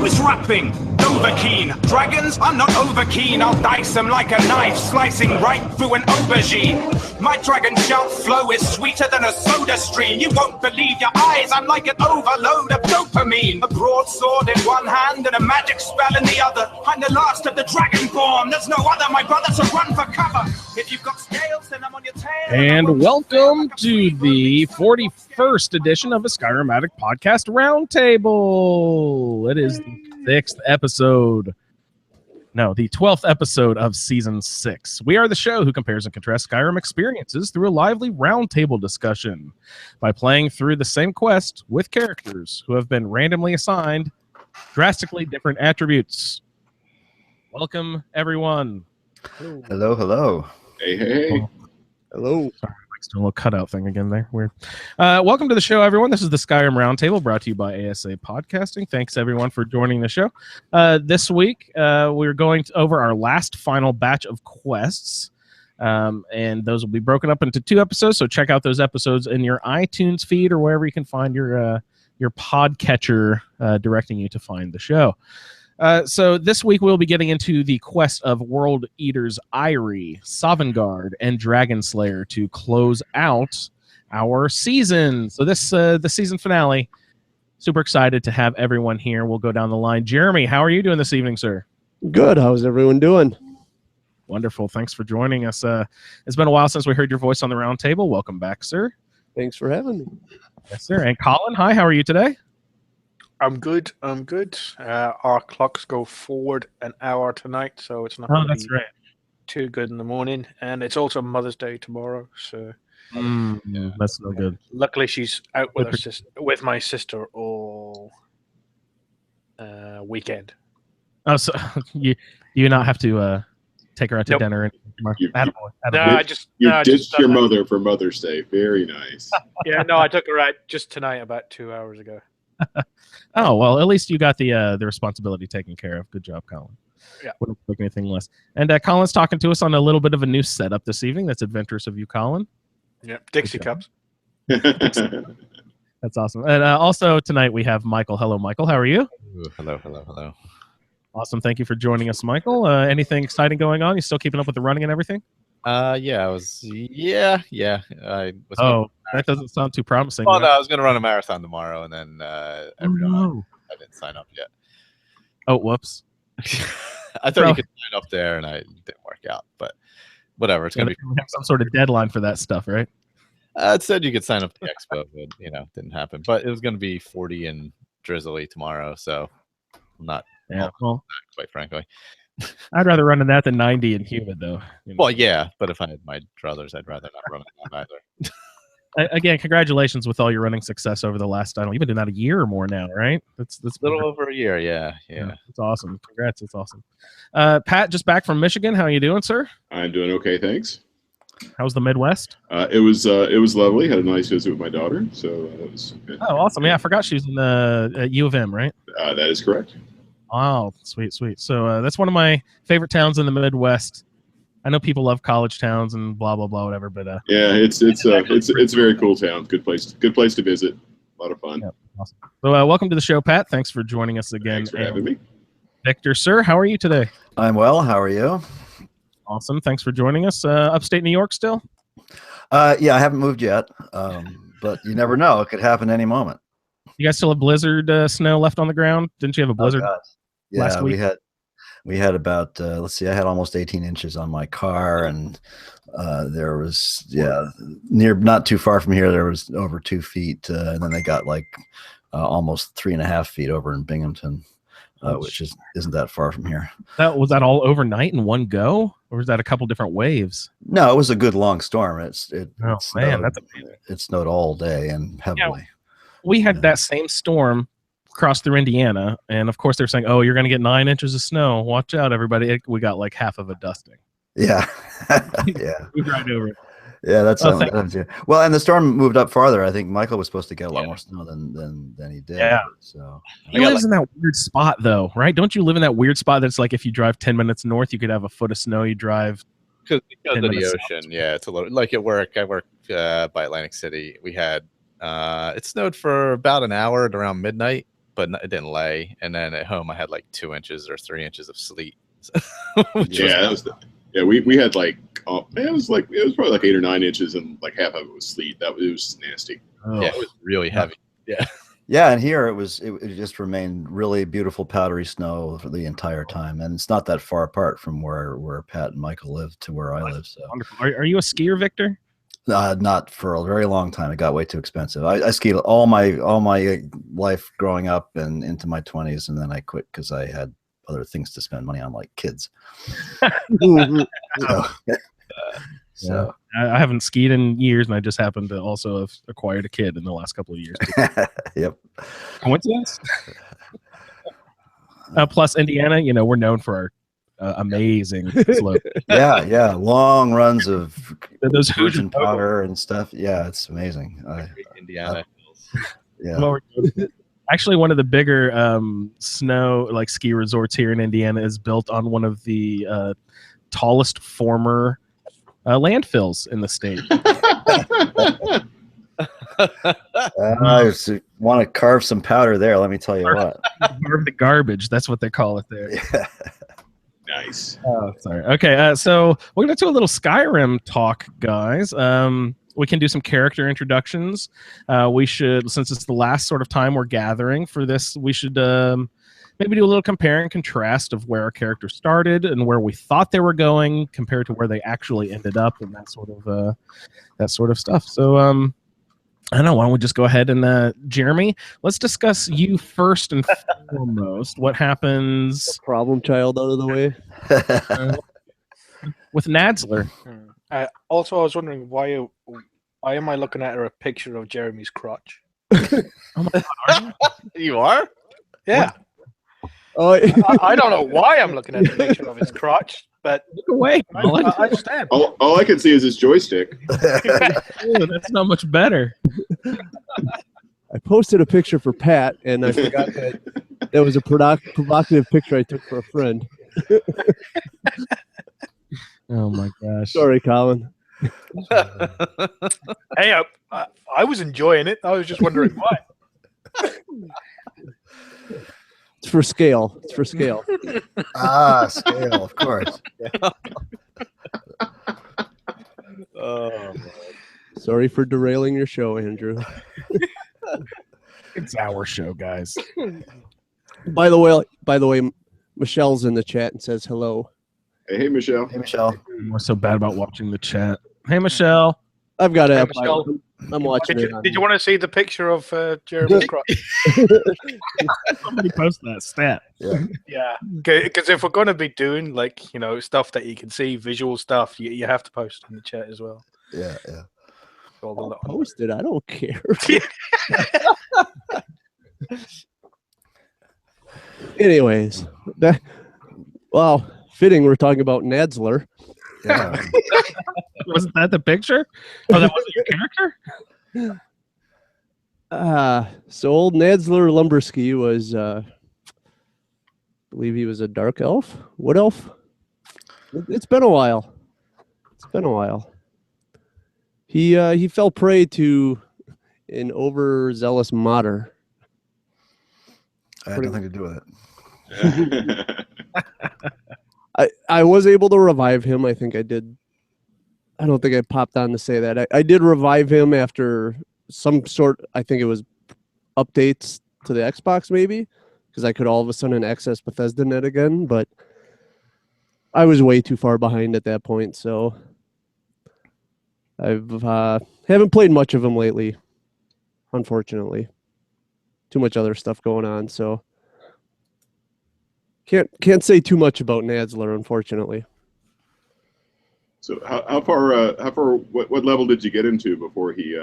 Who's rapping? Overkeen. Dragons? I'm not overkeen. I'll dice them like a knife, slicing right through an aubergine. My dragon shout flow is sweeter than a soda stream. You won't believe your eyes. I'm like an overload of dopamine. A broadsword in one hand and a magic spell in the other. I'm the last of the dragonborn. There's no other, my brother, so run for cover. If you've got scales, then I'm on your tail. And welcome to the 41st edition of the Skyrim Podcast Roundtable. It is the 6th episode. No, the 12th episode of Season 6. We are the show who compares and contrasts Skyrim experiences through a lively roundtable discussion by playing through the same quest with characters who have been randomly assigned drastically different attributes. Welcome, everyone. Hello, hello. Hey. Hello. Sorry, Mike's doing a little cutout thing again there. Weird. Welcome to the show, everyone. This is the Skyrim Roundtable brought to you by ASA Podcasting. Thanks, everyone, for joining the show. This week, we're going over our last final batch of quests, and those will be broken up into 2 episodes, so check out those episodes in your iTunes feed or wherever you can find your podcatcher directing you to find the show. So this week we'll be getting into the quest of World Eaters Eyrie, Sovngarde, and Dragon Slayer to close out our season. So this the season finale. Super excited to have everyone here. We'll go down the line. Jeremy, how are you doing this evening, sir? Good. How's everyone doing? Wonderful. Thanks for joining us. It's been a while since we heard your voice on the round table. Welcome back, sir. Thanks for having me. Yes, sir. And Colin, hi. How are you today? I'm good. Our clocks go forward an hour tonight, so it's not too good in the morning. And it's also Mother's Day tomorrow, so that's no good. Luckily, she's out with my sister all weekend. Oh, so you not have to take her out to dinner tomorrow? You ditched your mother for Mother's Day. Very nice. Yeah, no, I took her out just tonight about 2 hours ago. Oh, well, at least you got the responsibility taken care of. Good job, Colin. Yeah. Wouldn't take anything less. And Colin's talking to us on a little bit of a new setup this evening. That's adventurous of you, Colin. Yeah, Dixie cups. That's awesome. And also tonight we have Michael. Hello, Michael. How are you? Ooh, hello. Awesome. Thank you for joining us, Michael. Anything exciting going on? You still keeping up with the running and everything? I was. That doesn't sound too promising. Well, no, I was going to run a marathon tomorrow, and then I didn't sign up yet. Oh, whoops! I thought you could sign up there, and I didn't work out. But whatever, it's going to be some sort of deadline for that stuff, right? It said you could sign up to the expo, but didn't happen. But it was going to be 40 and drizzly tomorrow, so I'm not. Yeah, well, quite frankly. I'd rather run in that than 90 and humid, though. Well, yeah, but if I had my druthers, I'd rather not run in that either. Again, congratulations with all your running success over the last, you've been doing that a year or more now, right? That's a little over a year, yeah. It's awesome. Congrats, it's awesome. Pat, just back from Michigan. How are you doing, sir? I'm doing okay, thanks. How's the Midwest? It was lovely. Had a nice visit with my daughter, so that was good. Oh, awesome. Yeah, I forgot she was in the U of M, right? That is correct. Oh, sweet. So that's one of my favorite towns in the Midwest. I know people love college towns and blah blah blah whatever, but yeah, it's a very cool town. Good place to visit. A lot of fun. Yeah, awesome. So welcome to the show, Pat. Thanks for joining us again. Thanks for having me. Victor, sir, how are you today? I'm well. How are you? Awesome. Thanks for joining us. Upstate New York still? Yeah, I haven't moved yet, but you never know. It could happen any moment. You guys still have blizzard snow left on the ground? Didn't you have a blizzard? Yeah, we had about I had almost 18 inches on my car, and there was not too far from here there was over 2 feet, and then they got almost 3.5 feet over in Binghamton, which isn't that far from here. Was that all overnight in one go, or was that a couple different waves? No, it was a good long storm. It that's amazing. It snowed all day and heavily. Yeah, we had that same storm cross through Indiana, and of course they're saying, "Oh, you're going to get 9 inches of snow. Watch out, everybody!" We got like half of a dusting. Yeah, yeah. We right over it. Yeah, that's well, and the storm moved up farther. I think Michael was supposed to get a lot more snow than he did. Yeah. So he lives in that weird spot, though, right? Don't you live in that weird spot that's like if you drive 10 minutes north, you could have a foot of snow. You drive because of the ocean. South. Yeah, it's a little like at work. I work by Atlantic City. We had it snowed for about an hour at around midnight. but it didn't lay. And then at home, I had like 2 inches or 3 inches of sleet. We had like it was probably like 8 or 9 inches, and like half of it was sleet. It was nasty. Oh. Yeah, it was really heavy. Yeah. Yeah, and here it just remained really beautiful powdery snow for the entire time, and it's not that far apart from where Pat and Michael live to where I live. So, Wonderful. Are you a skier, Victor? not for a very long time. It got way too expensive. I skied all my life growing up and into my 20s, and then I quit because I had other things to spend money on, like kids. So I haven't skied in years, and I just happened to also have acquired a kid in the last couple of years. Yep. Coincidence? Plus, Indiana, we're known for our amazing slope. Yeah. Long runs of Those virgin powder and stuff. Yeah, it's amazing. Indiana. Yeah. Actually, one of the bigger snow ski resorts here in Indiana is built on one of the tallest former landfills in the state. If you want to carve some powder there, let me tell you what. Carve the garbage. That's what they call it there. Yeah. Nice. Oh, sorry. Okay, so we're going to do a little Skyrim talk, guys. We can do some character introductions. We should, since it's the last sort of time we're gathering for this, we should maybe do a little compare and contrast of where our characters started and where we thought they were going compared to where they actually ended up, and that sort of stuff. So I don't know, why don't we just go ahead and Jeremy, let's discuss you first and foremost. What happens Problem child out of the way. with Nadsler? Also, I was wondering why am I looking at a picture of Jeremy's crotch? Oh my God, You are? Yeah. Oh, I don't know why I'm looking at a picture of his crotch, but look away. I understand. All I can see is his joystick. Ooh, that's not much better. I posted a picture for Pat, and I forgot that was a provocative picture I took for a friend. Oh my gosh. Sorry, Colin. Hey, I was enjoying it. I was just wondering why. It's for scale. Scale, of course. Oh, Sorry for derailing your show, Andrew. It's our show, guys. By the way, Michelle's in the chat and says hello. Hey, Michelle. Hey, Michelle. We're so bad about watching the chat. Hey, Michelle. I've got Hey, it. Michelle. I'm watching it. Did you want to see the picture of Jeremy's crotch? Somebody post that stat. Yeah, because if we're going to be doing stuff that you can see, visual stuff, you have to post in the chat as well. Yeah. All the I'll little- post it. I don't care. Anyways, fitting. We're talking about Nadsler. Yeah. Wasn't that the picture? Oh, that wasn't your character? So old Nadsler Lumberski was, I believe he was a dark elf, wood elf. It's been a while. He fell prey to an overzealous modder. I had nothing to do with it. I was able to revive him. I think I did. I don't think I popped on to say that. I did revive him after some sort. I think it was updates to the Xbox, maybe, because I could all of a sudden access BethesdaNet again. But I was way too far behind at that point, so I've haven't played much of him lately. Unfortunately, too much other stuff going on, so. Can't say too much about Nadsler, unfortunately. So how far? What level did you get into before he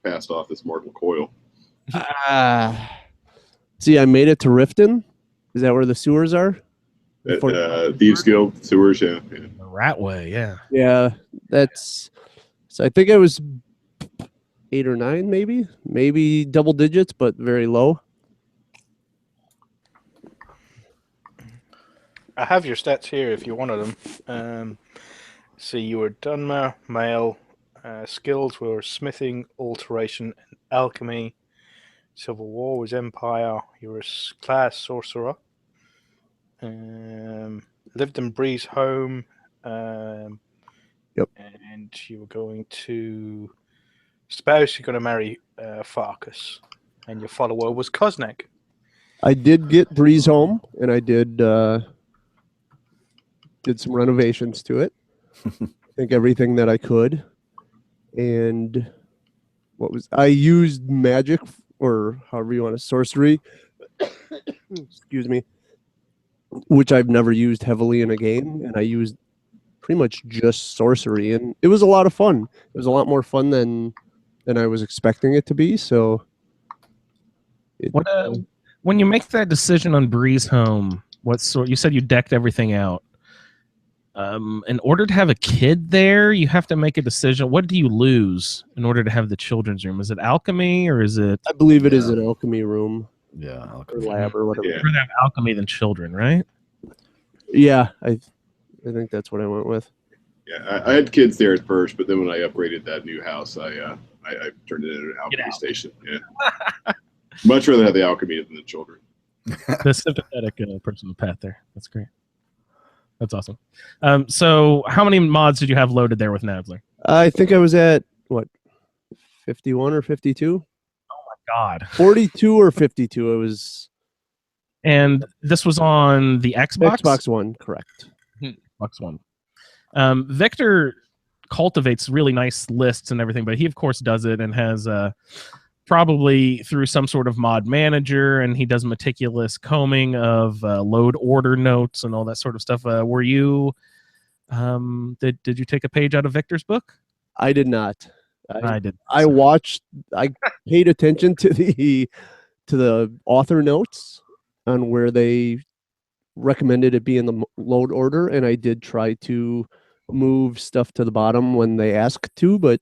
passed off this mortal coil? See, I made it to Riften. Is that where the sewers are? Thieves Guild sewers, yeah. The Ratway, yeah. Yeah, that's. So I think I was 8 or 9, maybe double digits, but very low. I have your stats here if you wanted them. So you were Dunmer, male. Skills were smithing, alteration, and alchemy. Civil War was Empire. You were a class sorcerer. Lived in Bree's home. Yep. And you were going to spouse. You're going to marry Farkas, and your follower was Koznek. I did get Breeze home, and I did some renovations to it. I think everything that I could. And I used magic, or however you want to, sorcery. Excuse me. Which I've never used heavily in a game, and I used pretty much just sorcery, and it was a lot of fun. It was a lot more fun than I was expecting it to be. So, when you make that decision on Breeze home, you said you decked everything out. In order to have a kid there, you have to make a decision. What do you lose in order to have the children's room? Is it alchemy, or is it? I believe it is an alchemy room. Yeah, Or lab or whatever. Yeah. I'd rather have alchemy than children, right? Yeah, I think that's what I went with. Yeah, I had kids there at first, but then when I upgraded that new house, I turned it into an alchemy station. Yeah, much rather have the alchemy than the children. The sympathetic personal path there. That's great. That's awesome. So how many mods did you have loaded there with Nabler? I think I was at 51 or 52? God. 42 or 52. It was. And this was on the Xbox? Xbox One, correct. Xbox One. Victor cultivates really nice lists and everything, but he of course does it and has probably through some sort of mod manager, and he does meticulous combing of load order notes and all that sort of stuff. Were you did you take a page out of Victor's book? I did not. I did. I paid attention to the author notes on where they recommended it be in the load order, and I did try to move stuff to the bottom when they asked to, but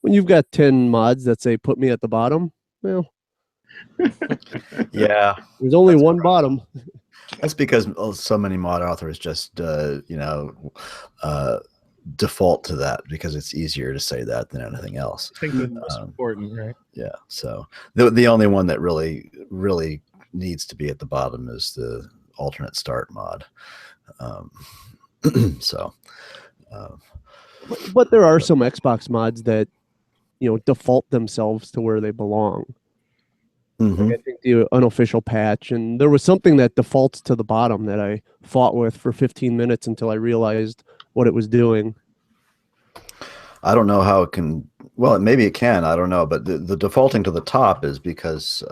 when you've got 10 mods that say put me at the bottom, well, yeah, there's only one bottom. That's because so many mod authors just default to that because it's easier to say that than anything else. I think that's most important, right? Yeah. So the only one that really needs to be at the bottom is the alternate start mod. But there are some Xbox mods that default themselves to where they belong. Mm-hmm. Like I think the unofficial patch, and there was something that defaults to the bottom that I fought with for 15 minutes until I realized what it was doing. I don't know how it can. Well, maybe it can. I don't know. But the defaulting to the top is because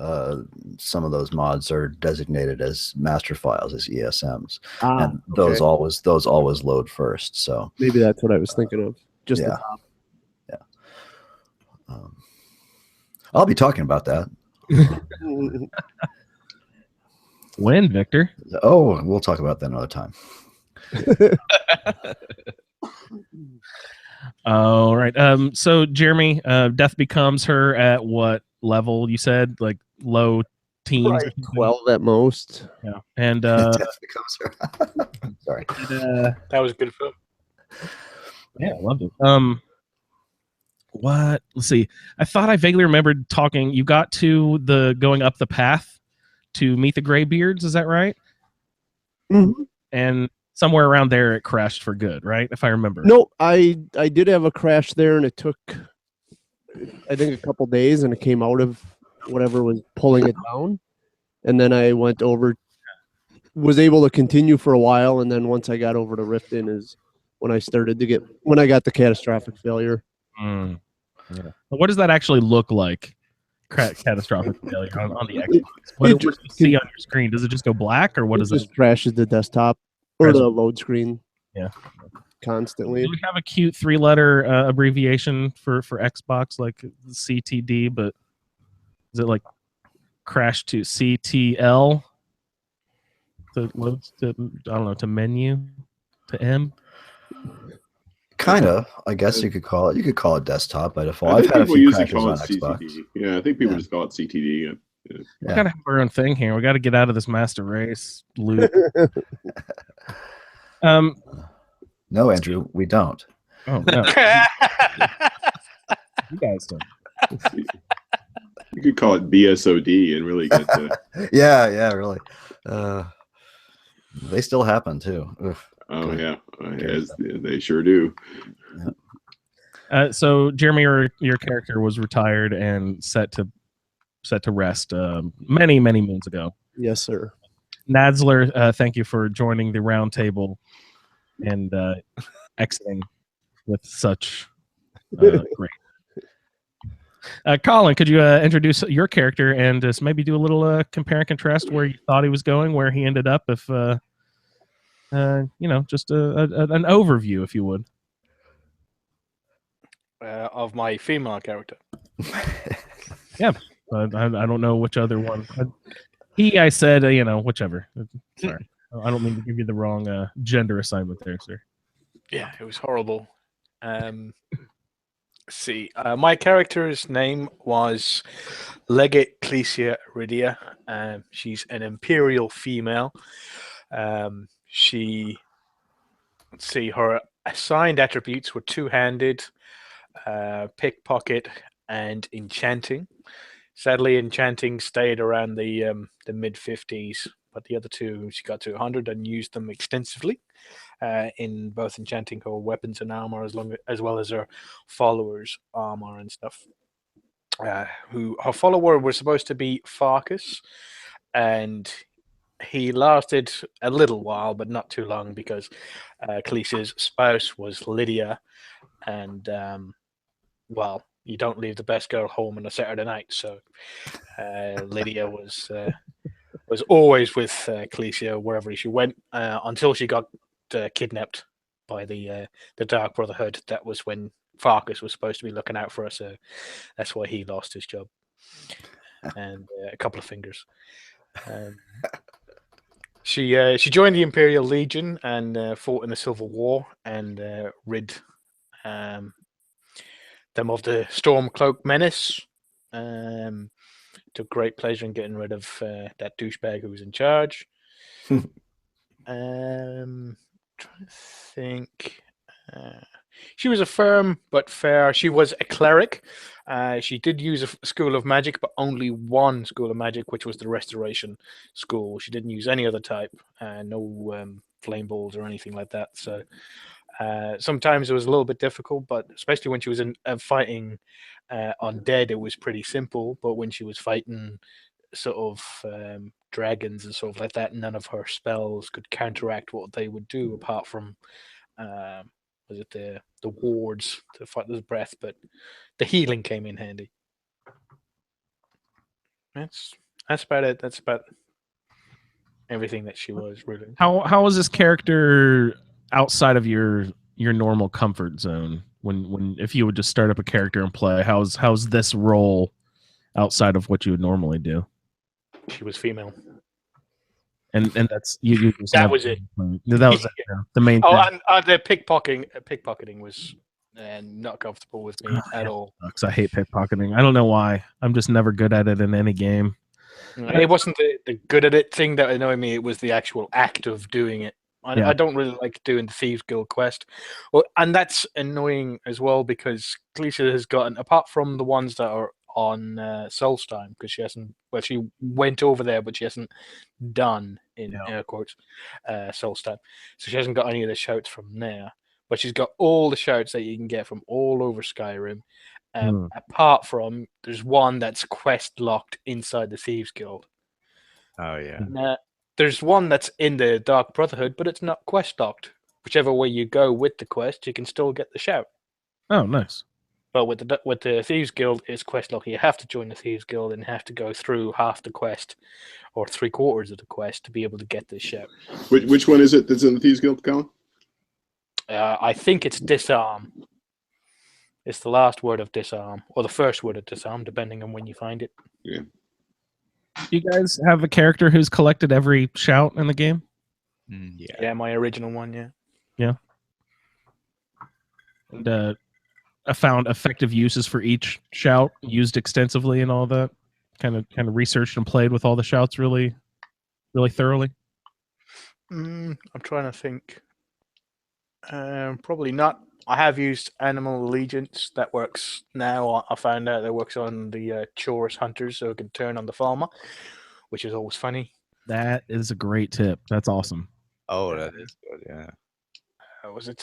some of those mods are designated as master files, as ESMs, and those always load first. So maybe that's what I was thinking of. Just the top. Yeah. I'll be talking about that. When, Victor? Oh, we'll talk about that another time. All right. So Jeremy, death becomes her at what level? You said like low teens, right, 12 at most. Yeah, and death becomes her. Sorry. That was a good film. Yeah, I loved it. What? Let's see. I thought I vaguely remembered talking. You got to the going up the path to meet the Greybeards. Is that right? Mm-hmm. And somewhere around there, it crashed for good, right? If I remember. No, I did have a crash there, and it took, I think, a couple days, and it came out of whatever was pulling it down, and then I went over, was able to continue for a while, and then once I got over to Riften is when I got the catastrophic failure. Mm. Yeah. What does that actually look like? Catastrophic failure on the Xbox. What do you see on your screen? Does it just go black, or what is it? Just crashes the desktop or the load screen. Yeah, constantly. Do we have a cute 3-letter abbreviation for Xbox, like CTD? But is it like crash to CTL? To loads to to menu to M. Kind of, I guess you could call it. You could call it desktop by default. I've had a few crashes on Xbox. CTD. Yeah, I think people just call it CTD. We gotta have our own thing here. We gotta get out of this master race loop. No, Andrew, we don't. Oh no. You guys don't. You could call it BSOD and really get to. Yeah, really. They still happen too. Ugh. Oh yeah, as they sure do. So Jeremy, your character was retired and set to rest many moons ago. Yes, sir. Nadzler, thank you for joining the round table and exiting with such great. Colin, could you introduce your character and just maybe do a little compare and contrast where you thought he was going, where he ended up, if just an overview, if you would. Of my female character. Yeah, I don't know which other one. I said, whichever. Sorry, I don't mean to give you the wrong gender assignment there, sir. Yeah, it was horrible. See, my character's name was Legate Clesia Ridia. She's an imperial female. Her assigned attributes were two-handed, pickpocket, and enchanting. Sadly, enchanting stayed around the mid-50s, but the other two, she got to 100 and used them extensively in both enchanting her weapons and armor, as well as her followers' armor and stuff. Her follower was supposed to be Farkas, and he lasted a little while, but not too long, because Khaleesi's spouse was Lydia, and you don't leave the best girl home on a Saturday night, so Lydia was always with Khaleesi wherever she went until she got kidnapped by the Dark Brotherhood. That was when Farkas was supposed to be looking out for her, so that's why he lost his job and a couple of fingers. She joined the Imperial Legion and fought in the Civil War and rid them of the Stormcloak menace. Took great pleasure in getting rid of that douchebag who was in charge. Trying to think. She was a firm but fair. She was a cleric. She did use a school of magic, but only one school of magic, which was the Restoration School. She didn't use any other type. No flame balls or anything like that. So sometimes it was a little bit difficult, but especially when she was fighting undead, it was pretty simple. But when she was fighting sort of dragons and stuff like that, none of her spells could counteract what they would do, apart from was it the wards to fight the breath, but the healing came in handy. That's about it. That's about everything that she was, really. How was this character outside of your normal comfort zone? When if you would just start up a character and play, how's this role outside of what you would normally do? She was female. And that's you. That was it. That was the main thing. And the pickpocketing was not comfortable with me at all. Because I hate pickpocketing. I don't know why. I'm just never good at it in any game. It wasn't the good at it thing that annoyed me. It was the actual act of doing it. I don't really like doing the Thieves Guild quest. Well, and that's annoying as well, because Khaleesi has gotten, apart from the ones that are on Solstheim, because she went over there, but she hasn't done, in air quotes, Solstheim. So she hasn't got any of the shouts from there, but she's got all the shouts that you can get from all over Skyrim. Apart from, there's one that's quest locked inside the Thieves Guild. Oh yeah. There's one that's in the Dark Brotherhood, but it's not quest locked. Whichever way you go with the quest, you can still get the shout. Oh, nice. But with the Thieves Guild, it's quest locked. You have to join the Thieves Guild and have to go through half the quest or 3/4 of the quest to be able to get this shout. Which one is it that's in the Thieves Guild, Colin? I think it's disarm. It's the last word of disarm, or the first word of disarm, depending on when you find it. Yeah. Do you guys have a character who's collected every shout in the game? Yeah, my original one, yeah. Yeah. And I found effective uses for each shout, used extensively and all that. Kind of researched and played with all the shouts really thoroughly. I'm trying to think. Probably not I have used Animal Allegiance. That works now. I found out that works on the Chorus Hunters, so it can turn on the farmer, which is always funny. That is a great tip. That's awesome. Oh, that is good. Yeah. Was it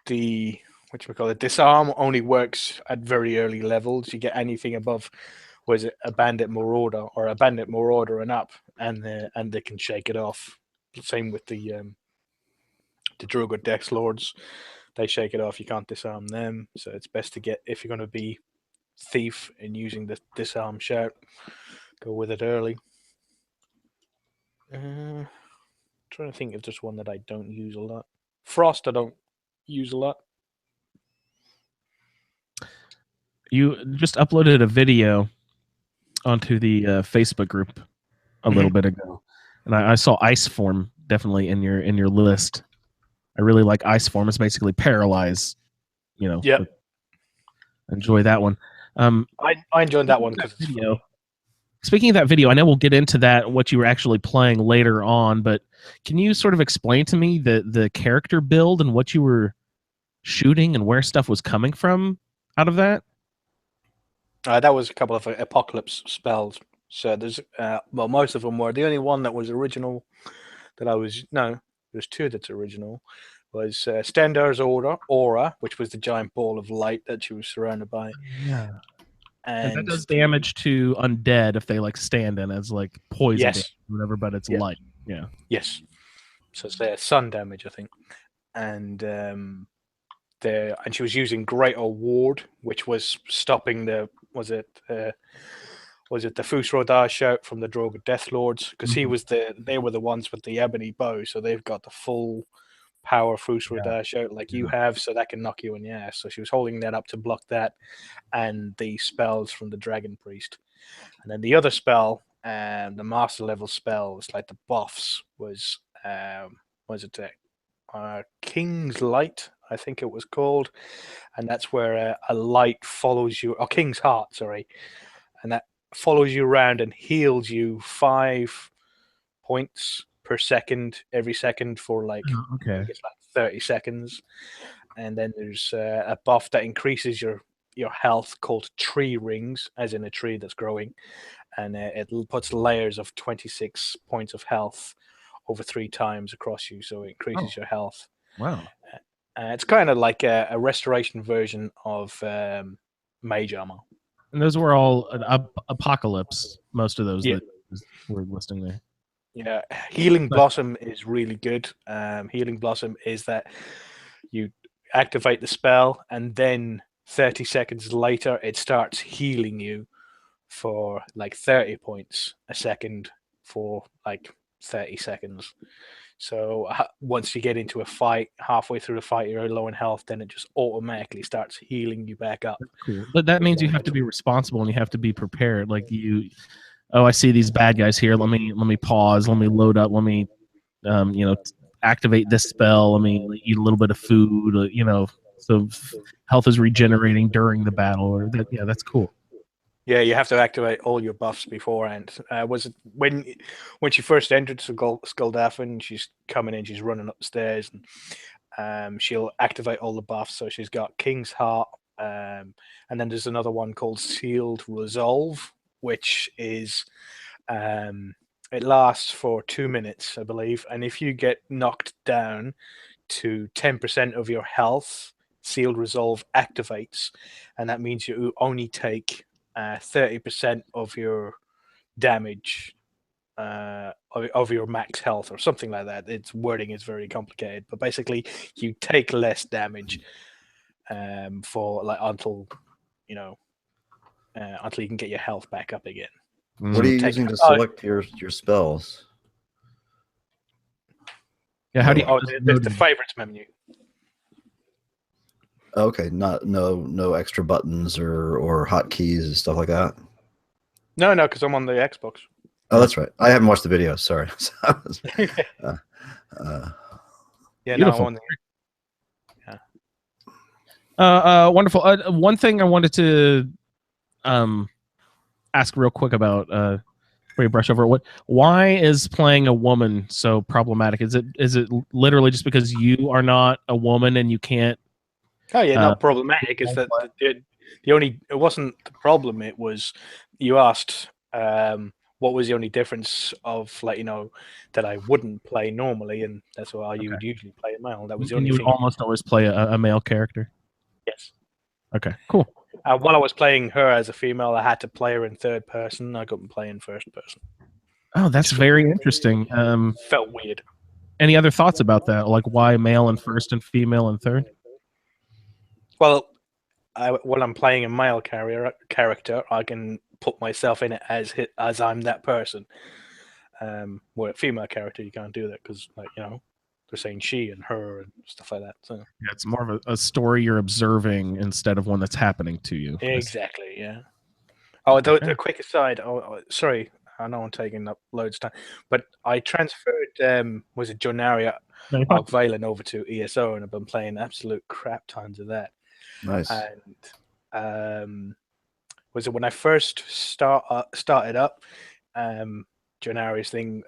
the whatchamacallit, disarm only works at very early levels. You get anything above, was it a bandit marauder or a bandit marauder and up, and they can shake it off. Same with the Drogo Dex Lords. They shake it off. You can't disarm them. So it's best to get, if you're going to be thief and using the disarm shout, go with it early. Trying to think if there's one that I don't use a lot. Frost I don't use a lot. You just uploaded a video onto the Facebook group a little bit ago, and I saw Ice Form definitely in your list. I really like Ice Form. It's basically paralyze. Yeah. Enjoy that one. I enjoyed that one because video. Speaking of that video, I know we'll get into that, what you were actually playing later on, but can you sort of explain to me the character build and what you were shooting and where stuff was coming from out of that? That was a couple of apocalypse spells. So there's most of them were. The only one that was original there's two that's original. Was Stendar's Aura, which was the giant ball of light that she was surrounded by. Yeah. And that And does damage to undead if they stand in as poison Yes. or whatever, but it's light. Yeah. yes, so it's sun damage, I think. And and she was using Greater Ward, which was stopping the the Fusro shout from the Drogo Death Lords, because they were the ones with the ebony bow, so they've got the full power Fusro shout like you have, so that can knock you in the ass. So she was holding that up to block that and the spells from the Dragon Priest. And then the other spell, the master level spells, like the buffs, was King's Light, I think it was called, and that's where a light follows you, or King's Heart, sorry, and that follows you around and heals you 5 points per second every second for I guess 30 seconds. And then there's a buff that increases your health called Tree Rings, as in a tree that's growing, and it puts layers of 26 points of health over 3 times across you, so it increases your health. Wow. It's kind of like a restoration version of Mage Armor. And those were all Apocalypse, most of those that were listing there. Yeah, Healing Blossom is really good. Healing Blossom is that you activate the spell, and then 30 seconds later, it starts healing you for 30 points a second for 30 seconds. So once you get into a fight, halfway through the fight, you're low in health, then it just automatically starts healing you back up. Cool. But that means you have to be responsible and you have to be prepared. I see these bad guys here. Let me pause. Let me load up. Let me, activate this spell. Let me eat a little bit of food. So health is regenerating during the battle. That's cool. Yeah, you have to activate all your buffs beforehand. Was it when she first entered Skuldafn? She's coming in. She's running up the stairs, and she'll activate all the buffs. So she's got King's Heart, and then there's another one called Sealed Resolve, which is it lasts for 2 minutes, I believe. And if you get knocked down to 10% of your health, Sealed Resolve activates, and that means you only take 30% of your damage of your max health, or something like that. Its wording is very complicated, but basically you take less damage for until you can get your health back up again. What are you using to select your spells? Yeah, how do you? There's the favorites menu. Okay, no extra buttons or hotkeys and stuff like that. No, because I'm on the Xbox. Oh, that's right. I haven't watched the video. Sorry. Beautiful. Wonderful. One thing I wanted to ask real quick about before you brush over it, why is playing a woman so problematic? Is it literally just because you are not a woman and you can't? Oh yeah, not problematic. Is that the only? It wasn't the problem. It was you asked what was the only difference of that I wouldn't play normally, and that's why you would usually play a male. That was the only you would thing. almost always play a male character. Yes. Okay. Cool. While I was playing her as a female, I had to play her in third person. I couldn't play in first person. Oh, that's very interesting. Felt weird. Any other thoughts about that? Like why male in first and female in third? Well, when I'm playing a male character, I can put myself in it as I'm that person. Where a female character, you can't do that because, they're saying she and her and stuff like that. So yeah, it's more of a story you're observing instead of one that's happening to you. Exactly. Yeah. Oh, the quick aside. Sorry, I know I'm taking up loads of time, but I transferred was it Jonaria Arc Valen over to ESO, and I've been playing absolute crap tons of that. Nice. And was it when I first started up Jonari's thing,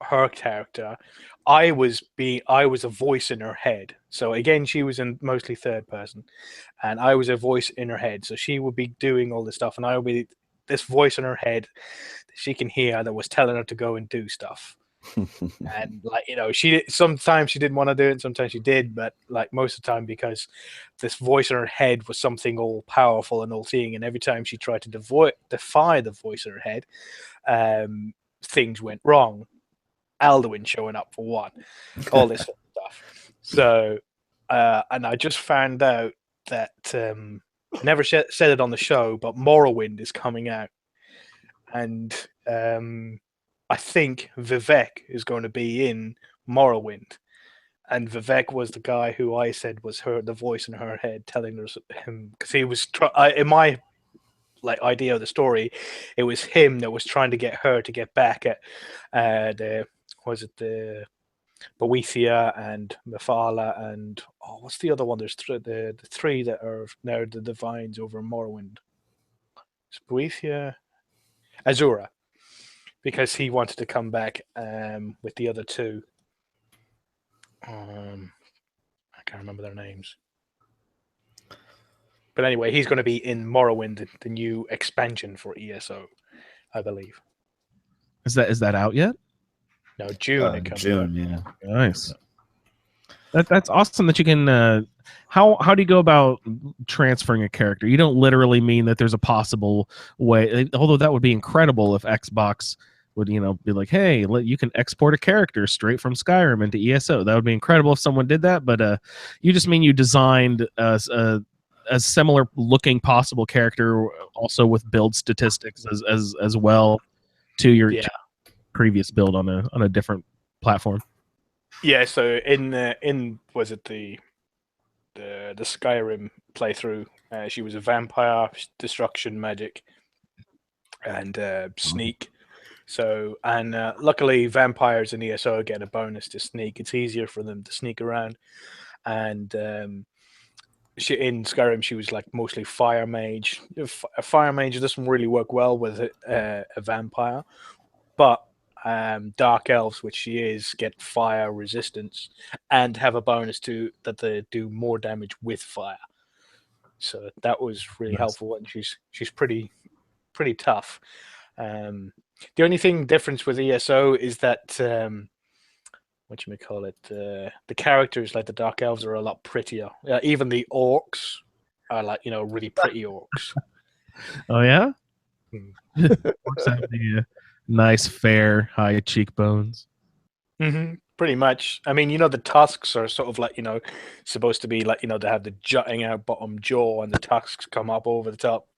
her character, I was a voice in her head. So again, she was in mostly third person, and I was a voice in her head. So she would be doing all this stuff, and I would be this voice in her head that she can hear that was telling her to go and do stuff. And sometimes she didn't want to do it, sometimes she did, but most of the time, because this voice in her head was something all powerful and all seeing, and every time she tried to defy the voice in her head, things went wrong. Alduin showing up for one, all this sort of stuff. So, and I just found out that never said it on the show, but Morrowind is coming out, and I think Vivek is going to be in Morrowind, and Vivek was the guy who I said was the voice in her head telling her him, because he was in my idea of the story, it was him that was trying to get her to get back at the Boethia and Mephala and what's the other one? There's the three that are now the divines over Morrowind. It's Boethia, Azura, because he wanted to come back with the other two. I can't remember their names. But anyway, he's going to be in Morrowind, the new expansion for ESO, I believe. Is that out yet? No, June. It comes June, out. yeah. Nice. That's awesome that you can. How do you go about transferring a character? You don't literally mean that there's a possible way, although that would be incredible if Xbox would be like, hey, you can export a character straight from Skyrim into ESO. That would be incredible if someone did that. But you just mean you designed a similar looking possible character, also with build statistics as well to your previous build on a different platform. Yeah, so in was it the Skyrim playthrough, she was a vampire, destruction magic, and sneak. So luckily vampires in ESO get a bonus to sneak. It's easier for them to sneak around, and she in Skyrim she was mostly fire mage. A fire mage doesn't really work well with a vampire, but dark elves, which she is, get fire resistance and have a bonus to that they do more damage with fire. So that was really helpful, and she's pretty tough. The only difference with ESO is that the characters like the dark elves are a lot prettier. Even the orcs are really pretty orcs. Oh yeah. Orcs have the nice, fair, high cheekbones. Mm-hmm. Pretty much. I mean, the tusks are sort of supposed to be they have the jutting out bottom jaw and the tusks come up over the top.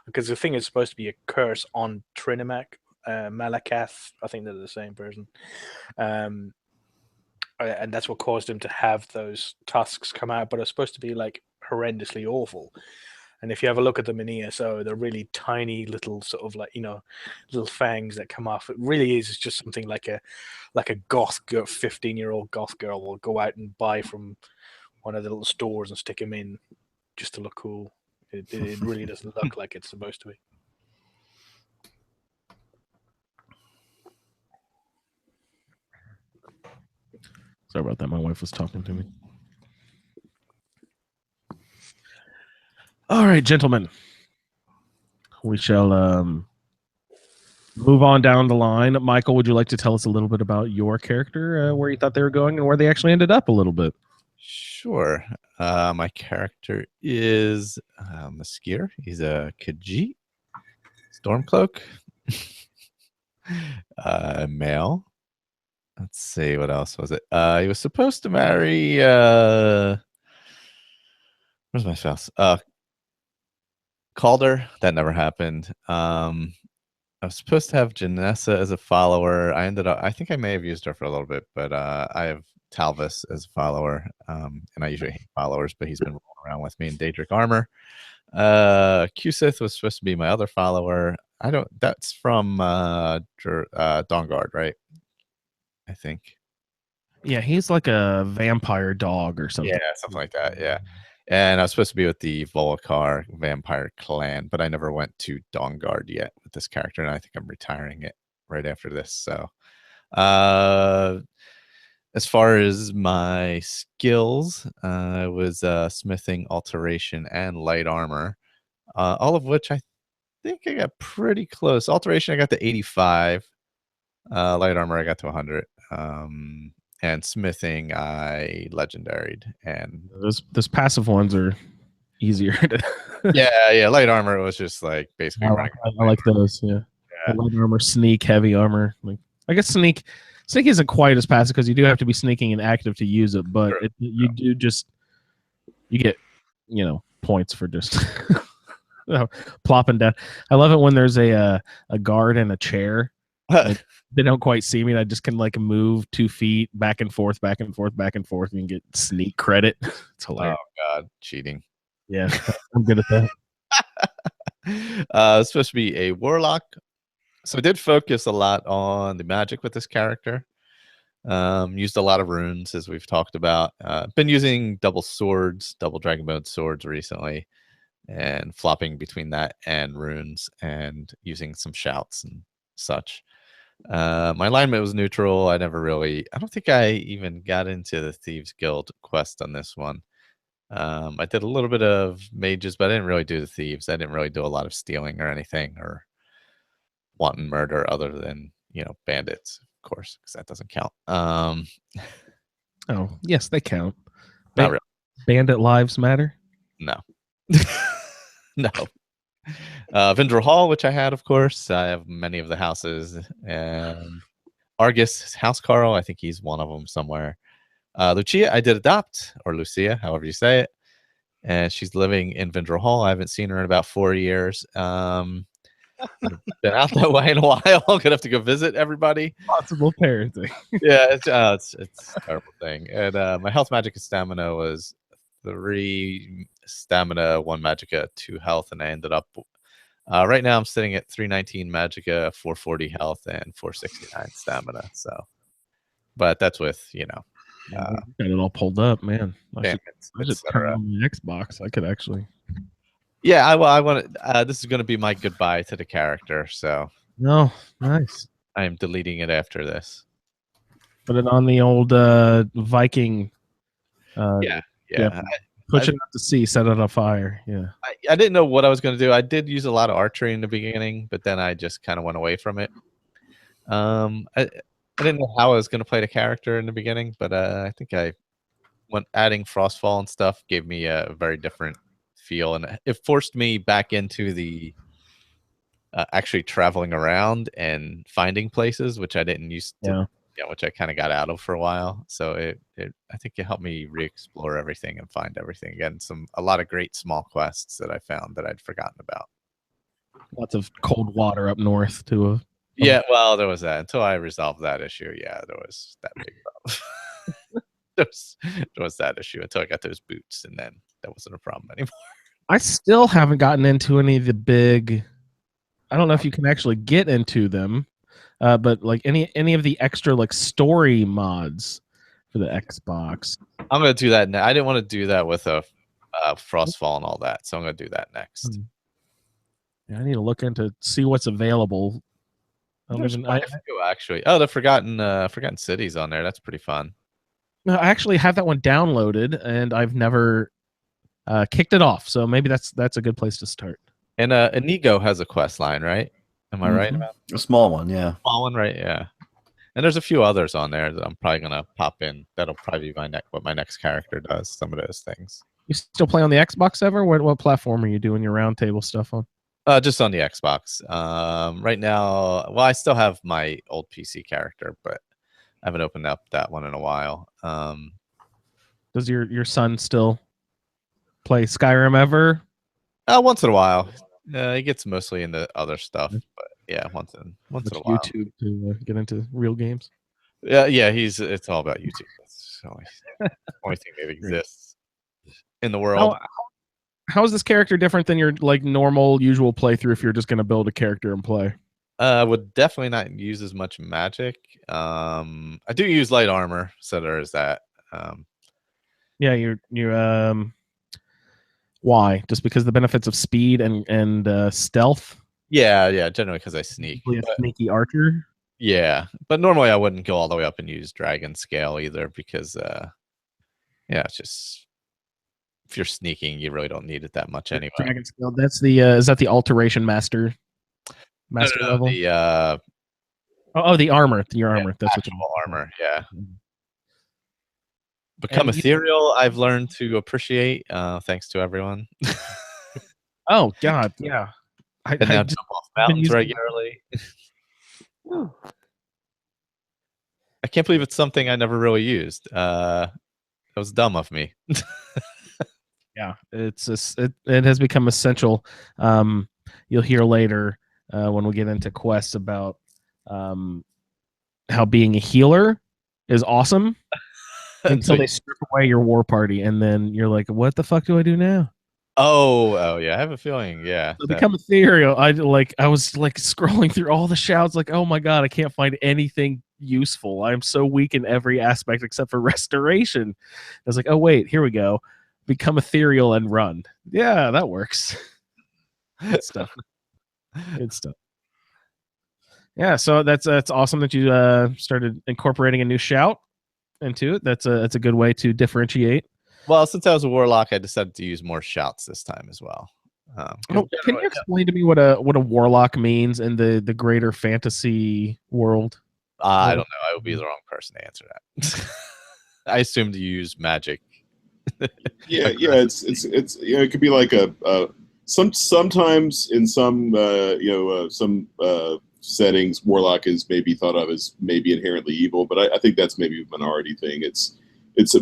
Because the thing is supposed to be a curse on Trinimac, Malakath. I think they're the same person. And that's what caused him to have those tusks come out, but it's supposed to be horrendously awful. And if you have a look at them in ESO, they're really tiny little sort of little fangs that come off. It really is just something like a goth girl, 15-year-old goth girl will go out and buy from one of the little stores and stick them in just to look cool. It really doesn't look like it's supposed to be. Sorry about that. My wife was talking to me. All right, gentlemen. We shall move on down the line. Michael, would you like to tell us a little bit about your character, where you thought they were going and where they actually ended up a little bit? Sure. My character is Maskir. He's a Khajiit Stormcloak. Male. Let's see, what else was it? He was supposed to marry where's my spouse? Calder. That never happened. I was supposed to have Janessa as a follower. I think I may have used her for a little bit, but I have Talvis as a follower. And I usually hate followers, but he's been rolling around with me in Daedric armor. Kusith was supposed to be my other follower. That's from Dawnguard, right? I think. Yeah, he's like a vampire dog or something. Yeah, something like that. Yeah. And I was supposed to be with the Volkar vampire clan, but I never went to Dawnguard yet with this character, and I think I'm retiring it right after this. So, as far as my skills, I was smithing, alteration, and light armor, all of which I think I got pretty close. Alteration, I got to 85. Light armor, I got to 100. And smithing, I legendaried. And those passive ones are easier to yeah. Light armor was just like basically running. I like those. Yeah. Light armor, sneak, heavy armor. Like, I guess sneak isn't quite as passive because you do have to be sneaking and active to use it, but you get points for just plopping down. I love it when there's a guard in a chair. They don't quite see me, and I just can like move 2 feet back and forth, and get sneak credit. It's hilarious. Oh God, cheating. Yeah, I'm good at that. It's supposed to be a warlock, so I did focus a lot on the magic with this character. Used a lot of runes, as we've talked about. Been using double dragonbone swords recently, and flopping between that and runes, and using some shouts and such. My alignment was neutral. I don't think I even got into the Thieves Guild quest on this one. I did a little bit of mages, but I didn't really do the thieves. I didn't really do a lot of stealing or anything, or wanton murder, other than bandits, of course, because that doesn't count. Oh yes, they count. Not really. Bandit lives matter. No. No. Vindrel Hall, which I had, of course. I have many of the houses. And Argus Housecarl, I think he's one of them somewhere. Lucia, I did adopt, or Lucia, however you say it. And she's living in Vindrel Hall. I haven't seen her in about 4 years. Been out that way in a while. I'm going to have to go visit everybody. Possible parenting. Yeah, it's a terrible thing. And my health, magic, and stamina was 3 stamina, 1 magicka, 2 health, and I ended up right now I'm sitting at 319 magicka, 440 health, and 469 stamina. So, but that's with got it all pulled up, man. I should turn on the Xbox. I could actually. Yeah, I want to. This is going to be my goodbye to the character. So. No, nice. I am deleting it after this. Put it on the old Viking. Yeah. Push it out to sea, set it on fire. Yeah. I didn't know what I was going to do. I did use a lot of archery in the beginning, but then I just kind of went away from it. I didn't know how I was going to play the character in the beginning, but I think adding Frostfall and stuff gave me a very different feel, and it forced me back into the actually traveling around and finding places, which I didn't used to. Yeah, which I kind of got out of for a while. So I think it helped me re-explore everything and find everything again. A lot of great small quests that I found that I'd forgotten about. Lots of cold water up north too. Yeah, well, there was that. Until I resolved that issue, yeah, there was that big problem. there was that issue until I got those boots, and then that wasn't a problem anymore. I still haven't gotten into any of the big. I don't know if you can actually get into them. But like any of the extra like story mods for the Xbox, I'm gonna do that. I didn't want to do that with a Frostfall and all that, so I'm gonna do that next. Yeah, I need to look into see what's available. Actually, oh, the Forgotten Cities on there. That's pretty fun. No, I actually have that one downloaded, and I've never kicked it off. So maybe that's a good place to start. And Inigo has a quest line, right? Am I right Mhm. about A small one, yeah. small one? Right, yeah. And there's a few others on there that I'm probably gonna pop in. That'll probably be what my next character does. Some of those things. You still play on the Xbox ever? What platform are you doing your roundtable stuff on? Just on the Xbox. Right now, well, I still have my old PC character, but I haven't opened up that one in a while. Does your son still play Skyrim ever? Once in a while. He gets mostly into other stuff, but yeah, once in a Watch while. YouTube to get into real games. Yeah, it's all about YouTube. That's the only thing that exists in the world. How is this character different than your like normal usual playthrough if you're just going to build a character and play? Would definitely not use as much magic. I do use light armor, so there is that. Yeah, you why? Just because the benefits of speed and stealth? Yeah, generally because I sneak. A sneaky archer? Yeah, but normally I wouldn't go all the way up and use dragon scale either because, it's just if you're sneaking, you really don't need it that much anyway. Dragon scale. That's the is that the alteration master level? The the armor. Your armor. That's what you armor. Yeah. Become ethereal. I've learned to appreciate. Thanks to everyone. Oh God, yeah. I now jump off mountains regularly. I can't believe it's something I never really used. That was dumb of me. Yeah, it has become essential. You'll hear later when we get into quests about how being a healer is awesome until they strip away your war party, and then you're like, "What the fuck do I do now?" Oh yeah, I have a feeling. Yeah, so become ethereal. I was like scrolling through all the shouts, like, "Oh my God, I can't find anything useful. I'm so weak in every aspect except for restoration." I was like, "Oh wait, here we go. Become ethereal and run." Yeah, that works. Good stuff. Good stuff. Yeah, so that's awesome that you started incorporating a new shout into it. That's a good way to differentiate. Well, since I was a warlock, I decided to use more shouts this time as well. Can you explain to me what a warlock means in the greater fantasy world? I don't know. I would be the wrong person to answer that. I assumed you use magic. Yeah, it's it could be like sometimes in some some settings, warlock is maybe thought of as maybe inherently evil, but I think that's maybe a minority thing. It's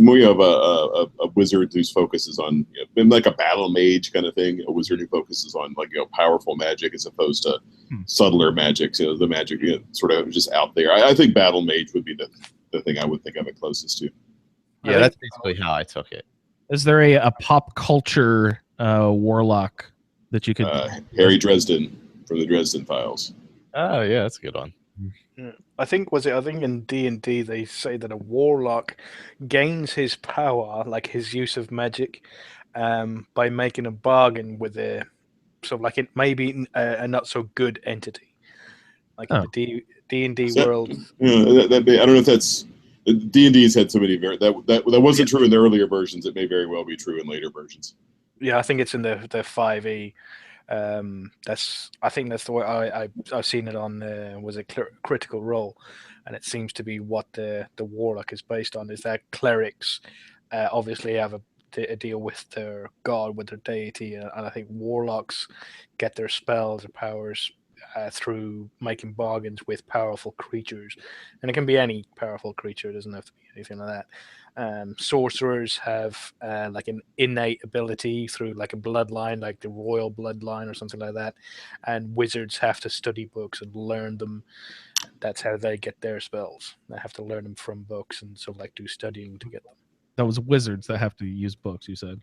more of a wizard whose focus is on like a battle mage kind of thing. A wizard who focuses on powerful magic as opposed to subtler magic. So the magic sort of just out there. I think battle mage would be the thing I would think of it closest to. Yeah, that's basically how I took it. Is there a pop culture warlock that you could? Harry Dresden from the Dresden Files. Oh yeah, that's a good one. I think in D&D they say that a warlock gains his power, like his use of magic, by making a bargain with a sort of like it may be a not so good entity, like in the D&D world. I don't know if that's D&D's had so many that wasn't true in the earlier versions. It may very well be true in later versions. Yeah, I think it's in the 5e. I think that's the way I've seen it on was a Critical Role, and it seems to be what the warlock is based on. Is that clerics obviously have a deal with their god, with their deity, and I think warlocks get their spells or powers through making bargains with powerful creatures, and it can be any powerful creature. It doesn't have to be anything like that. Sorcerers have like an innate ability through like a bloodline, like the royal bloodline or something like that, and wizards have to study books and learn them. That's how they get their spells. They have to learn them from books and sort of like do studying to get them. That was wizards that have to use books, you said?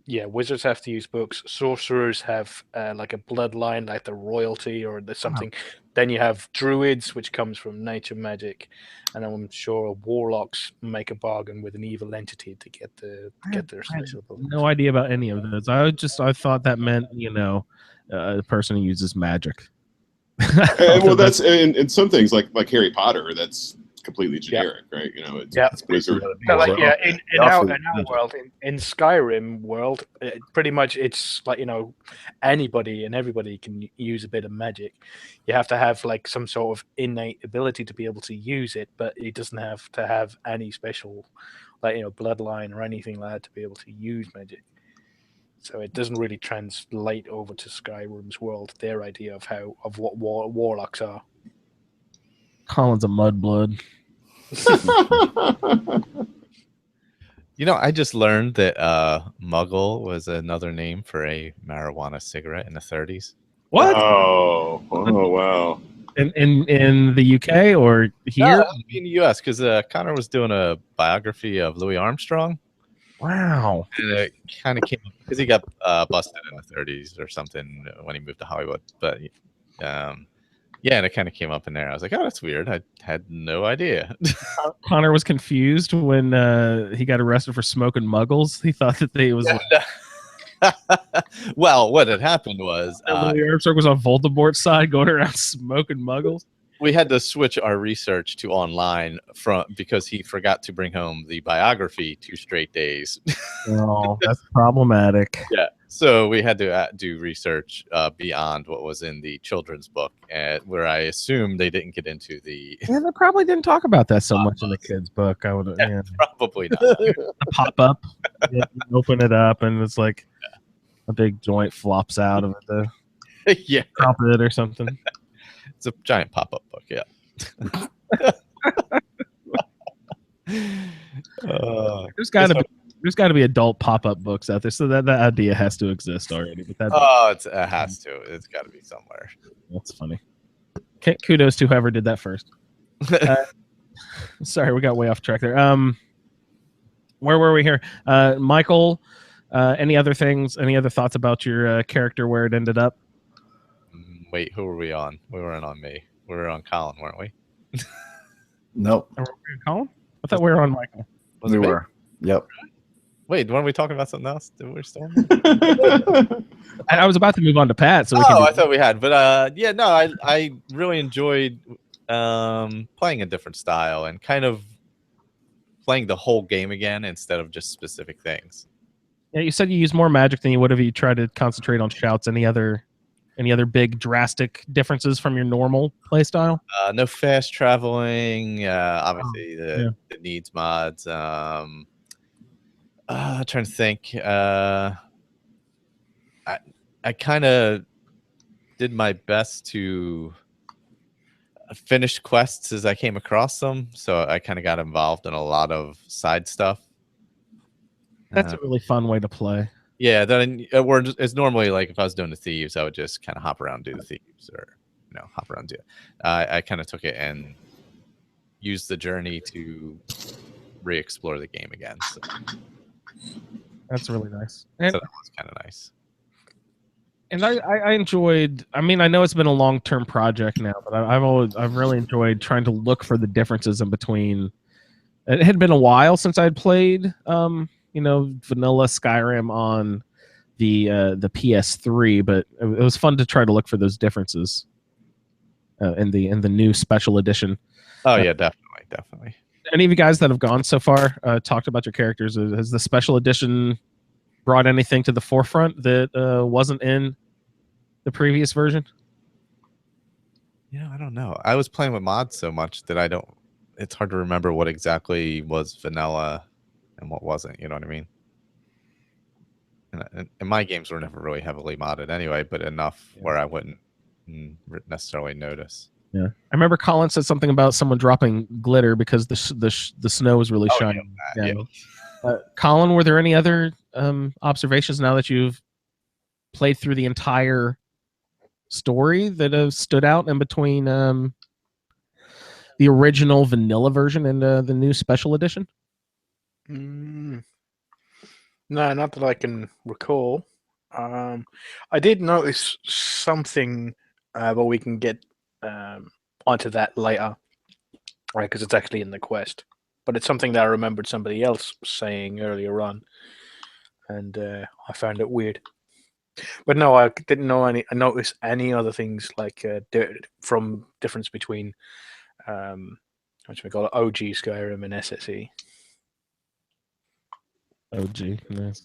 Yeah, wizards have to use books. Sorcerers have like a bloodline, like the royalty or something. Then you have druids, which comes from nature magic, and I'm sure warlocks make a bargain with an evil entity to get their special abilities. No idea about any of those. I thought that meant a person who uses magic. Well, that's in some things like Harry Potter. That's completely generic, right? You know, it's, Yeah. it's Wizard. So, like, yeah, in our Magic. world, in Skyrim world, pretty much it's like, you know, anybody and everybody can use a bit of magic. You have to have like some sort of innate ability to be able to use it, but it doesn't have to have any special, like, you know, bloodline or anything like that to be able to use magic. So it doesn't really translate over to Skyrim's world, their idea of what warlocks are. Colin's a mudblood. You know, I just learned that Muggle was another name for a marijuana cigarette in the 30s. What? Oh, wow. In the UK or here? In the U.S. because Connor was doing a biography of Louis Armstrong. Wow. And it kind of came up because he got busted in the 30s or something when he moved to Hollywood. But yeah, and it kind of came up in there. I was like, oh, that's weird. I had no idea. Connor was confused when he got arrested for smoking muggles. He thought that they was Well, what had happened was Louis Armstrong was on Voldemort's side going around smoking muggles. we had to switch our research to online because he forgot to bring home the biography 2 straight days. Oh, that's problematic. Yeah, so we had to do research beyond what was in the children's book, where I assume they didn't get into the Yeah, they probably didn't talk about that so much in the kids' book. I would, yeah. probably not. The pop up, you open it up, and it's like a big joint flops out of the Yeah, carpet or something. it's a giant pop-up book. Yeah. There's got to be adult pop-up books out there, so that idea has to exist already. But it has to. It's got to be somewhere. that's funny. Kudos to whoever did that first. Sorry, we got way off track there. Where were we here? Michael, any other things? Any other thoughts about your character, where it ended up? Wait, who were we on? We weren't on me. We were on Colin, weren't we? Nope. Were we on Colin? I thought we were on Michael. Was We it me? were. Yep. Wait, weren't we talking about something else? We're still on? I was about to move on to Pat, so we I thought we had, but yeah, no, I really enjoyed playing a different style and kind of playing the whole game again instead of just specific things. Yeah, you said you use more magic than you would if you tried to concentrate on shouts. Any other big drastic differences from your normal play style? No fast traveling. Obviously, the needs mods. Trying to think. I kind of did my best to finish quests as I came across them, so I kind of got involved in a lot of side stuff. That's a really fun way to play. Yeah, then it's normally like if I was doing the thieves, I would just kind of hop around, do the thieves, or hop around, do it. I kind of took it and used the journey to re-explore the game again. So. That's really nice. And, So that was kind of nice. And I enjoyed. I mean, I know it's been a long-term project now, but I've really enjoyed trying to look for the differences in between. It had been a while since I'd played, vanilla Skyrim on the PS3, but it was fun to try to look for those differences in the new special edition. Oh yeah, definitely. Any of you guys that have gone so far talked about your characters? Has the special edition brought anything to the forefront that wasn't in the previous version? I don't know. I was playing with mods so much that it's hard to remember what exactly was vanilla and what wasn't. You know what I mean? And my games were never really heavily modded anyway, but enough where I wouldn't necessarily notice. Yeah, I remember Colin said something about someone dropping glitter because the snow was really shining. Yeah. Colin, were there any other observations now that you've played through the entire story that have stood out in between the original vanilla version and the new special edition? No, not that I can recall. I did notice something, but we can get onto that later, right? Because it's actually in the quest. But it's something that I remembered somebody else saying earlier on, and I found it weird. But no, I didn't notice any other things like from difference between which we call it OG Skyrim and SSE. OG. Nice.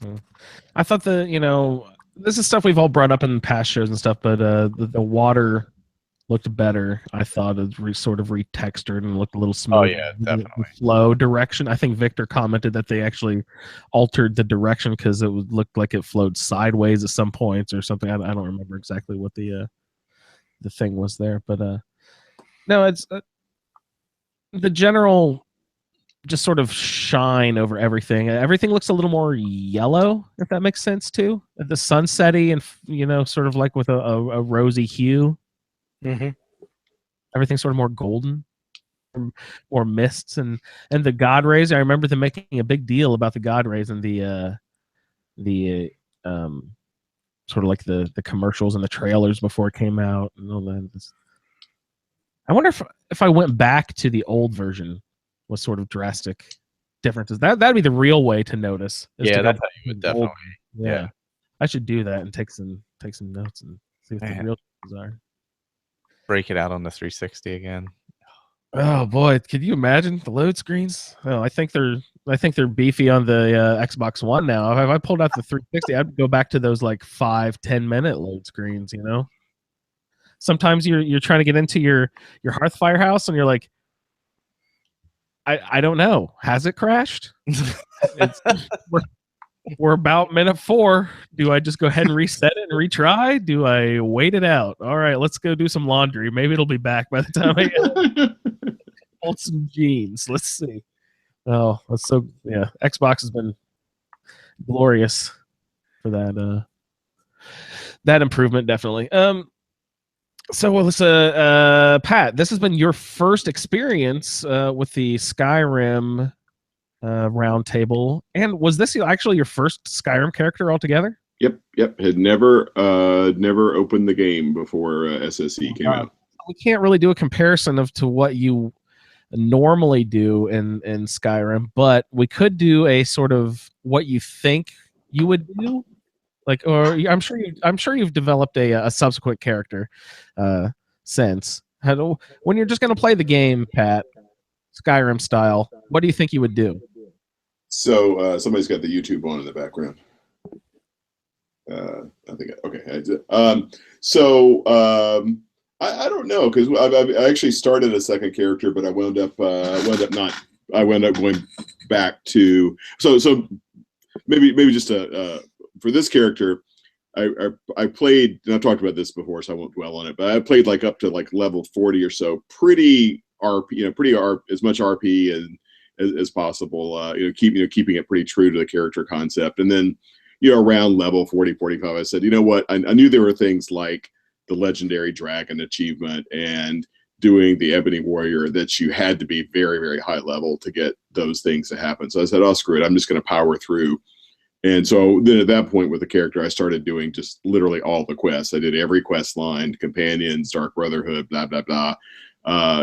I thought this is stuff we've all brought up in past shows and stuff, but the water looked better. I thought it sort of retextured and looked a little smoother. Oh yeah, definitely. The flow direction. I think Victor commented that they actually altered the direction because it looked like it flowed sideways at some points or something. I don't remember exactly what the thing was there, but no, it's the general just sort of shine over everything. Everything looks a little more yellow, if that makes sense too. The sunsetty and sort of like with a rosy hue. Mm-hmm. Everything's sort of more golden, more mists, and the god rays. I remember them making a big deal about the god rays and the sort of like the commercials and the trailers before it came out and all that. I wonder if I went back to the old version, what sort of drastic differences. That'd be the real way to notice. Yeah, that's how you would definitely. Yeah, I should do that and take some notes and see what the real differences are. Break it out on the 360 again. Oh boy, could you imagine the load screens? Oh, I think they're beefy on the Xbox One now. If I pulled out the 360, I'd go back to those like 5-10 minute load screens. Sometimes you're trying to get into your Hearthfire house and you're like, I don't know, has it crashed? We're about minute 4. Do I just go ahead and reset it and retry? Do I wait it out? All right, let's go do some laundry. Maybe it'll be back by the time I fold some jeans. Let's see. Oh, that's so Xbox has been glorious for that improvement, definitely. So Pat, this has been your first experience with the Skyrim Roundtable, and was this actually your first Skyrim character altogether? Yep. Had never opened the game before SSE came out. We can't really do a comparison to what you normally do in Skyrim, but we could do a sort of what you think you would do. I'm sure you've developed a subsequent character since. When you're just going to play the game, Pat, Skyrim style, what do you think you would do? So somebody's got the YouTube on in the background. I think okay. I don't know, because I actually started a second character, but I wound up going back to so maybe just for this character. I played, and I've talked about this before, so I won't dwell on it. But I played up to level 40 or so, pretty RP, as much RP and as possible. Keeping it pretty true to the character concept. And then around level 40, 45, I said, you know what? I knew there were things like the legendary dragon achievement and doing the ebony warrior that you had to be very, very high level to get those things to happen. So I said, oh, screw it, I'm just going to power through. And so then at that point with the character, I started doing just literally all the quests. I did every quest line, companions, Dark Brotherhood, blah, blah, blah.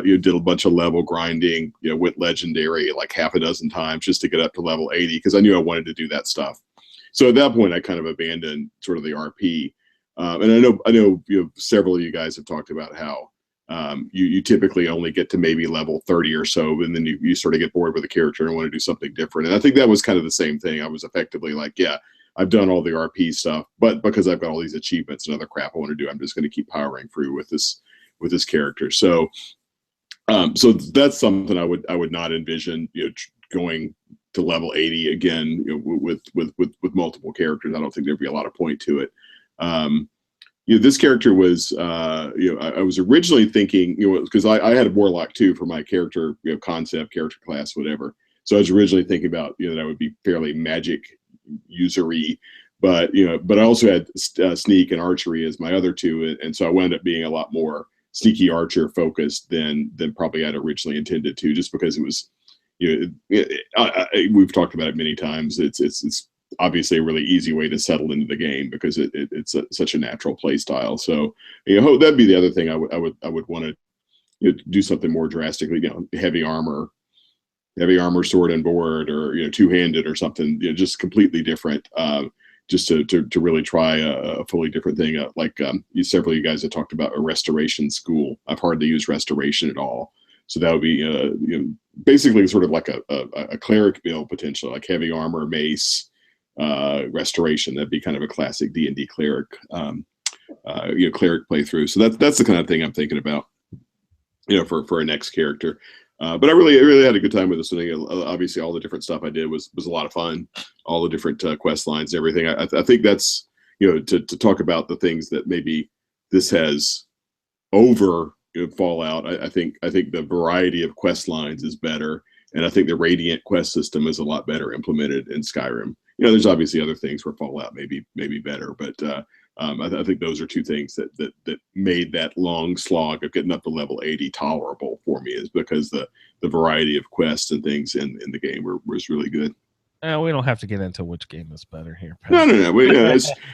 Did a bunch of level grinding, went legendary like half a dozen times just to get up to level 80 because I knew I wanted to do that stuff. So at that point, I kind of abandoned sort of the RP. And I know several of you guys have talked about how you typically only get to maybe level 30 or so, and then you sort of get bored with the character and want to do something different. And I think that was kind of the same thing. I was effectively like, yeah, I've done all the RP stuff, but because I've got all these achievements and other crap I want to do, I'm just going to keep powering through with this character. So that's something I would not envision going to level 80 again with multiple characters. I don't think there'd be a lot of point to it. This character was, I was originally thinking, because I had a warlock too for my character, concept, character class, whatever. So I was originally thinking about, that I would be fairly magic usery, but I also had sneak and archery as my other two, and so I wound up being a lot more sneaky archer focused than probably I'd originally intended to, just because it was, we've talked about it many times. It's obviously a really easy way to settle into the game because it's such a natural play style. So that'd be the other thing I would want to do something more drastically. Heavy armor, sword and board, or two-handed or something. Just completely different. Just to really try a fully different thing. Several of you guys have talked about a restoration school. I've hardly used restoration at all. So that would be basically sort of like a cleric build potentially, like heavy armor, mace, restoration. That'd be kind of a classic D&D cleric cleric playthrough. So that's the kind of thing I'm thinking about, for a next character. But I really had a good time with this thing. Obviously, all the different stuff I did was a lot of fun. All the different quest lines, and everything. I think that's to talk about the things that maybe this has over Fallout. I think the variety of quest lines is better, and I think the Radiant quest system is a lot better implemented in Skyrim. There's obviously other things where Fallout may be better, but I think those are two things that made that long slog of getting up to level 80 tolerable for me, is because the variety of quests and things in the game was really good. We don't have to get into which game is better here. No.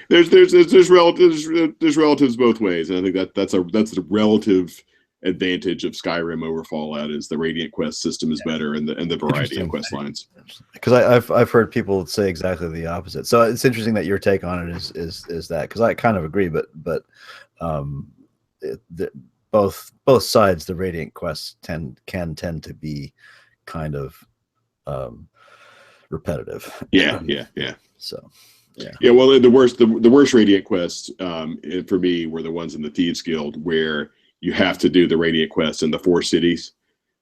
There's relatives both ways, and I think that's the relative advantage of Skyrim over Fallout, is the Radiant quest system is better, and the variety of quest lines. Because I've heard people say exactly the opposite. So it's interesting that your take on it is that, because I kind of agree, but both sides, the Radiant quests can tend to be kind of repetitive. Yeah. So. Yeah. Well, the worst Radiant quests for me were the ones in the Thieves Guild, where you have to do the Radiant quest in the 4 cities,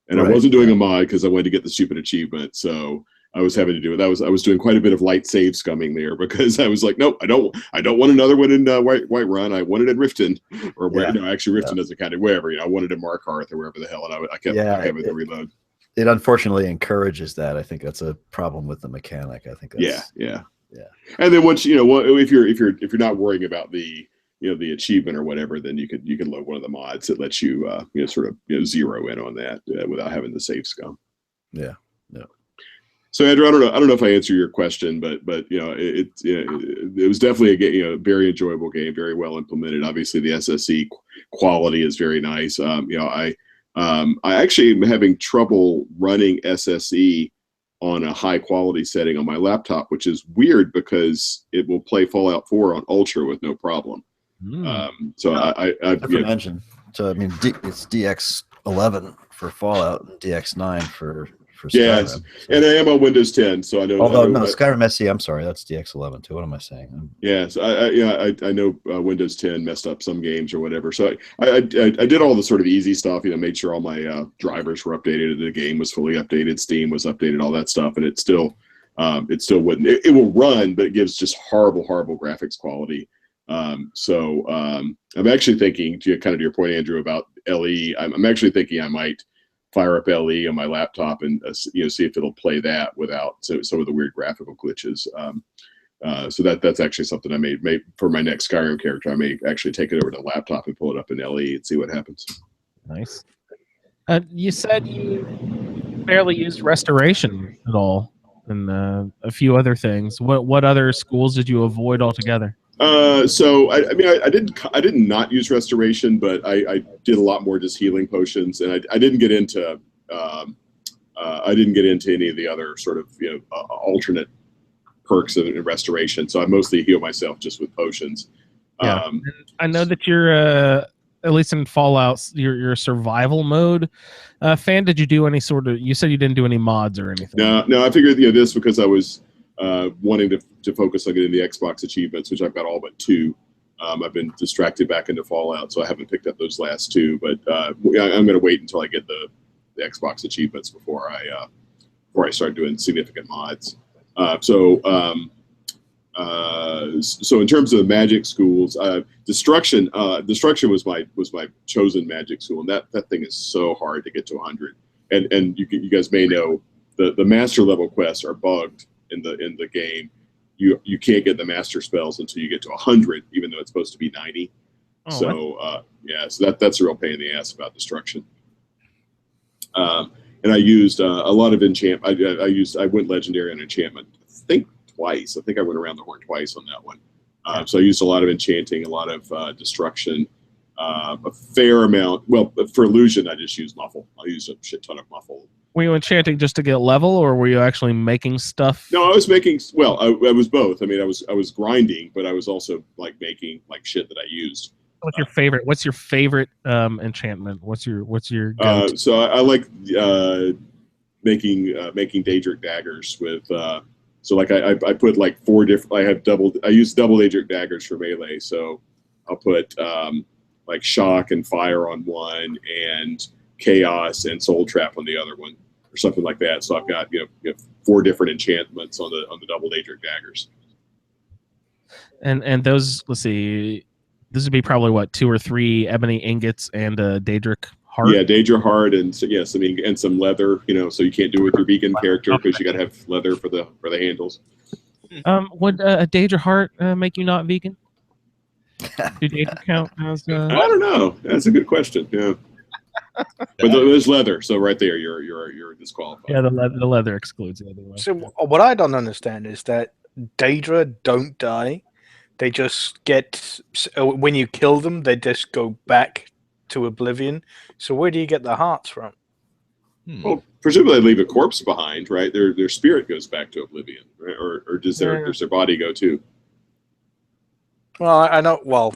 and right. I wasn't doing a mod because I wanted to get the stupid achievement, so I was having to do it. I was doing quite a bit of light save scumming there, because I was like, nope, I don't want another one in Whiterun. I wanted it in Riften, or actually Riften doesn't count it. Wherever, I wanted it in Markarth or wherever the hell, and I kept having to reload. It unfortunately encourages that. I think that's a problem with the mechanic. I think that's yeah. And then once if you're not worrying about the the achievement or whatever, then you can load one of the mods that lets you sort of zero in on that without having the save scum. Yeah. So Andrew, I don't know if I answered your question, but it was definitely a game, very enjoyable game, very well implemented. Obviously, the SSE quality is very nice. I actually am having trouble running SSE on a high quality setting on my laptop, which is weird because it will play Fallout 4 on Ultra with no problem. So different engine. So I mean, it's DX11 for Fallout and DX9 for Skyrim. And I am on Windows 10, so I know. Skyrim SE. I'm sorry, that's DX11 too. What am I saying? So I know Windows 10 messed up some games or whatever. So I did all the sort of easy stuff. Made sure all my drivers were updated, the game was fully updated, Steam was updated, all that stuff, and it still wouldn't. It will run, but it gives just horrible graphics quality. So I'm actually thinking, to your point, Andrew, about LE. I'm actually thinking I might fire up LE on my laptop and see if it'll play that without some of the weird graphical glitches. So that's actually something I may for my next Skyrim character. I may actually take it over to the laptop and pull it up in LE and see what happens. Nice. You said you barely used restoration at all, and a few other things. What other schools did you avoid altogether? So I did not use restoration, but I did a lot more just healing potions, and I didn't get into any of the other sort of alternate perks of restoration. So I mostly heal myself just with potions. Yeah. I know that you're at least in Fallout, your survival mode fan. Did you do any sort of? You said you didn't do any mods or anything. No. I figured this because I was wanting to focus on getting the Xbox achievements, which I've got all but 2. I've been distracted back into Fallout, so I haven't picked up those last 2. But I'm going to wait until I get the Xbox achievements before I start doing significant mods. So in terms of the magic schools, destruction was my chosen magic school, and that thing is so hard to get to 100. And you guys may know the master level quests are bugged in the game. You can't get the master spells until you get to 100, even though it's supposed to be 90. So that's a real pain in the ass about destruction. And I used a lot of enchant. I went legendary on enchantment. I think twice. I think I went around the horn twice on that one. So I used a lot of enchanting, a lot of destruction, a fair amount. Well, for illusion, I just used muffle. I used a shit ton of muffle. Were you enchanting just to get level, or were you actually making stuff? No, I was making. Well, I was both. I mean, I was grinding, but I was also making shit that I used. What's your favorite? What's your favorite enchantment? What's your go-to? So I like making Daedric daggers with. So like I put like 4 different. I use double Daedric daggers for melee. So I'll put like shock and fire on one, and chaos and soul trap on the other one, or something like that. So I've got 4 different enchantments on the double Daedric daggers. And those, let's see, this would be probably what, 2 or 3 ebony ingots and a Daedric heart. Yeah, Daedric heart, and and some leather. So you can't do it with your vegan character because you got to have leather for the handles. Would a Daedric heart make you not vegan? Do Daedric count as? I don't know. That's a good question. Yeah. But there's leather, so right there, you're disqualified. Yeah, the leather excludes it anyway. So what I don't understand is that Daedra don't die; they just get when you kill them, they just go back to oblivion. So where do you get the hearts from? Well, presumably they leave a corpse behind, right? Their spirit goes back to oblivion, right? Or does their body go too? Well, I know. Well,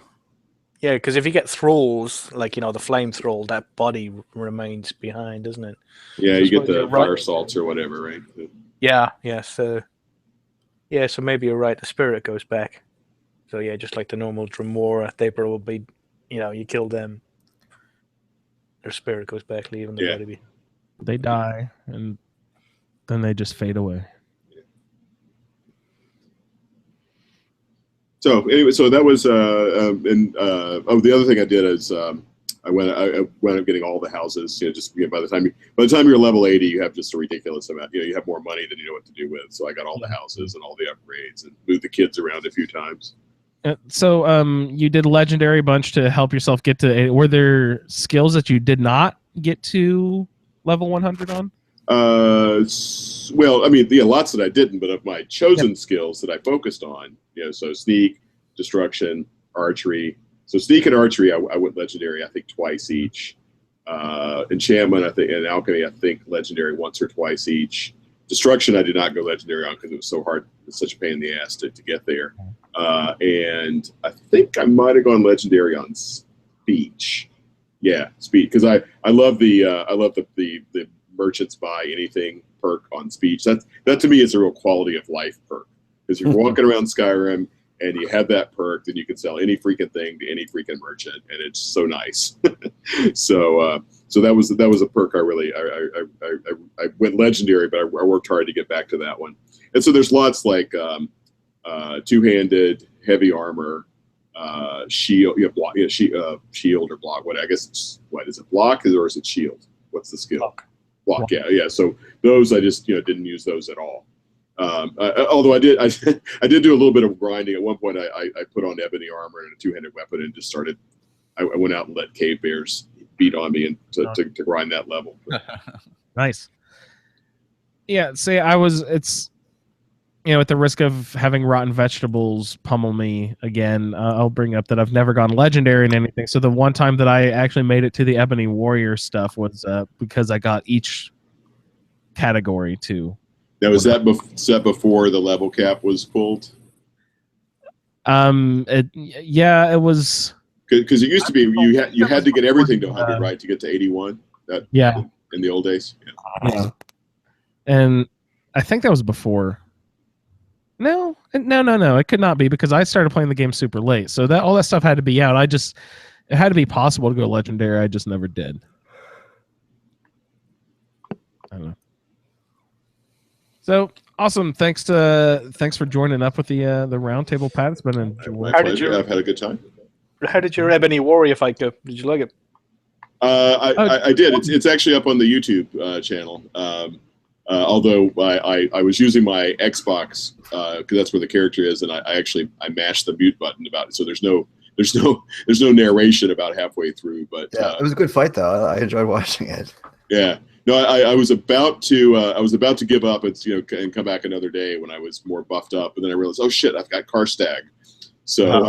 yeah, because if you get thralls, like the flame thrall, that body remains behind, doesn't it? Yeah, So you get the fire right. salts or whatever, right? Yeah. So maybe you're right. The spirit goes back. So yeah, just like the normal Dremora, they probably, you kill them, their spirit goes back, leaving the body behind. They die, and then they just fade away. So anyway, that was the other thing I did is I went up getting all the houses. Just by the time you're level 80, you have just a ridiculous amount. You have more money than you know what to do with. So I got all the houses and all the upgrades and moved the kids around a few times. So you did legendary bunch to help yourself get to. Were there skills that you did not get to level 100 on? Well, I mean, lots that I didn't, but of my chosen skills that I focused on, so sneak, destruction, archery. So sneak and archery, I went legendary, I think twice each. Enchantment, I think, and alchemy, I think legendary once or twice each. Destruction, I did not go legendary on because it was so hard. It's such a pain in the ass to get there. And I think I might have gone legendary on speech. Yeah, speech, because I love the merchants buy anything perk on speech. That to me is a real quality of life perk, because you're walking around Skyrim and you have that perk, then you can sell any freaking thing to any freaking merchant, and it's so nice. So that was a perk I really I went legendary, but I worked hard to get back to that one. And so there's lots like two-handed, heavy armor, shield, shield or block. What I guess what is it, block or is it shield? What's the skill? Block. Yeah. So those I just didn't use those at all. Although I did do a little bit of grinding at one point. I put on ebony armor and a two-handed weapon and just started. I went out and let cave bears beat on me and to grind that level. Nice. Yeah. See, it's at the risk of having rotten vegetables pummel me again, I'll bring up that I've never gone legendary in anything. So the one time that I actually made it to the Ebony Warrior stuff was because I got each category too. Now, was that set before the level cap was pulled? It was. Because it used to be you had to get everything to 100, right, to get to 81. In the old days. Yeah. And I think that was before. No, it could not be, because I started playing the game super late. So all that stuff had to be out. It had to be possible to go legendary. I just never did. I don't know. So awesome! Thanks for joining up with the roundtable, Pat. It's been enjoyable. I've had a good time. How did your Ebony Warrior fight go? Did you like it? I did. It's actually up on the YouTube channel. Although I was using my Xbox because that's where the character is, and I mashed the mute button about it. So there's no narration about halfway through. But it was a good fight though. I enjoyed watching it. Yeah. No, I was about to give up and come back another day when I was more buffed up, and then I realized, oh shit, I've got Karstag. So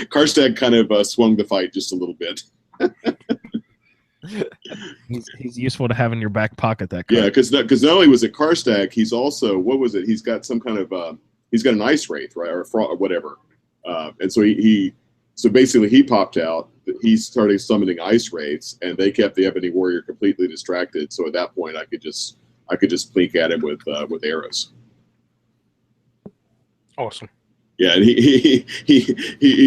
Karstag kind of swung the fight just a little bit. He's useful to have in your back pocket. That yeah, because not only was it Karstag, he's also he's got some kind of he's got an ice wraith, right, or whatever, and so he So basically, he popped out. He started summoning ice wraiths, and they kept the Ebony Warrior completely distracted. So at that point, I could just plink at him with arrows. Awesome. Yeah, and he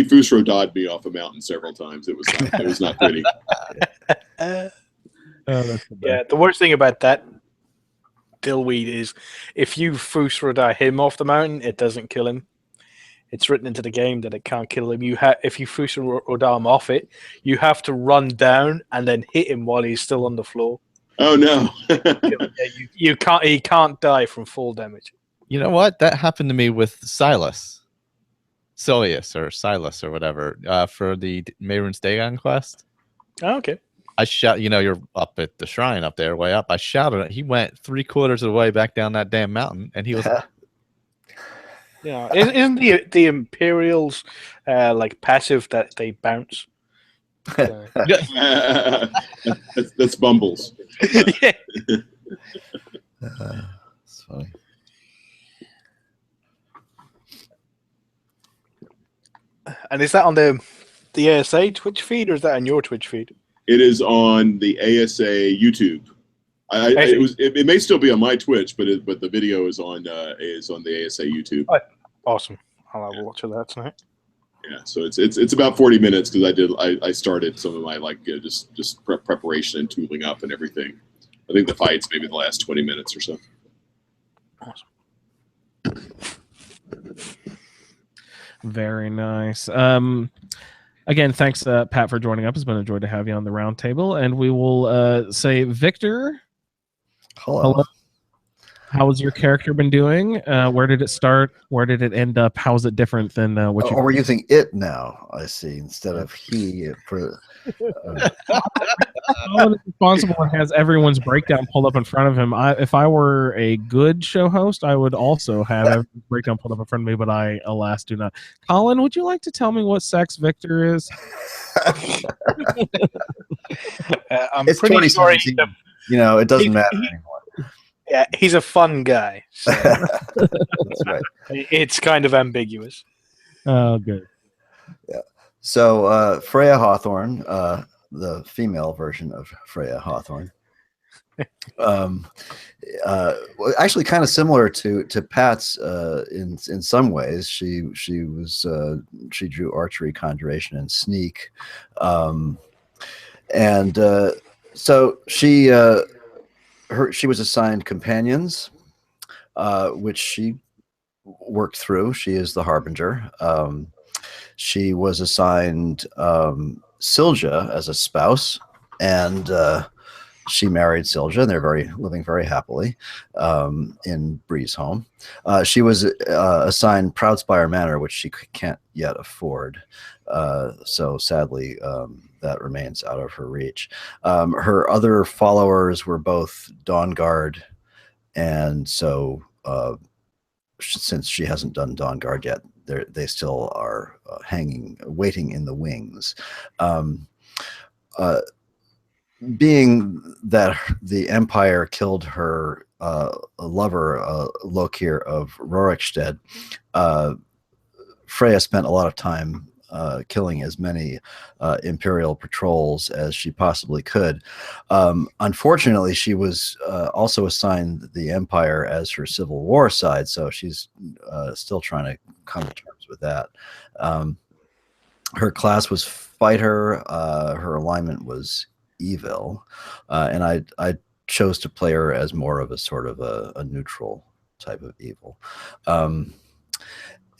Fusro dodged me off a mountain several times. It was not pretty. Yeah, the worst thing about that Dillweed is if you Fusrodai him off the mountain, it doesn't kill him. It's written into the game that it can't kill him. If you Fusrodai him off it, you have to run down and then hit him while he's still on the floor. Oh no! You can't. He can't die from fall damage. You know what? That happened to me with Silas or whatever for the Mehrunes Dagon quest. Oh, okay. I shout, you're up at the shrine up there, way up. I shouted it. He went 3/4 of the way back down that damn mountain, and he was. Yeah, isn't the Imperials like passive that they bounce? That's Bumbles. Yeah. That's funny. And is that on the ASA Twitch feed, or is that on your Twitch feed? It is on the ASA YouTube. It may still be on my Twitch, but the video is on the ASA YouTube. Oh, awesome! I'll have a watch of that tonight. Yeah, so it's about 40 minutes because I started some of my just preparation and tooling up and everything. I think the fight's maybe the last 20 minutes or so. Awesome. Very nice. Again, thanks, Pat, for joining up. It's been a joy to have you on the round table. And we will say, Victor. Hello. How has your character been doing? Where did it start? Where did it end up? How is it different than what you... Oh, we're using it now, I see, instead of he. Colin is responsible and has everyone's breakdown pulled up in front of him. If I were a good show host, I would also have everyone's breakdown pulled up in front of me, but I, alas, do not. Colin, would you like to tell me what sex Victor is? I'm it's pretty sure it doesn't matter anymore. Yeah, he's a fun guy. So. That's right. It's kind of ambiguous. Oh, good. Yeah. So Freya Hawthorne, the female version of Freya Hawthorne, actually kind of similar to Pat's in some ways. She drew archery, conjuration, and sneak, and so she was assigned companions, which she worked through. She is the harbinger. She was assigned Silja as a spouse, and she married Silja, and they're living very happily in Bree's home. She was assigned Proudspire Manor, which she can't yet afford. So sadly, that remains out of her reach. Her other followers were both Dawn Guard, and so since she hasn't done Dawn Guard yet, they still are waiting in the wings. Being that the Empire killed her lover, Lokir of Rorikstead, Freya spent a lot of time killing as many Imperial patrols as she possibly could. Unfortunately, she was also assigned the Empire as her Civil War side, so she's still trying to come to terms with that. Her class was fighter. Her alignment was evil, and I chose to play her as more of a sort of a neutral type of evil.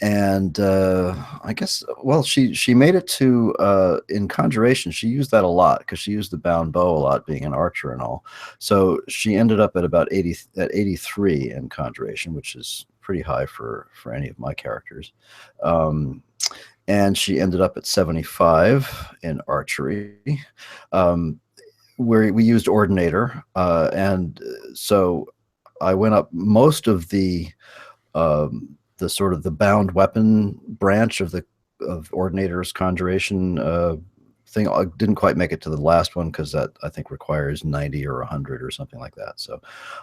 And I guess, well, she made it to in conjuration. She used that a lot because she used the bound bow a lot, being an archer and all. So she ended up at about 83 in conjuration, which is pretty high for any of my characters. And she ended up at 75 in archery, where we used ordinator, and so I went up most of the sort of the bound weapon branch of ordinator's conjuration thing. I didn't quite make it to the last one because that I think requires 90 or 100 or something like that. So,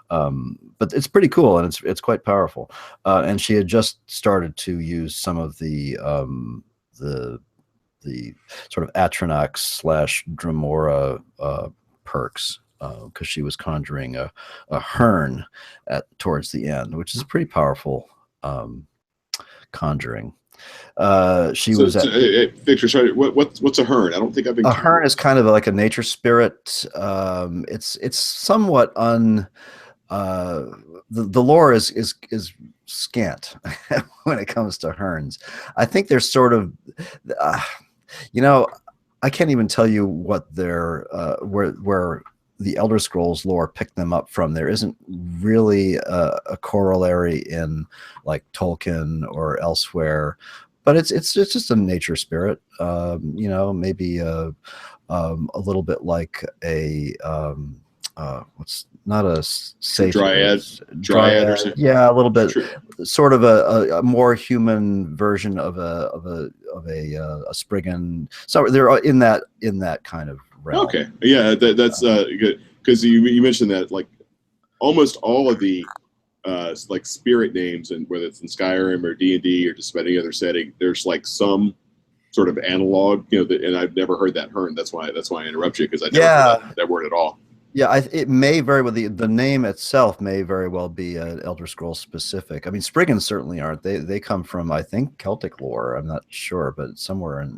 but it's pretty cool and it's quite powerful. And she had just started to use some of the the sort of Atronox / Dremora perks, because she was conjuring a Hern towards the end, which is a pretty powerful conjuring. Victor, sorry, what's a Hern? I don't think I've been. A Hern is kind of like a nature spirit. It's somewhat the lore is scant when it comes to Herns. I think they're sort of, I can't even tell you what their where the Elder Scrolls lore picked them up from. There isn't really a corollary in like Tolkien or elsewhere, but it's just a nature spirit. Maybe a little bit like a what's not a safe dryad or something. Yeah, a little bit, sort of a more human version of a Spriggan. So they're in that kind of realm. Okay, yeah, that's good, because you mentioned that like almost all of the like spirit names, and whether it's in Skyrim or D&D or just about any other setting, there's like some sort of analog, and I've never heard that Hern. That's why I interrupt you, because I never heard that word at all. Yeah, it may very well, the name itself may very well be Elder Scrolls specific. I mean, Spriggans certainly aren't. They come from, I think, Celtic lore. I'm not sure, but somewhere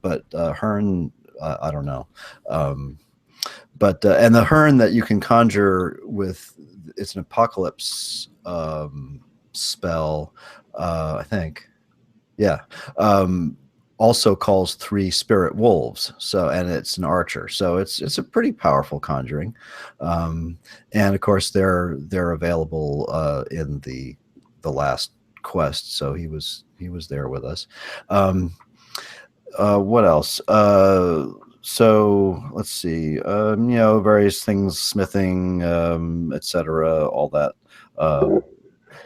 but Hern, I don't know. But and the Hern that you can conjure with, it's an apocalypse spell, I think. Yeah. Also calls 3 spirit wolves, and it's an archer, so it's a pretty powerful conjuring, and of course they're available in the last quest, so he was there with us. What else? So let's see, various things, smithing, etc., all that.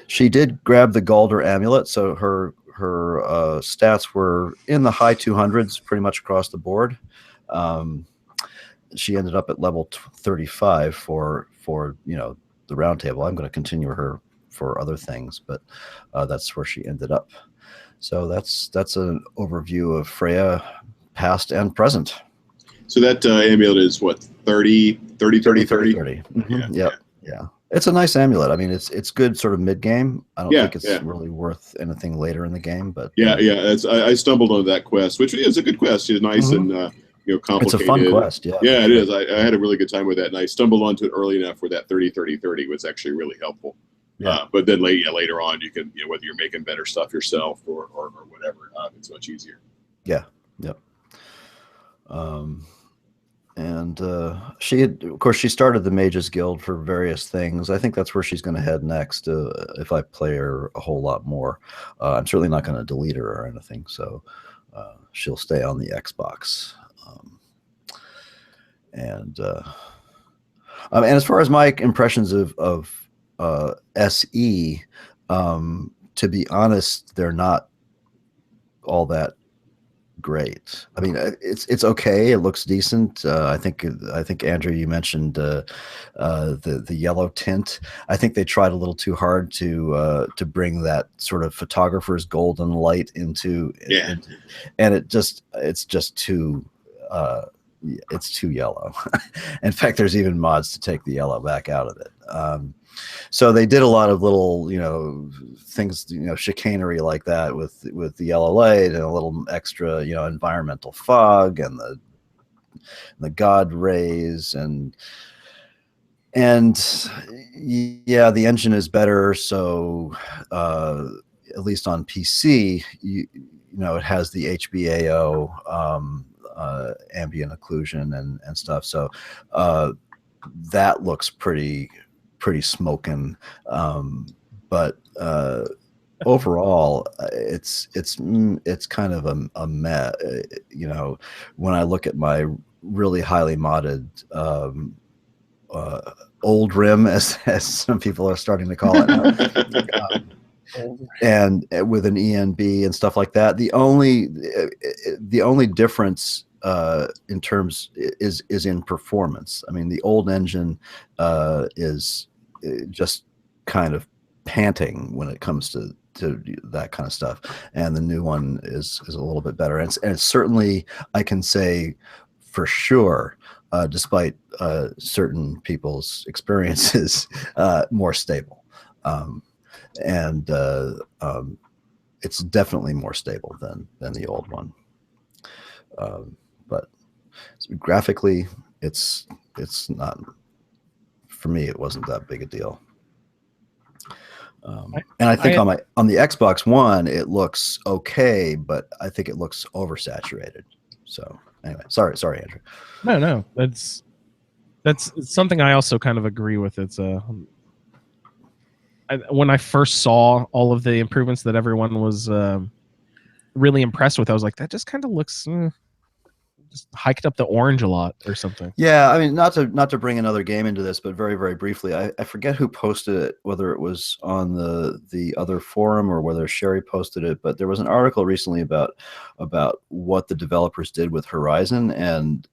She did grab the Galder amulet, so her stats were in the high 200s pretty much across the board. She ended up at level 35 for the Roundtable. I'm going to continue her for other things, but that's where she ended up. So that's an overview of Freya, past and present. So that amulet is what, 30? Mm-hmm. Yeah. It's a nice amulet. I mean, it's good sort of mid game. I don't think it's really worth anything later in the game, but I stumbled on that quest, which is a good quest. It's nice and complicated. It's a fun quest. Yeah, it is. I had a really good time with that, and I stumbled onto it early enough where that 30-30-30 was actually really helpful. Yeah. But then later on, you can, whether you're making better stuff yourself or whatever, it's much easier. Yeah. Yep. And she had, of course, she started the Mages Guild for various things. I think that's where she's going to head next if I play her a whole lot more. I'm certainly not going to delete her or anything, so she'll stay on the Xbox. And as far as my impressions of SE, to be honest, they're not all that great. I mean, it's okay. It looks decent. I think Andrew, you mentioned the yellow tint. I think they tried a little too hard to bring that sort of photographer's golden light into, and it's just too yellow. In fact, there's even mods to take the yellow back out of it. So they did a lot of little, things, chicanery like that with the yellow light and a little extra, environmental fog and the god rays and the engine is better. So at least on PC, it has the HBAO ambient occlusion and stuff. So that looks pretty smoking, but overall it's kind of a meh. When I look at my really highly modded old rim, as some people are starting to call it now, and with an ENB and stuff like that, the only difference in terms is in performance. I mean, the old engine is just kind of panting when it comes to to that kind of stuff, and the new one is a little bit better, and it's certainly, I can say for sure, despite certain people's experiences, more stable, and it's definitely more stable than the old one, but graphically it's not, for me it wasn't that big a deal. And I think on the Xbox One it looks okay, but I think it looks oversaturated. So anyway, sorry Andrew. No, that's something I also kind of agree with. It's when I first saw all of the improvements that everyone was really impressed with, I was like, that just kind of looks just hiked up the orange a lot or something. Yeah, I mean, not to bring another game into this, but very, very briefly, I forget who posted it, whether it was on the other forum or whether Sherry posted it, but there was an article recently about what the developers did with Horizon, and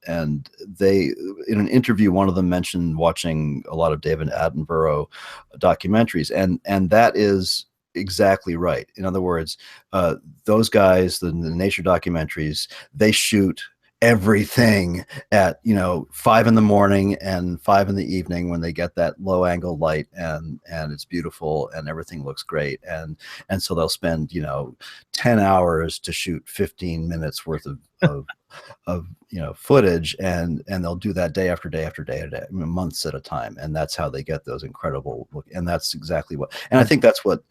they, in an interview, one of them mentioned watching a lot of David Attenborough documentaries, and that is exactly right. In other words, those guys, the nature documentaries, they shoot everything at 5 a.m. and 5 p.m. when they get that low angle light, and it's beautiful and everything looks great, and so they'll spend 10 hours to shoot 15 minutes worth of footage, and they'll do that day after day after day, months at a time, and that's how they get those incredible look. And that's exactly what, and I think that's what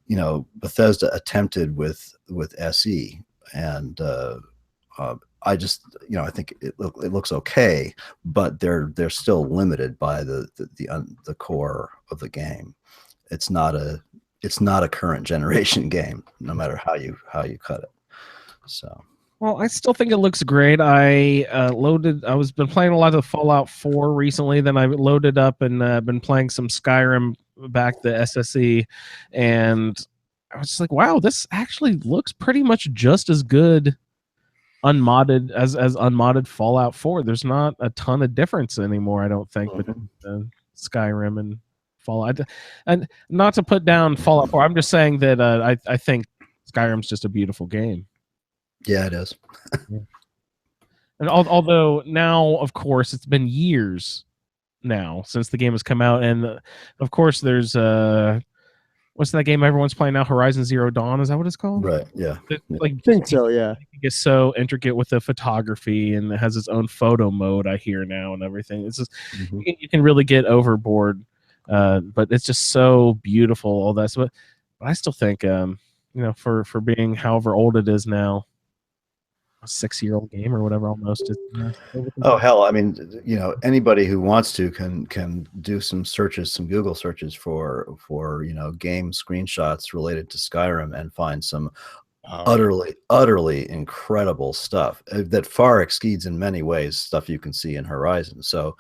Bethesda attempted with SE, and I just, I think it looks okay, but they're still limited by the core of the game. It's not a current generation game, no matter how you cut it. So. Well, I still think it looks great. I was been playing a lot of Fallout 4 recently. Then I loaded up and been playing some Skyrim back the SSE, and I was just like, wow, this actually looks pretty much just as good unmodded as unmodded Fallout 4. There's not a ton of difference anymore, I don't think, between Skyrim and Fallout. And not to put down Fallout 4, I'm just saying that I think Skyrim's just a beautiful game. Yeah, it is. Yeah. And although now, of course, it's been years now since the game has come out, and of course there's what's that game everyone's playing now? Horizon Zero Dawn, is that what it's called? Right. Yeah. I think so. Yeah. It gets so intricate with the photography, and it has its own photo mode, I hear now, and everything. It's just you can really get overboard, but it's just so beautiful, all that. But I still think, for being however old it is now, a 6-year-old game or whatever, almost. Oh hell! I mean, anybody who wants to can do some searches, some Google searches for game screenshots related to Skyrim, and find some utterly incredible stuff that far exceeds in many ways stuff you can see in Horizon. So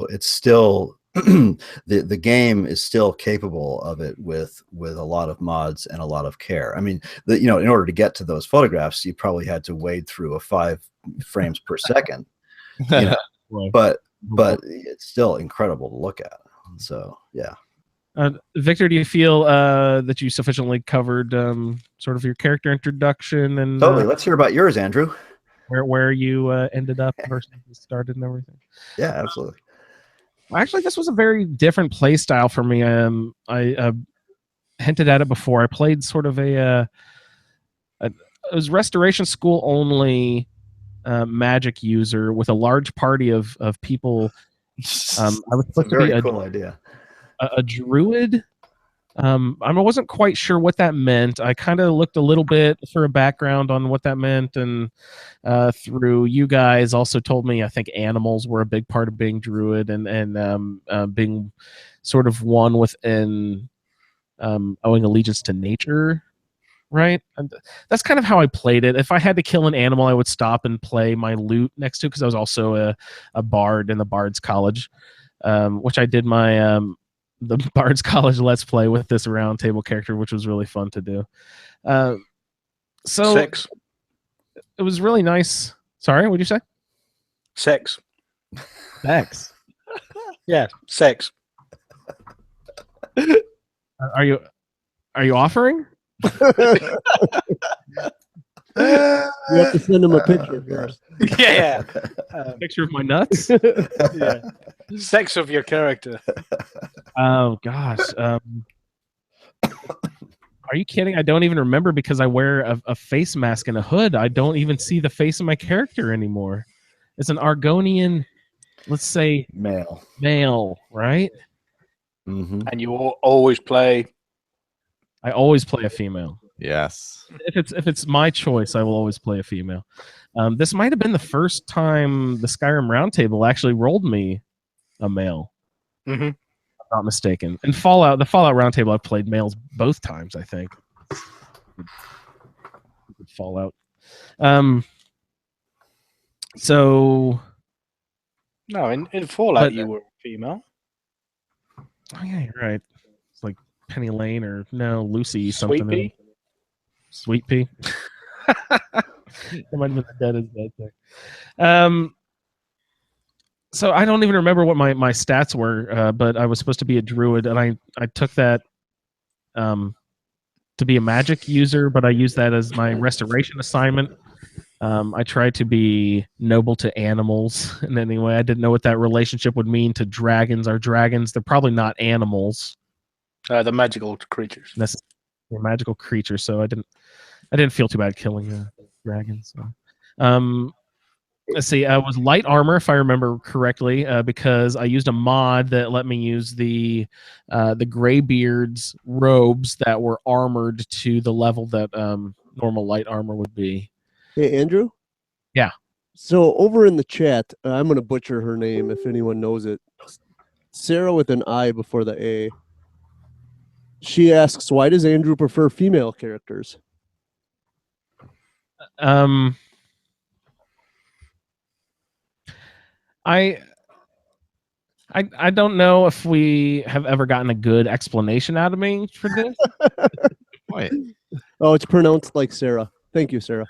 it's still the game is still capable of it with a lot of mods and a lot of care. I mean, in order to get to those photographs, you probably had to wade through a 5 frames per second, but it's still incredible to look at. So yeah. Victor, do you feel that you sufficiently covered sort of your character introduction and totally? Let's hear about yours, Andrew. Where you ended up versus started and everything. Yeah, absolutely. Actually, this was a very different play style for me. I hinted at it before. I played sort of it was restoration school only magic user with a large party of people. I was supposed to be a cool idea. A druid. I wasn't quite sure what that meant. I kind of looked a little bit for a background on what that meant, and through you guys also told me I think animals were a big part of being druid, and being sort of one within owing allegiance to nature, right? And that's kind of how I played it. If I had to kill an animal, I would stop and play my lute next to it, because I was also a bard in the Bard's College, which I did my the Bard's College Let's Play with this Roundtable character, which was really fun to do. So 6. It was really nice. Sorry, what'd you say? 6. Sex. Yeah, 6. Are you offering? You have to send him a picture first. Yeah. Picture of my nuts. Yeah. Sex of your character. Oh gosh. Are you kidding? I don't even remember because I wear a face mask and a hood. I don't even see the face of my character anymore. It's an Argonian, let's say male, right? Mm-hmm. And you always play. I always play a female. Yes. If it's my choice, I will always play a female. This might have been the first time the Skyrim Roundtable actually rolled me a male. Mm-hmm. If I'm not mistaken. And the Fallout Roundtable, I've played males both times, I think. Fallout. So. No, in Fallout you were female. Oh yeah, you're right. It's like Penny Lane or no Lucy something. Sweet Pea. Sweet Pea. That might have been the Dead is Dead thing. So I don't even remember what my stats were, but I was supposed to be a druid, and I took that to be a magic user, but I used that as my restoration assignment. I tried to be noble to animals in any way. I didn't know what that relationship would mean to dragons. Are dragons? They're probably not animals. The magical creatures. They're magical creatures, so I didn't feel too bad killing dragons. So. Let's see. I was light armor, if I remember correctly, because I used a mod that let me use the Greybeard's robes that were armored to the level that normal light armor would be. Hey, Andrew? Yeah. So over in the chat, I'm going to butcher her name if anyone knows it. Sarah with an I before the A. She asks, why does Andrew prefer female characters? I don't know if we have ever gotten a good explanation out of me for this. Wait. Oh, it's pronounced like Sarah. Thank you, Sarah.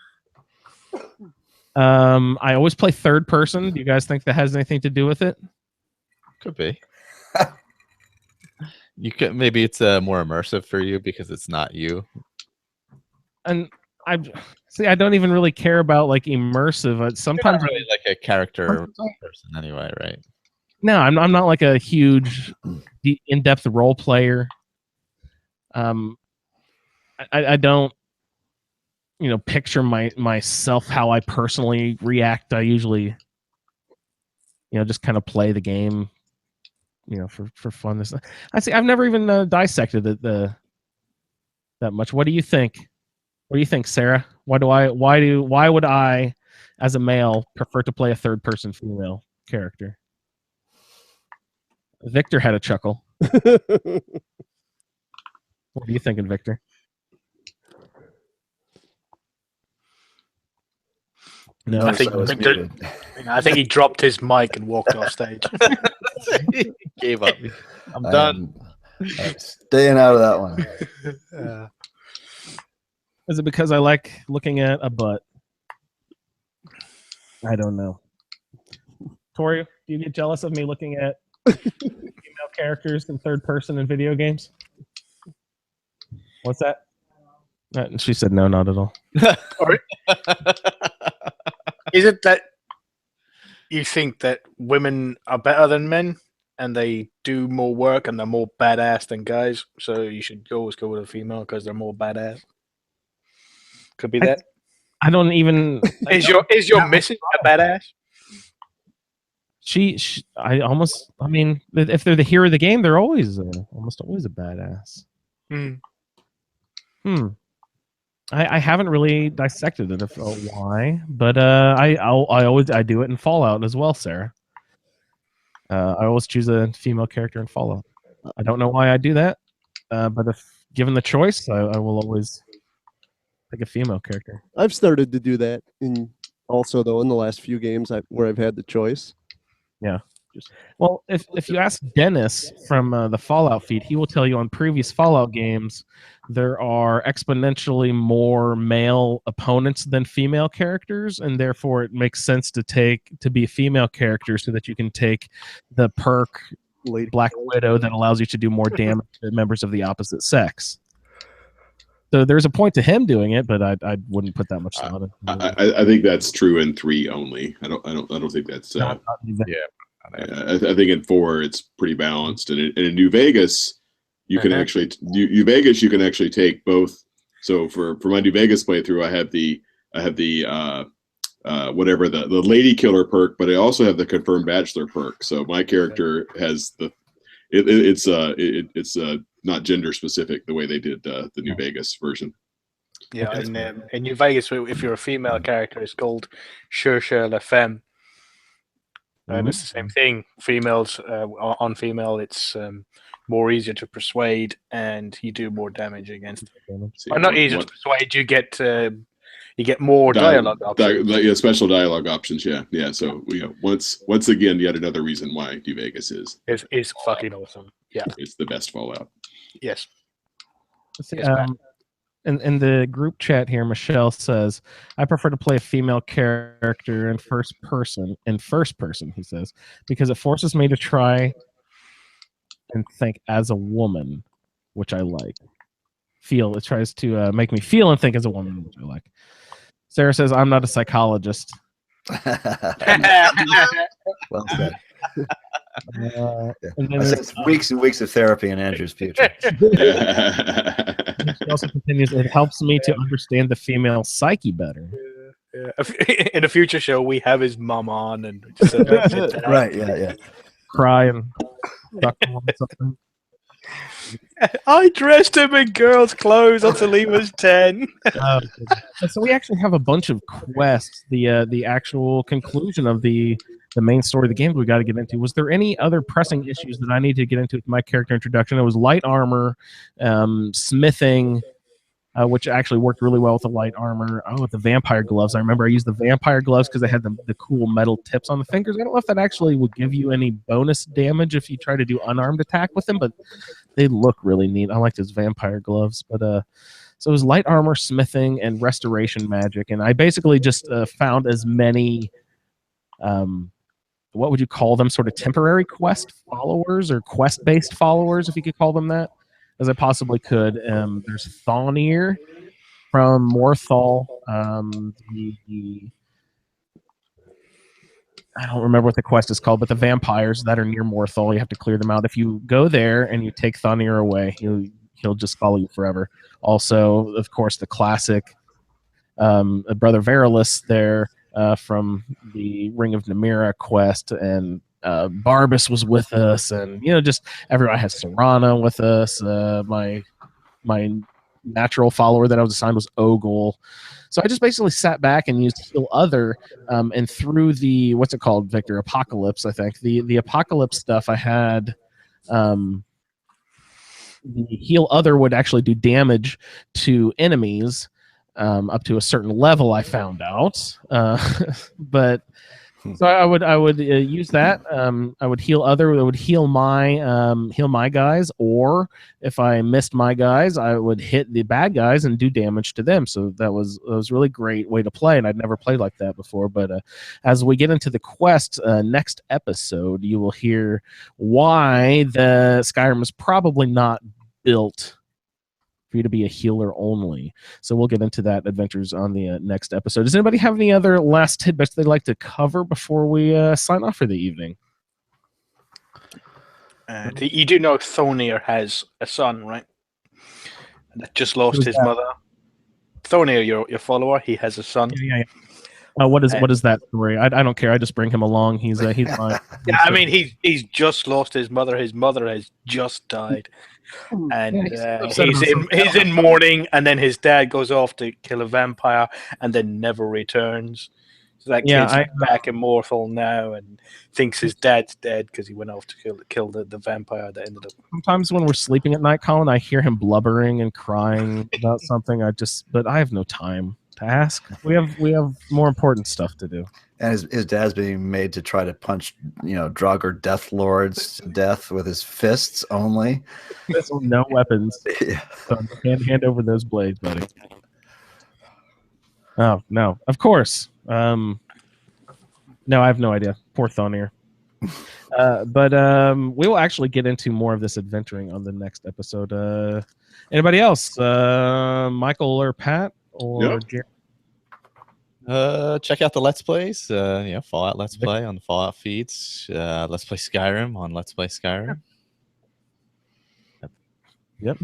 I always play third person. Do you guys think that has anything to do with it? Could be. You could maybe it's more immersive for you because it's not you. And I don't even really care about like immersive. Sometimes You're not really like a character person anyway, right? No, I'm not like a huge in-depth role player. I don't, picture myself how I personally react. I usually, just kind of play the game, for fun. I've never even dissected it that much. What do you think? What do you think, Sarah? Why would I, as a male, prefer to play a third-person female character? Victor had a chuckle. What are you thinking, Victor? No, I think he dropped his mic and walked off stage. He gave up. I'm done. Staying out of that one. Is it because I like looking at a butt? I don't know. Tori, do you get jealous of me looking at female characters in third person in video games? What's that? And she said no, not at all. Is it that you think that women are better than men and they do more work and they're more badass than guys, so you should always go with a female because they're more badass? Could be that. I don't even. Is your missus a badass? I mean, if they're the hero of the game, they're always almost always a badass. I haven't really dissected it why, but I do it in Fallout as well, Sarah. I always choose a female character in Fallout. I don't know why I do that, but if given the choice, I will always pick a female character. I've started to do that also though in the last few games where I've had the choice. Yeah. Well, if you ask Dennis from the Fallout feed, he will tell you on previous Fallout games there are exponentially more male opponents than female characters, and therefore it makes sense to be a female character so that you can take the perk Black Widow that allows you to do more damage to members of the opposite sex. So there's a point to him doing it, but I wouldn't put that much thought in. I think that's true in 3 only. I don't think that's. Not even- I think in 4 it's pretty balanced, and in New Vegas you can actually New Vegas you can actually take both. So for my New Vegas playthrough, I have the whatever the lady killer perk, but I also have the confirmed bachelor perk. So my character has it's not gender specific the way they did the New Vegas version. Yeah, in New Vegas, if you're a female character, it's called Cherche la Femme. And it's the same thing. Females on female, it's more easier to persuade, and you do more damage against them. Or not easier to persuade. You get more dialogue options. Special dialogue options. Yeah. So once again, yet another reason why New Vegas is fucking awesome. Yeah, it's the best Fallout. Yes. Let's see, in the group chat here, Michelle says, I prefer to play a female character in first person, he says, because it forces me to try and think as a woman, which I like. It tries to make me feel and think as a woman, which I like. Sarah says, I'm not a psychologist. Well said. And then weeks and weeks of therapy in Andrew's future. She also continues, it helps me to understand the female psyche better. In a future show, we have his mom on and right, yeah. Cry and suck on something. I dressed him in girls' clothes until he was 10. So we actually have a bunch of quests. The actual conclusion of the main story of the game we got to get into. Was there any other pressing issues that I need to get into with my character introduction? It was light armor, smithing, which actually worked really well with the light armor. Oh, with the vampire gloves. I remember I used the vampire gloves because they had the cool metal tips on the fingers. I don't know if that actually would give you any bonus damage if you try to do unarmed attack with them, but they look really neat. I like those vampire gloves. But so it was light armor, smithing, and restoration magic. And I basically just found as many what would you call them, sort of temporary quest followers or quest-based followers, if you could call them that, as I possibly could. There's Thonir from Morthal. I don't remember what the quest is called, but the vampires that are near Morthal, you have to clear them out. If you go there and you take Thonir away, he'll just follow you forever. Also, of course, the classic Brother Verilus there from the Ring of Namira quest, and Barbas was with us, and just everyone has Serana with us. My natural follower that I was assigned was Ogle. So I just basically sat back and used Heal Other, and through the what's it called, Victor? Apocalypse, I think. The Apocalypse stuff I had. The Heal Other would actually do damage to enemies. Up to a certain level, I found out, but so I would use that. I would heal other. I would heal my guys, or if I missed my guys, I would hit the bad guys and do damage to them. So that was a really great way to play, and I'd never played like that before. But as we get into the quest next episode, you will hear why the Skyrim is probably not built for you to be a healer only. So we'll get into that adventures on the next episode. Does anybody have any other last tidbits they'd like to cover before we sign off for the evening? You do know Thonir has a son, right? That just lost his mother. Thonir, your follower, he has a son. Yeah. What is that story? I don't care. I just bring him along. He's my. Yeah, I mean he's just lost his mother. His mother has just died, and he's in mourning. And then his dad goes off to kill a vampire, and then never returns. So that kid's back in Morthal now, and thinks his dad's dead because he went off to kill the vampire that ended up. Sometimes when we're sleeping at night, Colin, I hear him blubbering and crying about something. But I have no time to ask. We have more important stuff to do. And his dad's being made to try to punch, Draugr Death Lords to death with his fists only. No weapons. Yeah. So hand over those blades, buddy. Oh no, of course. No, I have no idea. Poor Thonir. But we will actually get into more of this adventuring on the next episode. Anybody else? Michael or Pat or Yep. Jeremy? Check out the Let's Plays. Fallout Let's Play on the Fallout feeds. Let's Play Skyrim on Let's Play Skyrim. Yep.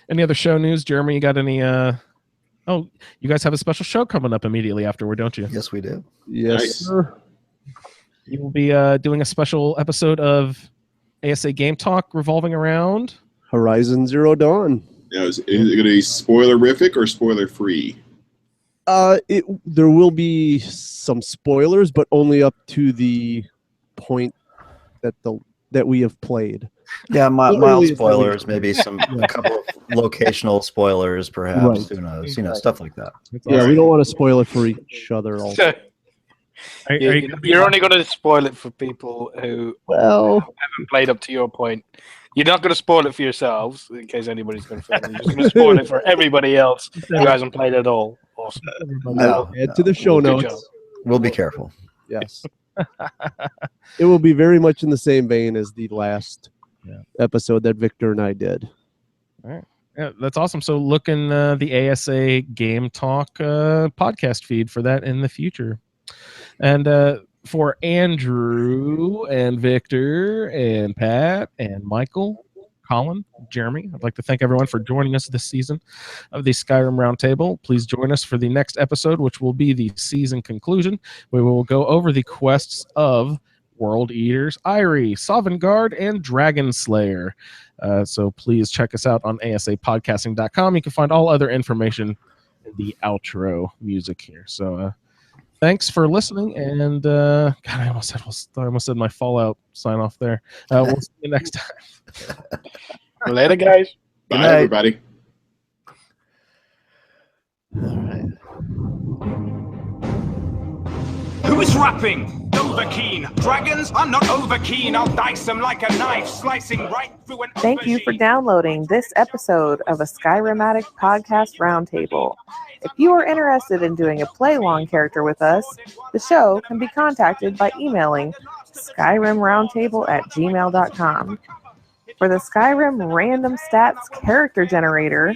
Any other show news, Jeremy? You got any? Oh, you guys have a special show coming up immediately afterward, don't you? Yes, we do. Yes, Nice. sir. You will be doing a special episode of ASA Game Talk revolving around Horizon Zero Dawn. Now, is it going to be spoilerific or spoiler free? There will be some spoilers, but only up to the point that we have played. Yeah, Well, mild early is spoilers, maybe a couple of locational spoilers, perhaps. Right. Who knows? Stuff like that. Yeah, we don't want to spoil it for each other. Also. You're only going to spoil it for people who Well, haven't played up to your point. You're not going to spoil it for yourselves in case anybody's going to fail. You're just going to spoil it for everybody else who hasn't played at all. Awesome. No, add to the show Good job. notes. we'll be careful. Yes. It will be very much in the same vein as the last episode that Victor and I did. Yeah, that's awesome. So look in the ASA Game Talk podcast feed for that in the future. And for Andrew and Victor and Pat and Michael, Colin, Jeremy, I'd like to thank everyone for joining us this season of the Skyrim Roundtable. Please join us for the next episode, which will be the season conclusion. We will go over the quests of World Eaters, Irie, Sovngarde, and Dragon Slayer. So please check us out on asapodcasting.com. You can find all other information in the outro music here. So thanks for listening, and God, I almost said my Fallout sign off there. We'll see you next time. Later, guys. Bye, night. everybody. All right. Who is rapping? Overkeen. Dragons? I'm not overkeen. I'll dice them like a knife, slicing right through an Thank you for aubergine. downloading this episode of a Skyrim Podcast Roundtable. If you are interested in doing a play-along character with us, the show can be contacted by emailing skyrimroundtable@gmail.com. For the Skyrim Random Stats Character Generator,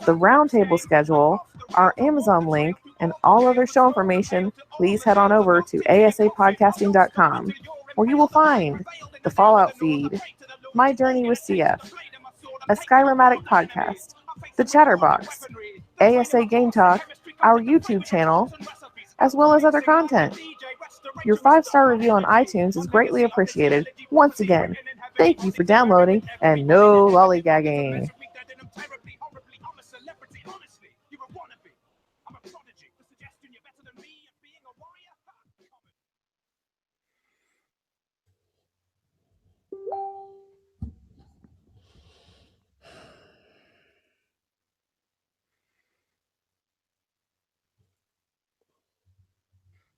the Roundtable schedule, our Amazon link, and all other show information, please head on over to asapodcasting.com, where you will find the Fallout feed, My Journey with CF, a Skyrim podcast, the Chatterbox, ASA Game Talk, our YouTube channel, as well as other content. Your 5-star review on iTunes is greatly appreciated. Once again, thank you for downloading, and no lollygagging.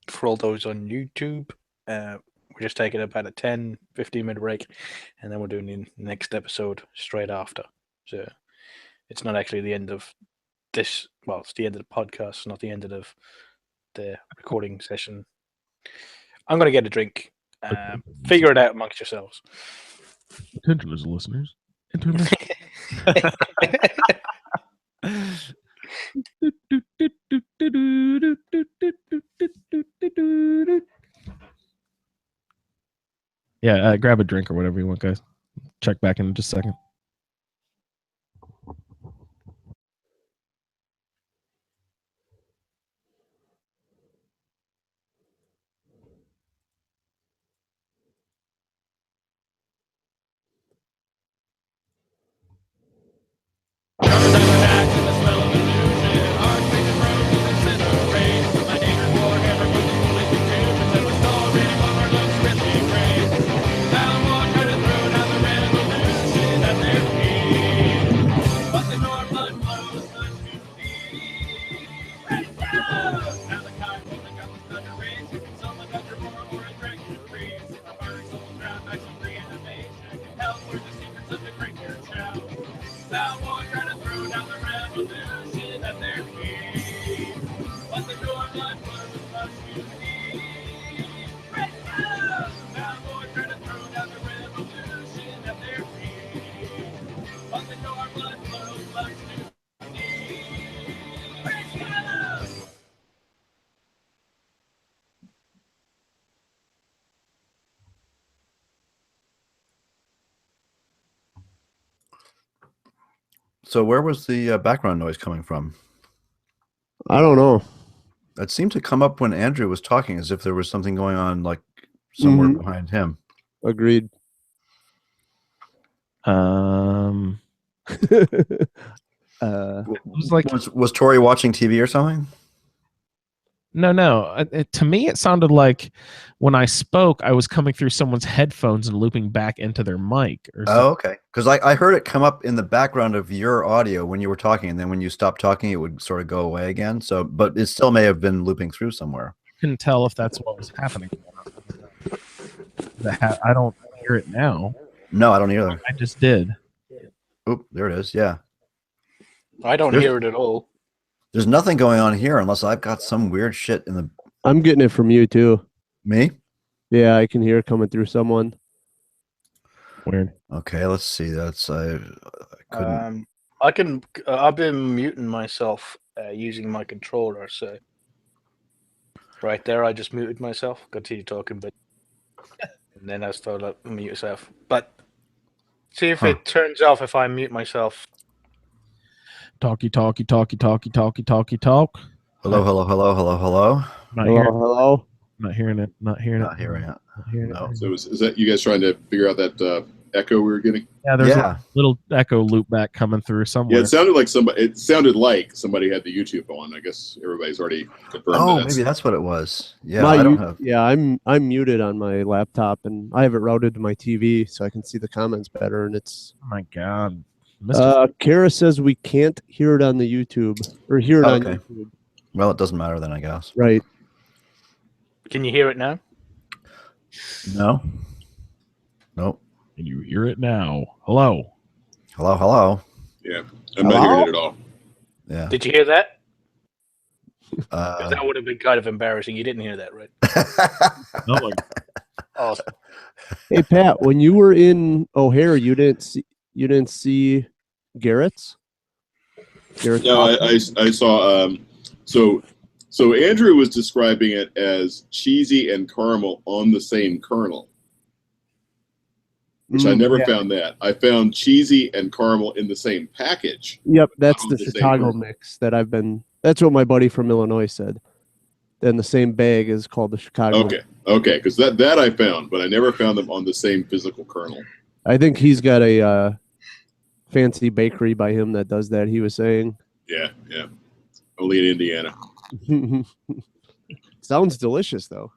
For all those on YouTube, we're just taking about a 10-15 minute break, and then we're doing the next episode straight after. So it's not actually the end of this. Well, it's the end of the podcast, not the end of the recording session. I'm going to get a drink. Figure it out amongst yourselves. Attention, listeners. Intermission. Yeah, grab a drink or whatever you want, guys. Check back in just a second. So where was the background noise coming from? I don't know. It seemed to come up when Andrew was talking, as if there was something going on, like somewhere Mhm. behind him. Agreed. was like- was Tori watching TV or something? No. To me, it sounded like when I spoke, I was coming through someone's headphones and looping back into their mic. Or something. Oh, okay. Because I heard it come up in the background of your audio when you were talking, and then when you stopped talking, it would sort of go away again. So, but it still may have been looping through somewhere. Couldn't tell if that's what was happening. I don't hear it now. No, I don't either. I just did. Oop, there it is. Yeah. I don't hear it at all. There's nothing going on here unless I've got some weird shit in the. I'm getting it from you too. Me? Yeah, I can hear it coming through someone. Weird. Okay, let's see. That's I couldn't. I can. I've been muting myself using my controller. So right there, I just muted myself. Continue talking, but and then I started to mute yourself. But see if it turns off if I mute myself. Talk. Hello. Not hearing, Hello. not hearing it. Not hearing Not it. hearing it. Not hearing No. it. So is that you guys trying to figure out that echo we were getting? Yeah, there's Yeah. a little echo loop back coming through somewhere. Yeah, it sounded like somebody had the YouTube on. I guess everybody's already confirmed. Oh, that maybe that's what it was. Yeah, My I don't u- have. Yeah, I'm muted on my laptop, and I have it routed to my TV so I can see the comments better. And it's Oh my God. Mr. Kara says we can't hear it on the YouTube or hear it on Okay. YouTube. Well, it doesn't matter then, I guess. Right. Can you hear it now? No. Nope. Can you hear it now? Hello. Hello. Yeah, I'm not hearing it at all. Yeah. Did you hear that? 'Cause that Uh, would have been kind of embarrassing. You didn't hear that, right? Oh my Awesome. Hey Pat, when you were in O'Hare, you didn't see Garrett's. No, I saw. So Andrew was describing it as cheesy and caramel on the same kernel, which I never found that. I found cheesy and caramel in the same package. Yep, that's on the the same Chicago kernel. mix that I've been. That's what my buddy from Illinois said. Then the same bag is called the Chicago. Okay, because that I found, but I never found them on the same physical kernel. I think he's got a fancy bakery by him that does that. He was saying. Yeah. Only in Indiana. Sounds delicious though.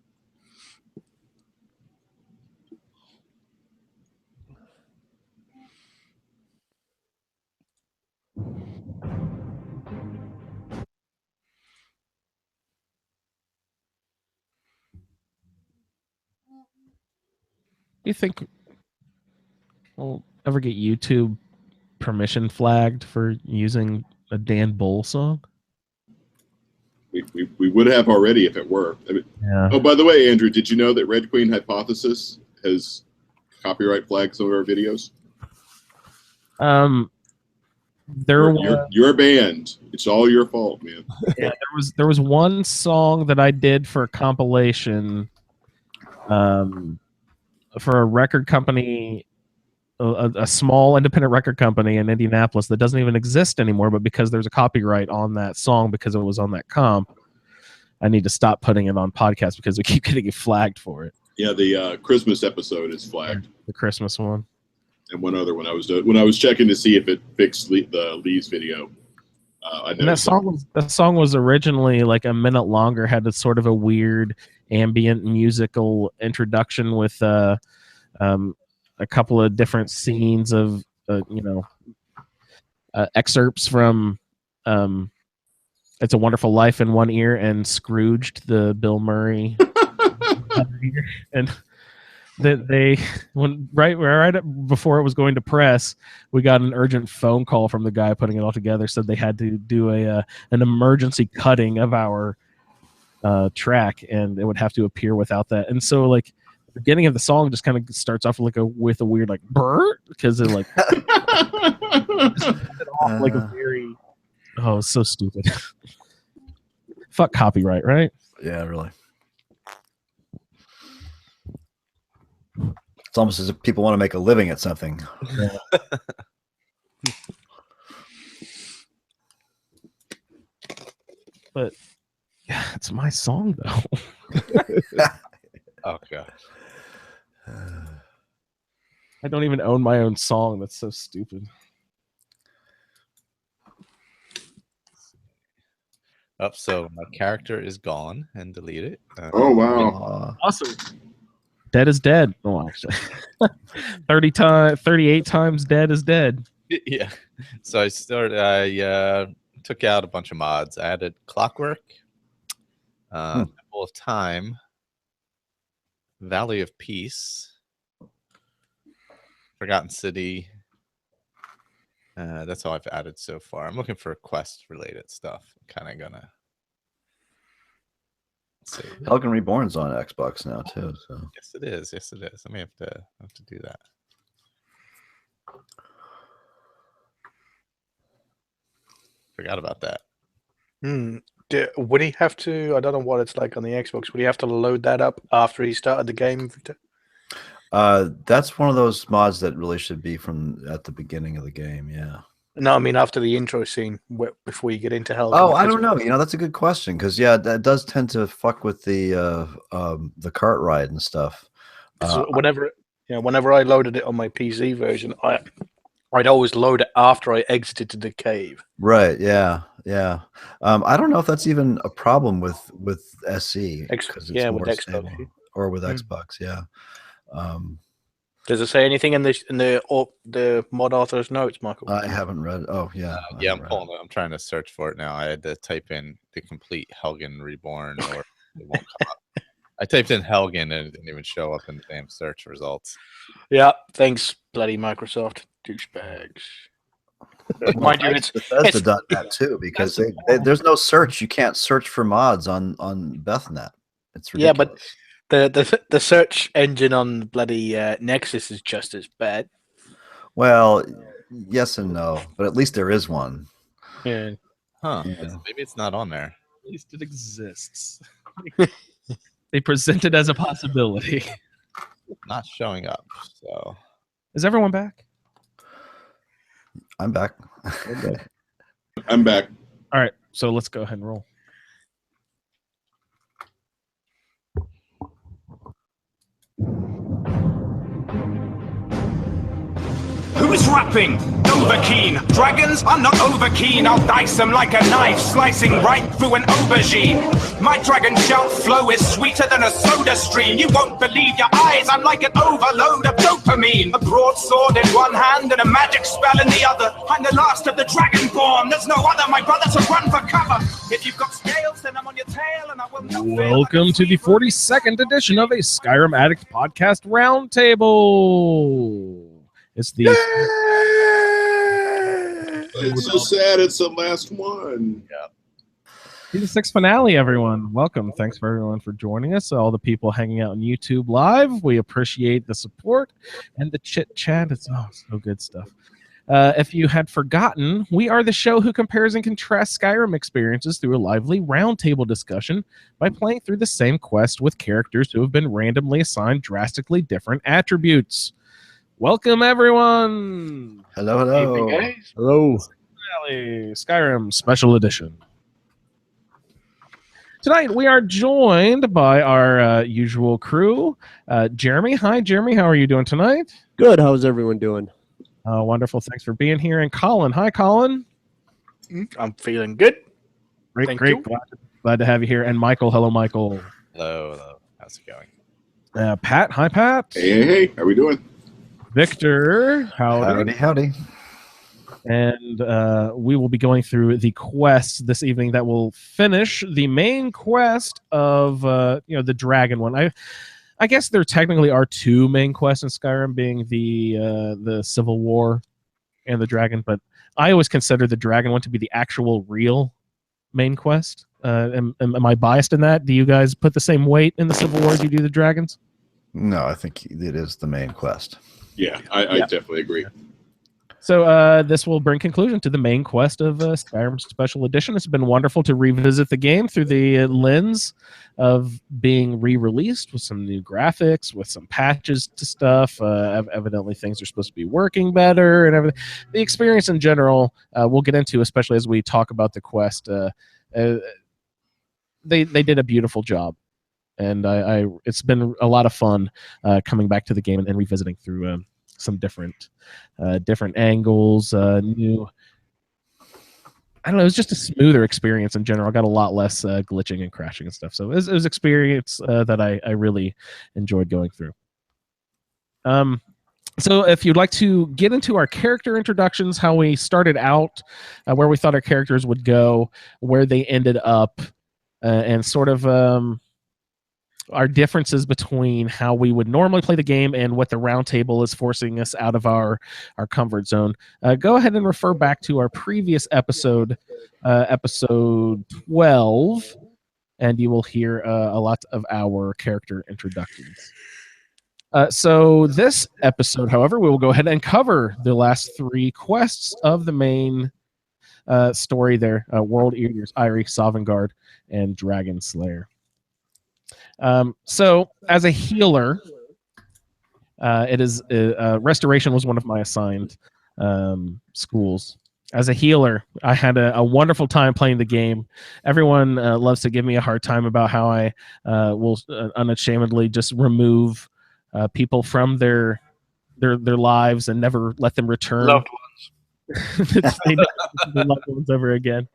Do you think we'll ever get YouTube permission flagged for using a Dan Bull song? We would have already if it were. I mean, Yeah. oh, by the way, Andrew, did you know that Red Queen Hypothesis has copyright flagged some of our videos? You're banned. It's all your fault, man. Yeah, there was one song that I did for a compilation for a record company, a small independent record company in Indianapolis that doesn't even exist anymore, but because there's a copyright on that song because it was on that comp, I need to stop putting it on podcast because we keep getting flagged for it. Yeah, the Christmas episode is flagged. The Christmas one. And one other when I was checking to see if it fixed the Lee's video. I And that song was originally like a minute longer, had a sort of a weird ambient musical introduction with a couple of different scenes of excerpts from It's a Wonderful Life in one ear and Scrooged, the Bill Murray other ear. And they right before it was going to press, we got an urgent phone call from the guy putting it all together. Said they had to do an emergency cutting of our track, and it would have to appear without that. And so like the beginning of the song just kind of starts off with a weird like brr, because it like like a very it's so stupid. Fuck copyright, right? Yeah, really. It's almost as if people want to make a living at something. But yeah, it's my song though. Oh god. I don't even own my own song. That's so stupid. So my character is gone and deleted. Oh wow. Awesome. Dead is dead. Oh, actually, 38 times dead is dead. Yeah. So I took out a bunch of mods. I added Clockwork, Temple of Time, Valley of Peace, Forgotten City. That's all I've added so far. I'm looking for quest related stuff. Kind of gonna see. Helgen Reborn's on Xbox now too. So Yes, it is. Yes, it is. I may have to do that. Forgot about that. Would he have to? I don't know what it's like on the Xbox. Would he have to load that up after he started the game? that's one of those mods that really should be from at the beginning of the game. Yeah. No, I mean after the intro scene, before you get into Helgen. Oh, I don't know. That's a good question because that does tend to fuck with the cart ride and stuff. So whenever I loaded it on my PC version, I'd always load it after I exited the cave. Right. Yeah. Yeah. I don't know if that's even a problem with SE. With Xbox. Or with Xbox. Yeah. Does it say anything in the mod author's notes, Michael? I haven't read. Oh, yeah. I'm pulling it. I'm trying to search for it now. I had to type in the complete Helgen Reborn, or it won't come up. I typed in Helgen and it didn't even show up in the damn search results. Yeah, thanks, bloody Microsoft douchebags. Mind you, Bethesda done that too because there's no search. You can't search for mods on Bethnet. It's ridiculous. Yeah, but the search engine on bloody Nexus is just as bad. Well, yes and no, but at least there is one. Yeah. Huh. Maybe it's not on there. At least it exists. They present it as a possibility. Not showing up. So is everyone back? I'm back. I'm back. All right, so let's go ahead and roll. Who's rapping? Overkeen. Dragons? I'm not overkeen. I'll dice them like a knife, slicing right through an aubergine. My dragon shout flow is sweeter than a soda stream. You won't believe your eyes. I'm like an overload of dopamine. A broadsword in one hand and a magic spell in the other. I'm the last of the dragonborn. There's no other, my brother, to run for cover. If you've got scales, then I'm on your tail, and I will not fail. Welcome to the 42nd edition of a Skyrim Addict Podcast Roundtable. It's the It's so sad. It's the last one. Yeah. Season 6 finale, everyone. Welcome. Thanks for everyone for joining us. All the people hanging out on YouTube Live. We appreciate the support and the chit chat. It's so good stuff. If you had forgotten, we are the show who compares and contrasts Skyrim experiences through a lively roundtable discussion by playing through the same quest with characters who have been randomly assigned drastically different attributes. Welcome, everyone. Hello. Evening, guys. Hello. Skyrim Special Edition. Tonight, we are joined by our usual crew. Jeremy. Hi, Jeremy. How are you doing tonight? Good. How's everyone doing? Wonderful. Thanks for being here. And Colin. Hi, Colin. I'm feeling good. Great, Thank great. you. Glad to have you here. And Michael. Hello, Michael. Hello. How's it going? Pat. Hi, Pat. Hey. How we doing? Victor. Howdy. And we will be going through the quests this evening that will finish the main quest of the dragon one. I guess there technically are two main quests in Skyrim, being the Civil War and the dragon, but I always consider the dragon one to be the actual real main quest. Am I biased in that? Do you guys put the same weight in the Civil War as you do the dragons? No, I think it is the main quest. Yeah, I definitely agree. So this will bring conclusion to the main quest of Skyrim Special Edition. It's been wonderful to revisit the game through the lens of being re-released with some new graphics, with some patches to stuff. Evidently, things are supposed to be working better and everything. The experience in general, we'll get into, especially as we talk about the quest. they did a beautiful job, and I it's been a lot of fun coming back to the game and revisiting through some different angles, new. I don't know. It was just a smoother experience in general. I got a lot less glitching and crashing and stuff. So it was experience that I really enjoyed going through. So if you'd like to get into our character introductions, how we started out, where we thought our characters would go, where they ended up, and sort of our differences between how we would normally play the game and what the roundtable is forcing us out of our comfort zone, go ahead and refer back to our previous episode, episode 12, and you will hear a lot of our character introductions. So this episode, however, we will go ahead and cover the last 3 quests of the main story there, World Eaters, Eyrie, Sovngarde, and Dragon Slayer. So as a healer, it is restoration was one of my assigned schools. As a healer, I had a wonderful time playing the game. Everyone loves to give me a hard time about how I will unashamedly just remove people from their lives and never let them return. Loved ones. They never see their loved ones ever again.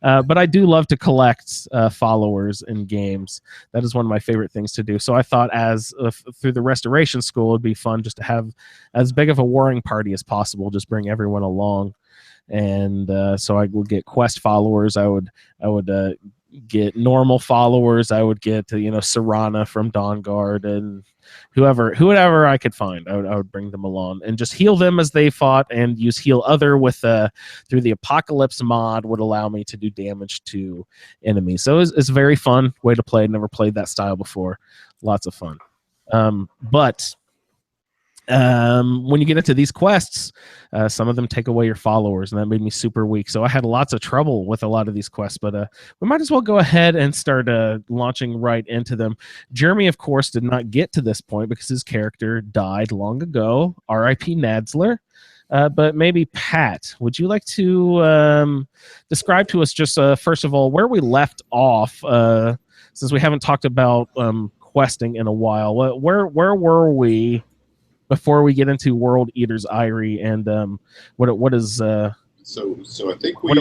But I do love to collect followers in games. That is one of my favorite things to do. So I thought through the restoration school, it'd be fun just to have as big of a warring party as possible. Just bring everyone along. And so I would get quest followers. I would get normal followers. I would get Serana from Dawnguard and whoever I could find. I would bring them along and just heal them as they fought, and use heal other with through the Apocalypse mod would allow me to do damage to enemies. So it's a very fun way to play. Never played that style before. Lots of fun. But when you get into these quests, some of them take away your followers, and that made me super weak. So I had lots of trouble with a lot of these quests, but we might as well go ahead and start launching right into them. Jeremy, of course, did not get to this point because his character died long ago. R.I.P. Nadsler. But maybe Pat, would you like to describe to us just first of all where we left off, since we haven't talked about questing in a while? Where were we before we get into World Eaters, Eyrie, and what is So I think we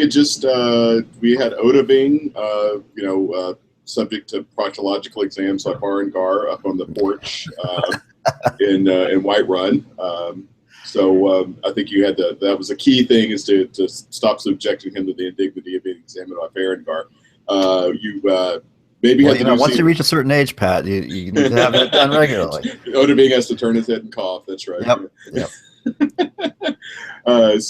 had just we had Odaving, subject to proctological exams like Bar and Gar up on the porch in Whiterun. So I think you had that was a key thing, is to stop subjecting him to the indignity of being examined by Berengar. Maybe once you reach a certain age, Pat, you need to have it done regularly. Odaving has to turn his head and cough. That's right. Yep. And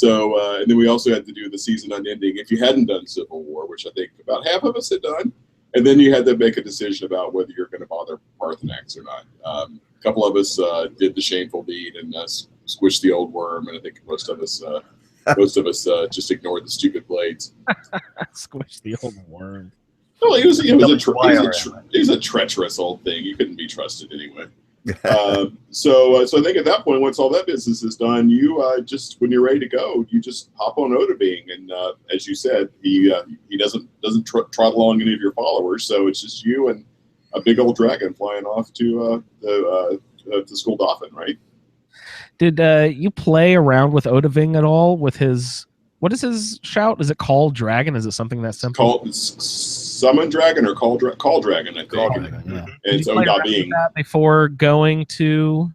then we also had to do the season unending if you hadn't done Civil War, which I think about half of us had done. And then you had to make a decision about whether you're going to bother Parthenax or not. A couple of us did the shameful deed and squished the old worm, and I think most of us just ignored the stupid blades. Squish the old worm. Well, he was a treacherous old thing. You couldn't be trusted anyway. So I think at that point, once all that business is done, you just, when you're ready to go, you just hop on Odaving, and as you said, he doesn't trot along any of your followers, so it's just you and a big old dragon flying off to the Skuldafn, right? Did you play around with Odaving at all with his? What is his shout? Is it Call Dragon? Is it something that simple? Summon Dragon or Call Dragon, I think. Call Dragon, yeah. And it's Odaving. Before going to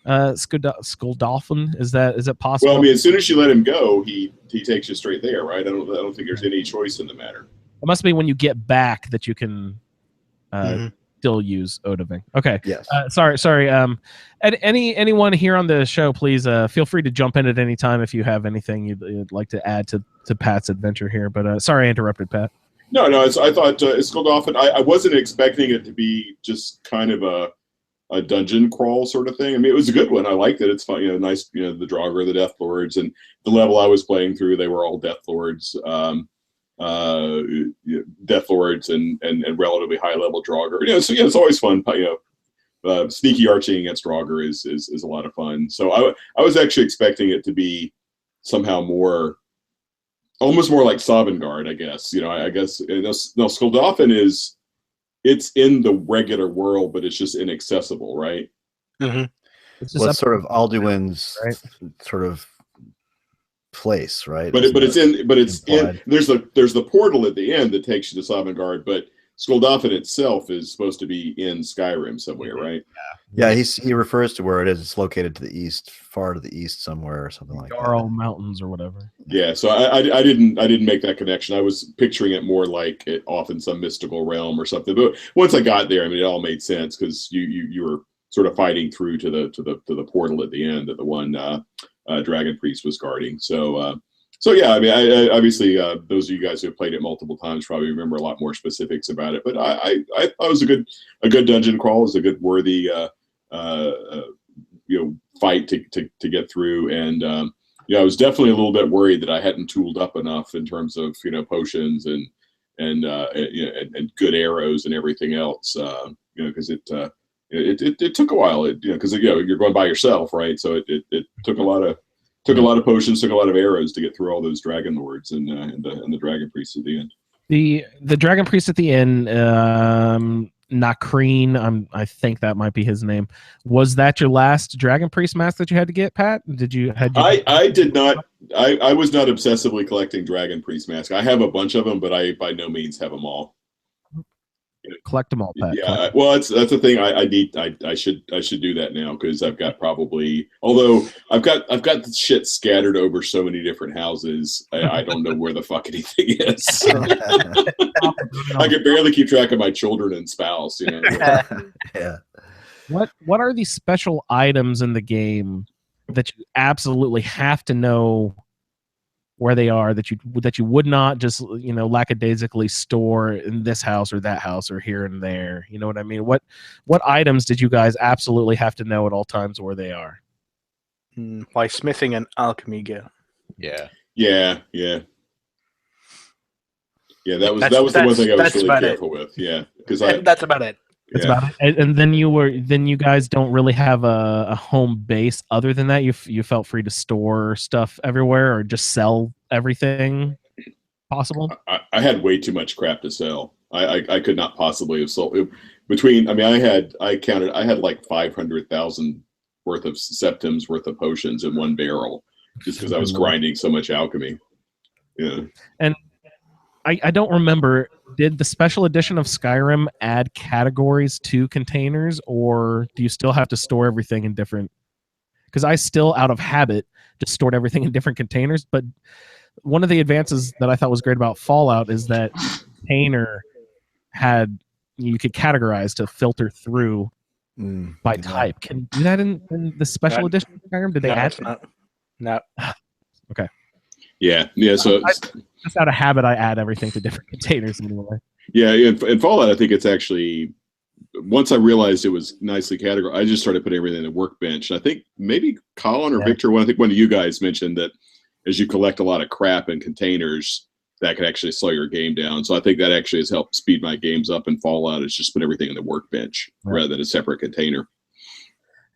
Skuldafn, is it possible? Well, I mean, as soon as you let him go, he takes you straight there, right? I don't think there's any choice in the matter. It must be when you get back that you can still use Odaving. Okay. Yes. Sorry. Anyone here on the show, please feel free to jump in at any time if you have anything you'd like to add to Pat's adventure here. But sorry I interrupted, Pat. No. I thought Skuldafn. I wasn't expecting it to be just kind of a dungeon crawl sort of thing. I mean, it was a good one. I liked it. It's fun. Nice. The Draugr, the Death Lords, and the level I was playing through, they were all Death Lords. Death Lords and relatively high level Draugr. So it's always fun. Sneaky arching against Draugr is a lot of fun. So I was actually expecting it to be somehow more almost more like Sovngarde, I guess. I guess no, Skuldafn it's in the regular world, but it's just inaccessible, right? Mm-hmm. It's Well, just it's sort of Alduin's right? sort of place, right? But it's in implied? there's the portal at the end that takes you to Sovngarde, but Skuldafn itself is supposed to be in Skyrim somewhere, right? Yeah, he refers to where it is. It's located to the east, far to the east somewhere, or something like that. Jarl Mountains or whatever. Yeah, so I didn't make that connection. I was picturing it more like it off in some mystical realm or something. But once I got there, I mean, it all made sense because you were sort of fighting through to the portal at the end that the one dragon priest was guarding. So yeah, I mean, I obviously those of you guys who have played it multiple times probably remember a lot more specifics about it. But I thought it was a good dungeon crawl. It was a good worthy fight to get through. And I was definitely a little bit worried that I hadn't tooled up enough in terms of potions and good arrows and everything else. Because it took a while. Because you're going by yourself, right? So it took a lot of potions, took a lot of arrows to get through all those dragon lords and the dragon priests at the end. The dragon priest at the end, Nakreen, I think that might be his name. Was that your last dragon priest mask that you had to get, Pat? I did not. I was not obsessively collecting dragon priest masks. I have a bunch of them, but I by no means have them all. Collect them all, Pat. Yeah, well, that's the thing. I should do that now because I've got although I've got shit scattered over so many different houses. I don't know where the fuck anything is. I can barely keep track of my children and spouse. Yeah. What are these special items in the game that you absolutely have to know where they are, that you would not just lackadaisically store in this house or that house or here and there? You know what I mean? What items did you guys absolutely have to know at all times where they are? Like smithing and alchemy gear. Yeah. Yeah. That was the one thing I was really careful with. Yeah, because that's about it. That's about it. And then you guys don't really have a home base other than that. You felt free to store stuff everywhere or just sell everything possible. I had way too much crap to sell. I could not possibly have sold between. I mean, I had like 500,000 worth of septims worth of potions in one barrel just because I was grinding so much alchemy. Yeah. And I don't remember, did the special edition of Skyrim add categories to containers, or do you still have to store everything in different? Because I still, out of habit, just stored everything in different containers. But one of the advances that I thought was great about Fallout is that container you could categorize to filter through by type. Can you do that in the special edition of Skyrim? Did they add it? No. Okay. Yeah. So just out of habit, I add everything to different containers anyway. Yeah, in Fallout, I think it's actually, once I realized it was nicely categorized, I just started putting everything in the workbench. I think maybe Colin or Victor, I think one of you guys mentioned that as you collect a lot of crap in containers, that could actually slow your game down. So I think that actually has helped speed my games up in Fallout. It's just put everything in the workbench rather than a separate container.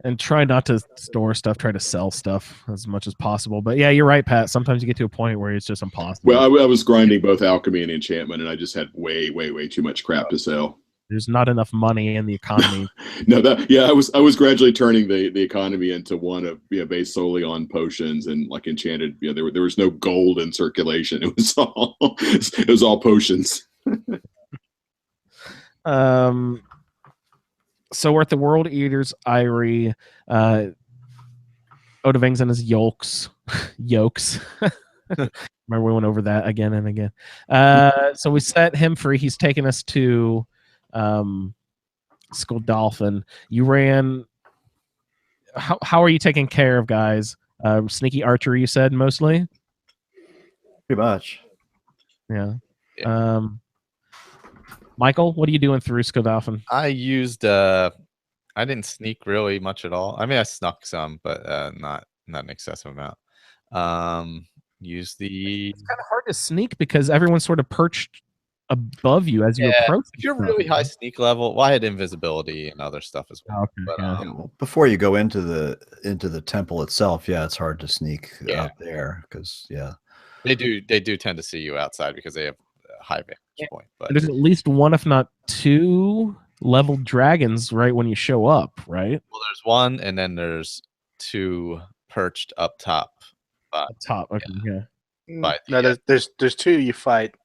And try not to store stuff, try to sell stuff as much as possible. But yeah, you're right, Pat. Sometimes you get to a point where it's just impossible. Well, I was grinding both alchemy and enchantment, and I just had way too much crap to sell. There's not enough money in the economy. I was gradually turning the economy into one of based solely on potions and like enchanted. There was no gold in circulation. It was all potions. So we're at the World Eaters Eyrie. Odavang's and his yolks. Remember we went over that again and again. So we set him free. He's taking us to Skuldafn. You ran. How are you taking care of guys? Sneaky archery, you said mostly. Pretty much. Yeah. Michael, what are you doing through Skuldafn? I used I didn't sneak really much at all. I mean, I snuck some, but not an excessive amount. It's kind of hard to sneak because everyone's sort of perched above you as you approach. If you're really high sneak level, well, I had invisibility and other stuff as well. Okay, But, before you go into the temple itself, it's hard to sneak out there because They do tend to see you outside because they have a high vantage point. But There's at least one, if not two, leveled dragons right when you show up, right? well, there's one, and then there's two perched up top. Up top. Okay, yeah. But No, there's two you fight.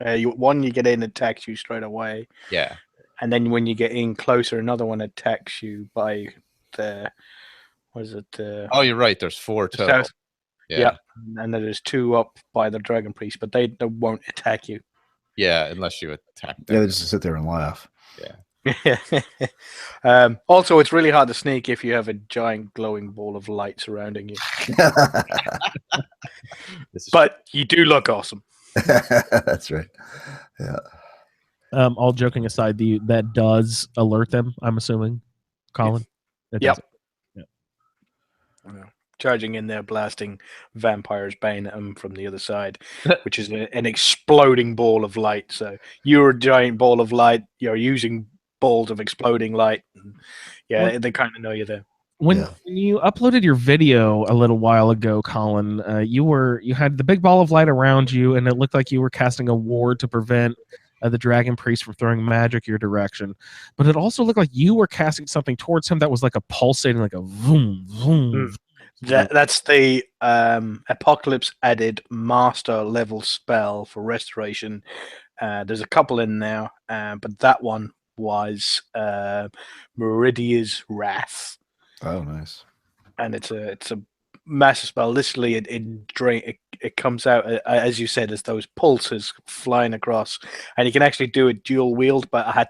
One you get in attacks you straight away, yeah, and then when you get in closer, another one attacks you by the oh, you're right. There's 4 total. south. And then there's 2 up by the dragon priest, but they won't attack you. Yeah, unless you attack them. Yeah, they just sit there and laugh. Also, it's really hard to sneak if you have a giant glowing ball of light surrounding you. But you do look awesome. That's right. Yeah. All joking aside, that does alert them, I'm assuming, Colin? It Yep. does. Yeah. Charging in there, blasting Vampire's Bane at them from the other side, which is an exploding ball of light. So you're a giant ball of light. You're using balls of exploding light. Yeah, they kind of know you're there. When you uploaded your video a little while ago, Colin, you had the big ball of light around you, and it looked like you were casting a ward to prevent the dragon priest from throwing magic your direction. But it also looked like you were casting something towards him that was like a pulsating, like a vroom, vroom. That's the Apocalypse added master level spell for restoration. There's a couple in there, but that one was Meridia's Wrath. Oh, nice. And it's a massive spell. Literally, it comes out, as you said, as those pulses flying across, and you can actually do it dual wield. But I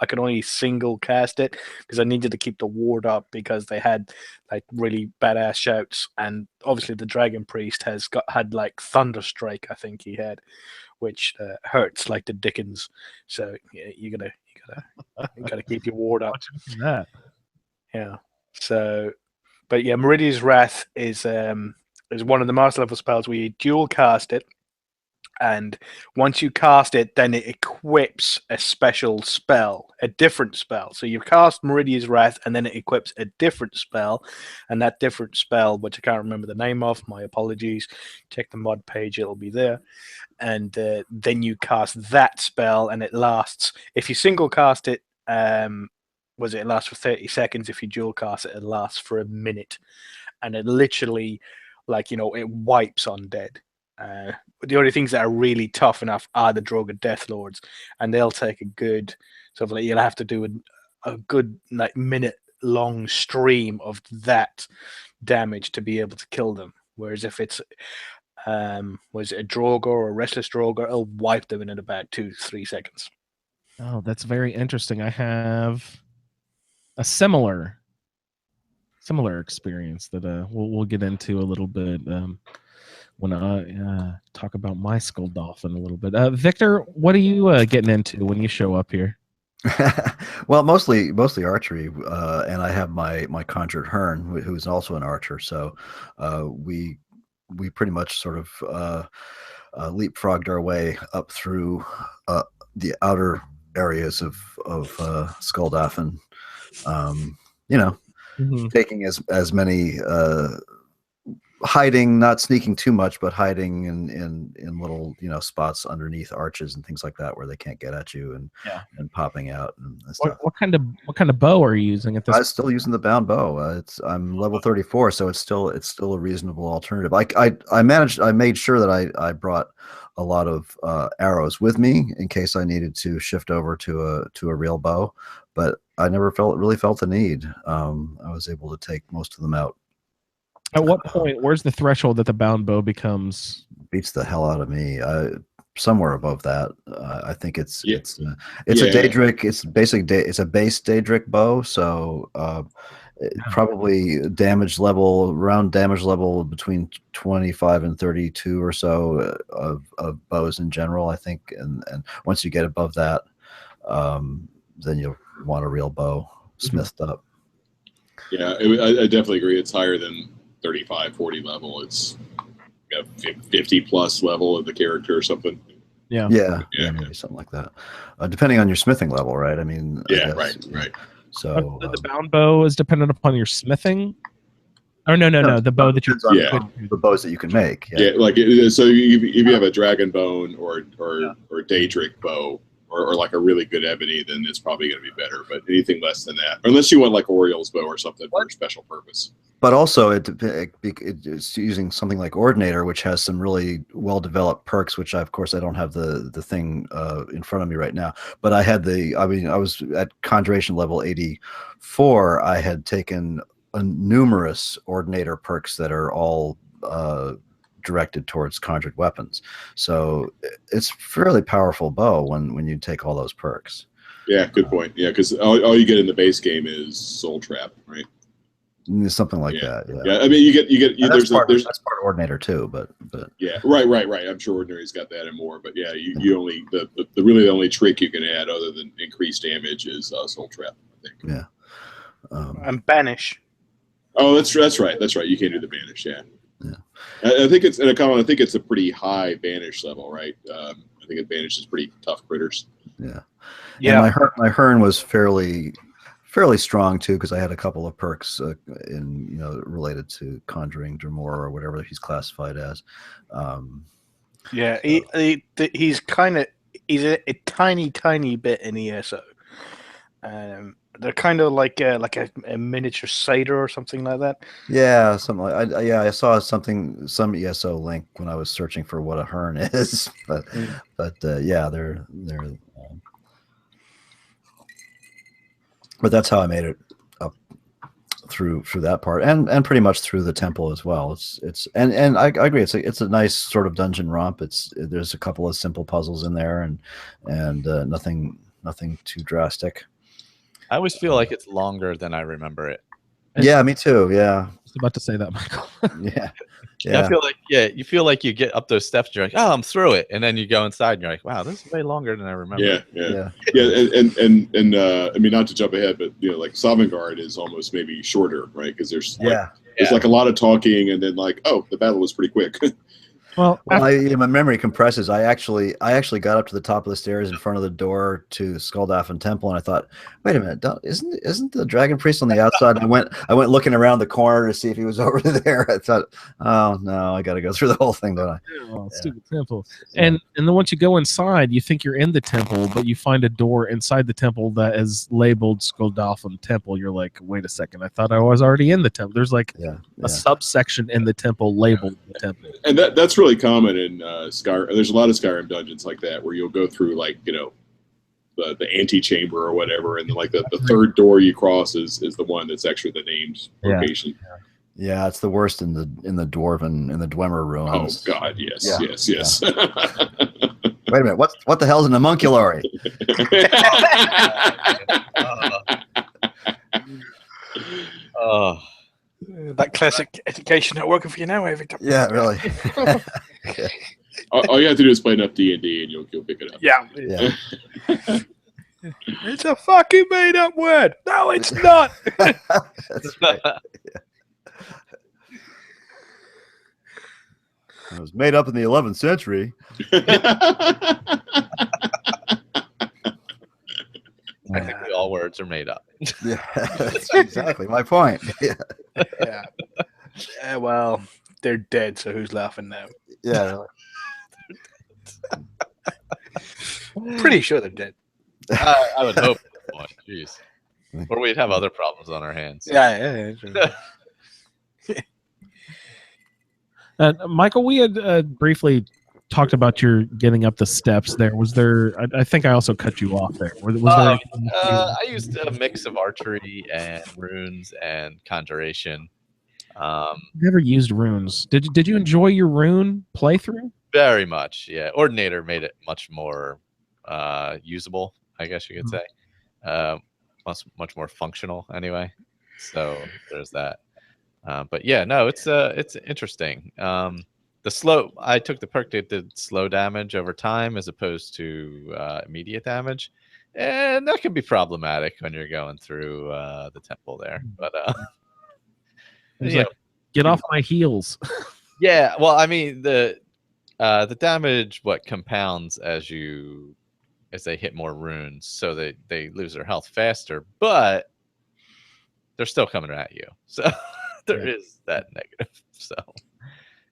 could only single cast it because I needed to keep the ward up because they had like really badass shouts, and obviously the dragon priest had like Thunderstrike. I think he had, which hurts like the Dickens. So yeah, you gotta keep your ward up. Yeah. So. But yeah, Meridia's Wrath is one of the master level spells where you dual cast it, and once you cast it, then it equips a special spell, a different spell. So you cast Meridia's Wrath, and then it equips a different spell, and that different spell, which I can't remember the name of, my apologies. Check the mod page; it'll be there. And then you cast that spell, and it lasts. If you single cast it, it lasts for 30 seconds. If you dual cast it, it lasts for a minute. And it literally, it wipes undead. The only things that are really tough enough are the Droga Death Lords. And they'll take a good, you'll have to do a good minute-long stream of that damage to be able to kill them. Whereas if it's was it a Droga or a Restless Droga, it'll wipe them in about 2-3 seconds. Oh, that's very interesting. I have a similar experience that we'll get into a little bit when I talk about my Skull Dolphin a little bit. Victor, what are you getting into when you show up here? Well, mostly archery, and I have my Conjured Hearn, who's also an archer. So we pretty much sort of leapfrogged our way up through the outer areas of Skull Dolphin. Taking as many hiding, not sneaking too much, but hiding in little spots underneath arches and things like that where they can't get at you, and popping out and stuff. What kind of bow are you using at this? I'm still using the bound bow. I'm level 34, so it's still a reasonable alternative. I made sure that I brought a lot of arrows with me in case I needed to shift over to a real bow, but I never really felt the need. I was able to take most of them out. At what point? Where's the threshold that the bound bow beats the hell out of me? Somewhere above that. I think it's a Daedric. It's basically it's a base Daedric bow, so probably damage level between 25 and 32 or so of bows in general, I think. And once you get above that, then you'll want a real bow smithed up. Yeah, I definitely agree. It's higher than 35, 40 level. It's 50 plus level of the character or something. Yeah, maybe something like that. Depending on your smithing level, right? I mean, right. So the bound bow is dependent upon your smithing. Oh no, the bow that you. Depends on Yeah. the bows that you can make. Yeah, like so if you have a dragon bone or daedric bow or like a really good ebony, then it's probably going to be better. But anything less than that, unless you want like Oriole's bow or something for a special purpose. But also, it's using something like Ordinator, which has some really well-developed perks. Which, of course, I don't have the thing in front of me right now. But I had I was at Conjuration level 84. I had taken numerous Ordinator perks that are all directed towards conjured weapons. So it's fairly powerful bow when you take all those perks. Yeah, good point. Yeah, because all you get in the base game is Soul Trap, right? Something like that. Yeah. I mean, you get that's part of Ordinator too, but yeah, right. I'm sure Ordinary's got that and more, but yeah, you only the only trick you can add other than increased damage is Soul Trap, I think. Yeah. And Banish. Oh, that's right. You can't do the banish. Yeah. I think it's I think it's a pretty high banish level, right? I think it banishes pretty tough critters. Yeah. Yeah. And my Hearn was fairly strong too, because I had a couple of perks related to conjuring Dremor or whatever he's classified as. Yeah, he's a tiny bit in ESO. They're kind of like a miniature satyr or something like that. Yeah, something like I saw some ESO link when I was searching for what a Hearn is, but yeah, they're but that's how I made it up through that part, and pretty much through the temple as well. It's and I agree. It's a nice sort of dungeon romp. There's a couple of simple puzzles in there, and nothing too drastic. I always feel like it's longer than I remember it. Yeah, me too. Yeah, I was about to say that, Michael. yeah. I feel like you feel like you get up those steps, you're like, oh, I'm through it, and then you go inside, and you're like, wow, this is way longer than I remember. Yeah. And I mean, not to jump ahead, but like Sovngarde is almost maybe shorter, right? Because there's like a lot of talking, and then like, oh, the battle was pretty quick. Well, my memory compresses. I actually got up to the top of the stairs in front of the door to Skuldafn Temple, and I thought, wait a minute, isn't the dragon priest on the outside? And I went looking around the corner to see if he was over there. I thought, oh no, I got to go through the whole thing, don't I? Oh, stupid temple. And then once you go inside, you think you're in the temple, but you find a door inside the temple that is labeled Skuldafn Temple. You're like, wait a second, I thought I was already in the temple. There's like a subsection in the temple labeled the temple. And that's really common in Skyrim. There's a lot of Skyrim dungeons like that where you'll go through like the antechamber or whatever, and then like the third door you cross is the one that's actually the named location. Yeah, it's the worst in the Dwemer ruins. Oh God, yes. Wait a minute, what the hell's an homunculary? That classic education not working for you now, every time. Yeah, really. All you have to do is play enough D&D and you'll pick it up. Yeah. It's a fucking made up word. No, it's not. That's right. It was made up in the 11th century. Technically, all words are made up. Yeah, that's exactly my point. Yeah, well, they're dead, so who's laughing now? Yeah. Pretty sure they're dead. I would hope. Jeez. Or we'd have other problems on our hands. Yeah. Michael, we had briefly talked about your getting up the steps there. Was there, I think I also cut you off there. Was there I used a mix of archery and runes and conjuration. Never used runes. Did you enjoy your rune playthrough? Very much, yeah. Ordinator made it much more usable, I guess you could say. Much more functional anyway. So there's that. But yeah, no, it's interesting. I took the perk that did slow damage over time as opposed to immediate damage, and that can be problematic when you're going through the temple there. But like, get off my heels. Yeah, well, I mean the damage compounds as they hit more runes, so they lose their health faster, but they're still coming at you. So there is that negative. So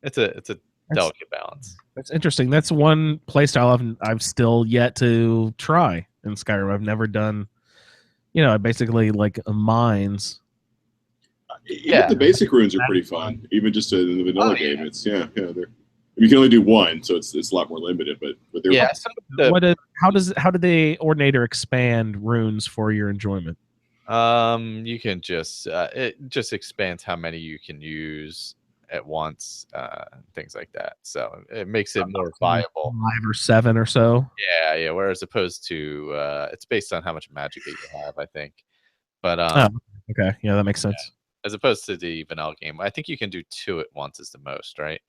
it's a delicate balance. That's interesting. That's one playstyle I've still yet to try in Skyrim. I've never done. I basically like mines. Even the basic runes are pretty fun. Even just in the vanilla game, it's they're. You can only do one, so it's a lot more limited. But they're fun. How do the Ordinator expand runes for your enjoyment? You can just it just expands how many you can use at once, things like that. So it makes it more viable. 5 or 7 or so. Yeah. Whereas opposed to it's based on how much magic that you have, I think. But okay, yeah, that makes sense. Yeah. As opposed to the vanilla game, I think you can do 2 at once is the most, right?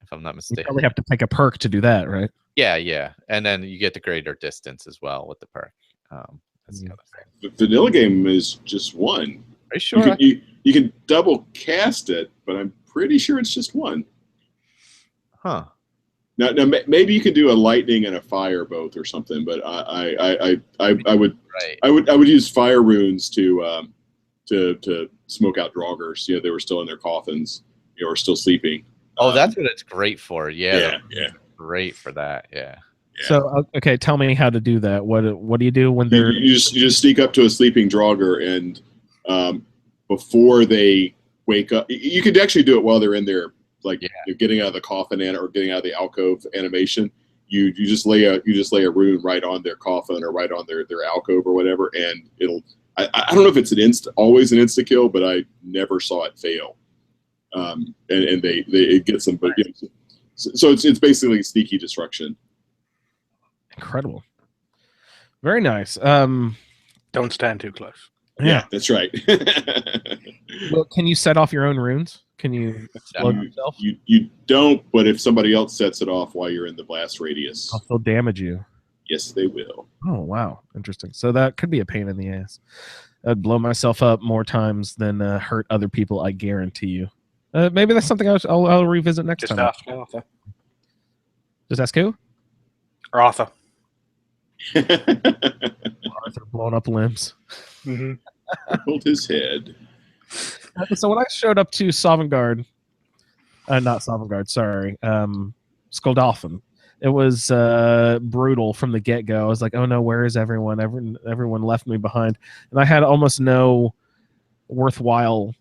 If I'm not mistaken. You probably have to pick a perk to do that, right? Yeah. And then you get the greater distance as well with the perk. That's the other thing. The vanilla game is just one. Are you sure? You can double cast it, but I'm pretty sure it's just one. Huh. Now maybe you can do a lightning and a fire both or something, but I would use fire runes to smoke out draugrs. They were still in their coffins, or still sleeping. Oh, that's what it's great for. Yeah. Great for that. Yeah. So okay, tell me how to do that. What do you do when they're you just sneak up to a sleeping draugr and before they wake up, you could actually do it while they're in there, like you're getting out of the coffin or getting out of the alcove animation. You just lay a rune right on their coffin or right on their alcove or whatever, and it'll. I don't know if it's always an insta kill, but I never saw it fail. And it gets them, but so it's basically sneaky destruction. Incredible. Very nice. Don't stand too close. Yeah, that's right. Well, can you set off your own runes? Can you explode yourself? You don't, but if somebody else sets it off while you're in the blast radius, they'll damage you. Yes, they will. Oh, wow. Interesting. So that could be a pain in the ass. I'd blow myself up more times than hurt other people, I guarantee you. Maybe that's something I'll revisit next time. Just ask Arthur. Just ask who? Arthur. Arthur blowing up limbs. Mm-hmm. Hold his head. So when I showed up to Sovngarde, not Sovngarde, sorry, Skoldalfin, it was brutal from the get-go. I was like, oh no, where is everyone? Everyone left me behind. And I had almost no worthwhile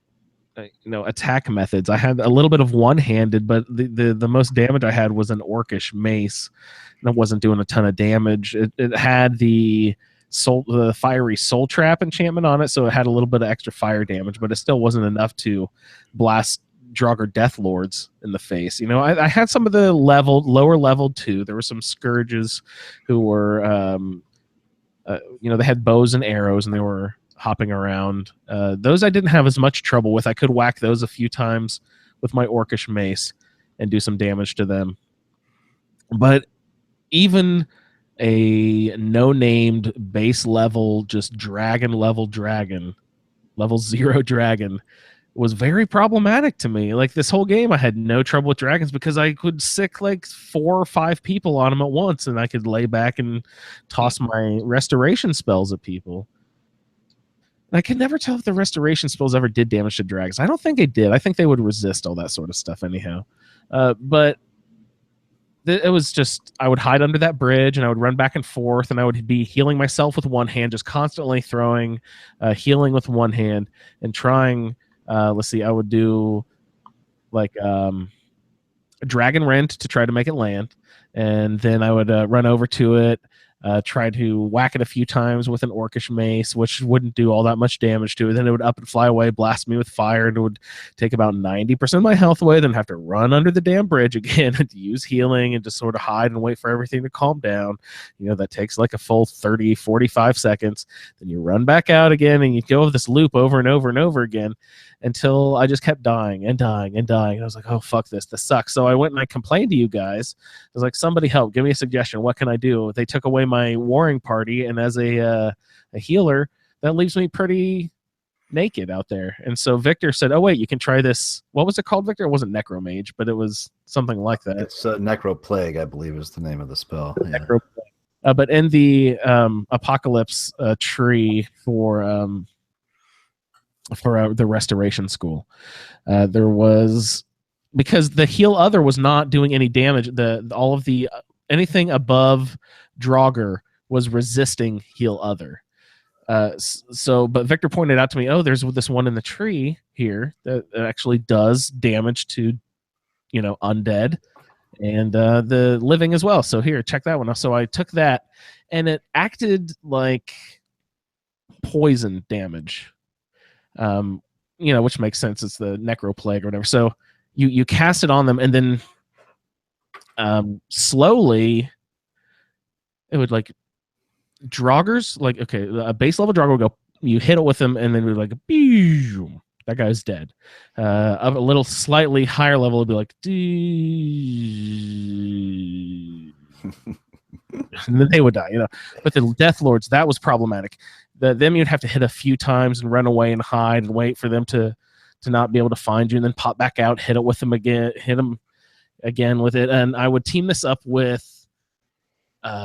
attack methods. I had a little bit of one-handed, but the most damage I had was an orcish mace. And it wasn't doing a ton of damage. It had the fiery soul trap enchantment on it, so it had a little bit of extra fire damage, but it still wasn't enough to blast Draugr Death Lords in the face. I had some of the lower level too. There were some scourges who were they had bows and arrows and they were hopping around. Those I didn't have as much trouble with. I could whack those a few times with my orcish mace and do some damage to them. But even a no-named base level, just level 0 dragon was very problematic to me. Like this whole game, I had no trouble with dragons because I could sick like 4 or 5 people on them at once, and I could lay back and toss my restoration spells at people. I can never tell if the restoration spells ever did damage to dragons. I don't think they did. I think they would resist all that sort of stuff anyhow. But it was just, I would hide under that bridge and I would run back and forth and I would be healing myself with one hand, just constantly throwing, healing with one hand and trying, I would do like a dragon rent to try to make it land. And then I would run over to it, try to whack it a few times with an orcish mace, which wouldn't do all that much damage to it. Then it would up and fly away, blast me with fire, and it would take about 90% of my health away, then have to run under the damn bridge again and use healing and just sort of hide and wait for everything to calm down. That takes like a full 30, 45 seconds. Then you run back out again and you go over this loop over and over and over again until I just kept dying and dying and dying. And I was like, oh, fuck this. This sucks. So I went and I complained to you guys. I was like, somebody help. Give me a suggestion. What can I do? They took away my warring party, and as a healer, that leaves me pretty naked out there. And so Victor said, oh, wait, you can try this. What was it called, Victor? It wasn't Necromage, but it was something like that. It's Necroplague, I believe is the name of the spell. Yeah. Necroplague. But in the Apocalypse tree for for the restoration school. There was, because the heal other was not doing any damage. All of the anything above Draugr was resisting heal other. But Victor pointed out to me, there's this one in the tree here that actually does damage to, undead and the living as well. So here, check that one out. So I took that, and it acted like poison damage. Which makes sense. It's the necro plague or whatever. So you cast it on them, and then slowly it would like Draugrs, like, okay, a base level Draugr would go, you hit it with them, and then it would like, boom, that guy's dead. A little slightly higher level would be like, and then they would die, But the Death Lords, that was problematic. Them you'd have to hit a few times and run away and hide and wait for them to not be able to find you, and then pop back out, hit it with them again, hit them again with it. And I would team this up with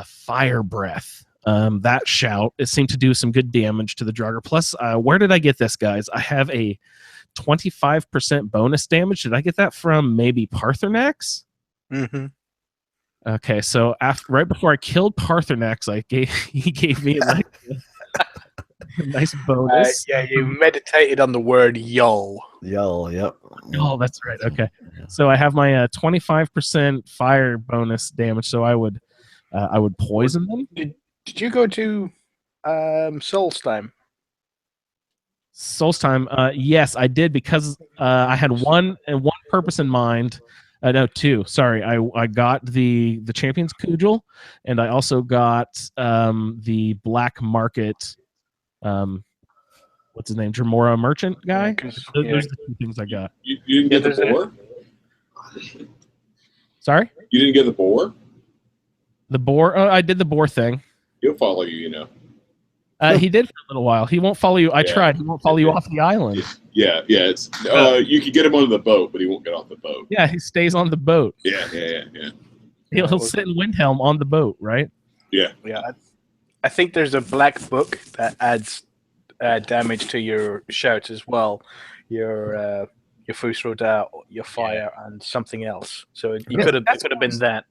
Fire Breath. That shout, it seemed to do some good damage to the Draugr. Plus, where did I get this, guys? I have a 25% bonus damage. Did I get that from maybe Paarthurnax? Mm-hmm. Okay, so right before I killed Paarthurnax, he gave me a nice bonus. You meditated on the word "yo." Yo, yep. Oh, that's right. Okay, so I have my 25% fire bonus damage. So I would poison them. Did you go to Solstheim? Solstheim, yes, I did, because I had one purpose in mind. No, two. Sorry, I got the Champion's Cudgel, and I also got the Black Market. What's his name? Dremora Merchant guy. Those are the two things I got. You didn't get the boar? Sorry? You didn't get the boar? The boar? Oh, I did the boar thing. He'll follow you, He did for a little while. He won't follow you. I tried. He won't follow you off the island. Yeah. It's you could get him onto the boat, but he won't get off the boat. Yeah, he stays on the boat. Yeah. He'll sit in Windhelm on the boat, right? Yeah. I think there's a black book that adds damage to your shouts as well. Your Fusroda, your fire, and something else. So it could have been that.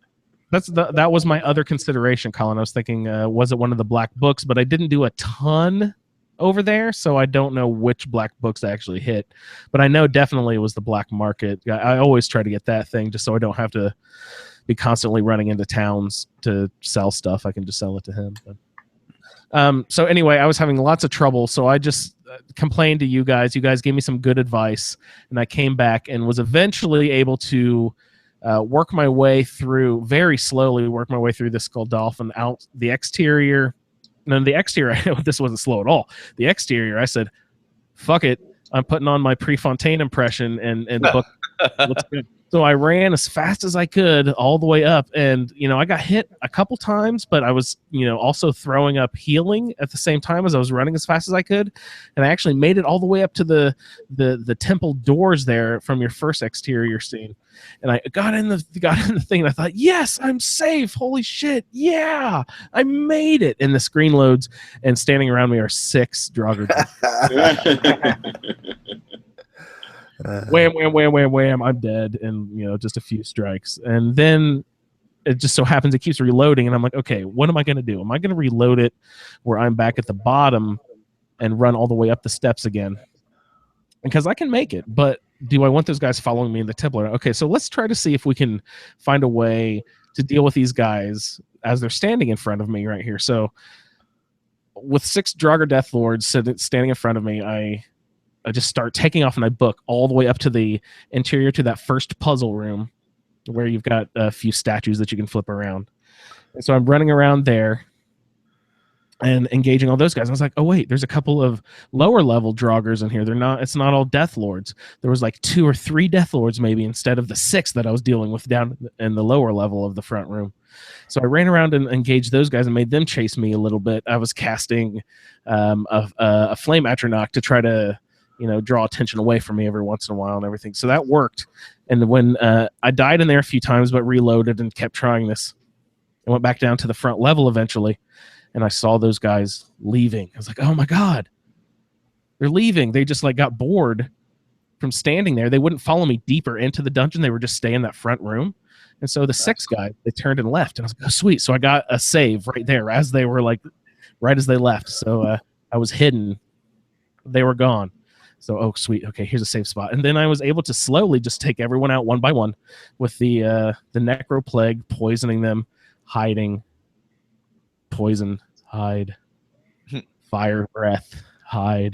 That was my other consideration, Colin. I was thinking, was it one of the black books? But I didn't do a ton over there, so I don't know which black books I actually hit. But I know definitely it was the Black Market. I always try to get that thing just so I don't have to be constantly running into towns to sell stuff. I can just sell it to him. But, so anyway, I was having lots of trouble, so I just complained to you guys. You guys gave me some good advice, and I came back and was eventually able to work my way through, very slowly work my way through the Skull Dolphin out the exterior. And the exterior, I know this wasn't slow at all. The exterior, I said, fuck it. I'm putting on my Prefontaine impression and book. Looks good. So I ran as fast as I could all the way up, and I got hit a couple times, but I was also throwing up healing at the same time as I was running as fast as I could, and I actually made it all the way up to the temple doors there from your first exterior scene, and I got in the thing, and I thought, yes, I'm safe. Holy shit, yeah, I made it. And the screen loads, and standing around me are 6 Draugr. Wham, wham, wham, wham, wham, I'm dead, and just a few strikes. And then it just so happens it keeps reloading, and I'm like, okay, what am I going to do? Am I going to reload it where I'm back at the bottom and run all the way up the steps again? Because I can make it, but do I want those guys following me in the temple? Okay, so let's try to see if we can find a way to deal with these guys as they're standing in front of me right here. So with 6 Draugr Death Lords standing in front of me, I just start taking off, and I book all the way up to the interior to that first puzzle room where you've got a few statues that you can flip around. And so I'm running around there and engaging all those guys. I was like, oh wait, there's a couple of lower level Draugrs in here. It's not all Death Lords. There was like 2 or 3 Death Lords maybe instead of the 6 that I was dealing with down in the lower level of the front room. So I ran around and engaged those guys and made them chase me a little bit. I was casting a Flame Atronach to try to draw attention away from me every once in a while and everything. So that worked. And when I died in there a few times, but reloaded and kept trying this, I went back down to the front level eventually, and I saw those guys leaving. I was like, oh my God, They're leaving. They just like got bored from standing there. They wouldn't follow me deeper into the dungeon. They were just staying in that front room. And so the sixth guy, they turned and left. And I was like, oh, sweet. So I got a save right there as they were like, right as they left. So I was hidden. They were gone. So, oh, sweet. Okay, here's a safe spot. And then I was able to slowly just take everyone out one by one with the necro plague, poisoning them, hiding, poison, hide, fire breath, hide.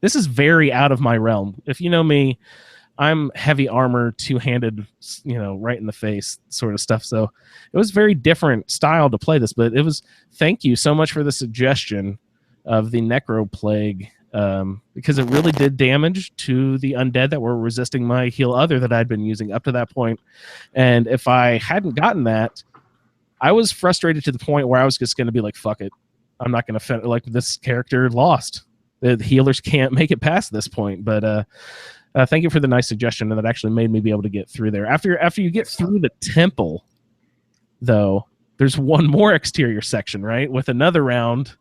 This is very out of my realm. If you know me, I'm heavy armor, two-handed, right in the face sort of stuff. So it was very different style to play this, but it was, thank you so much for the suggestion of the necro plague. Because it really did damage to the undead that were resisting my heal other that I'd been using up to that point. And if I hadn't gotten that, I was frustrated to the point where I was just going to be like, fuck it. I'm not going to like this character lost. The healers can't make it past this point. But thank you for the nice suggestion, and that actually made me be able to get through there. After you get through the temple, though, there's one more exterior section, right, with another round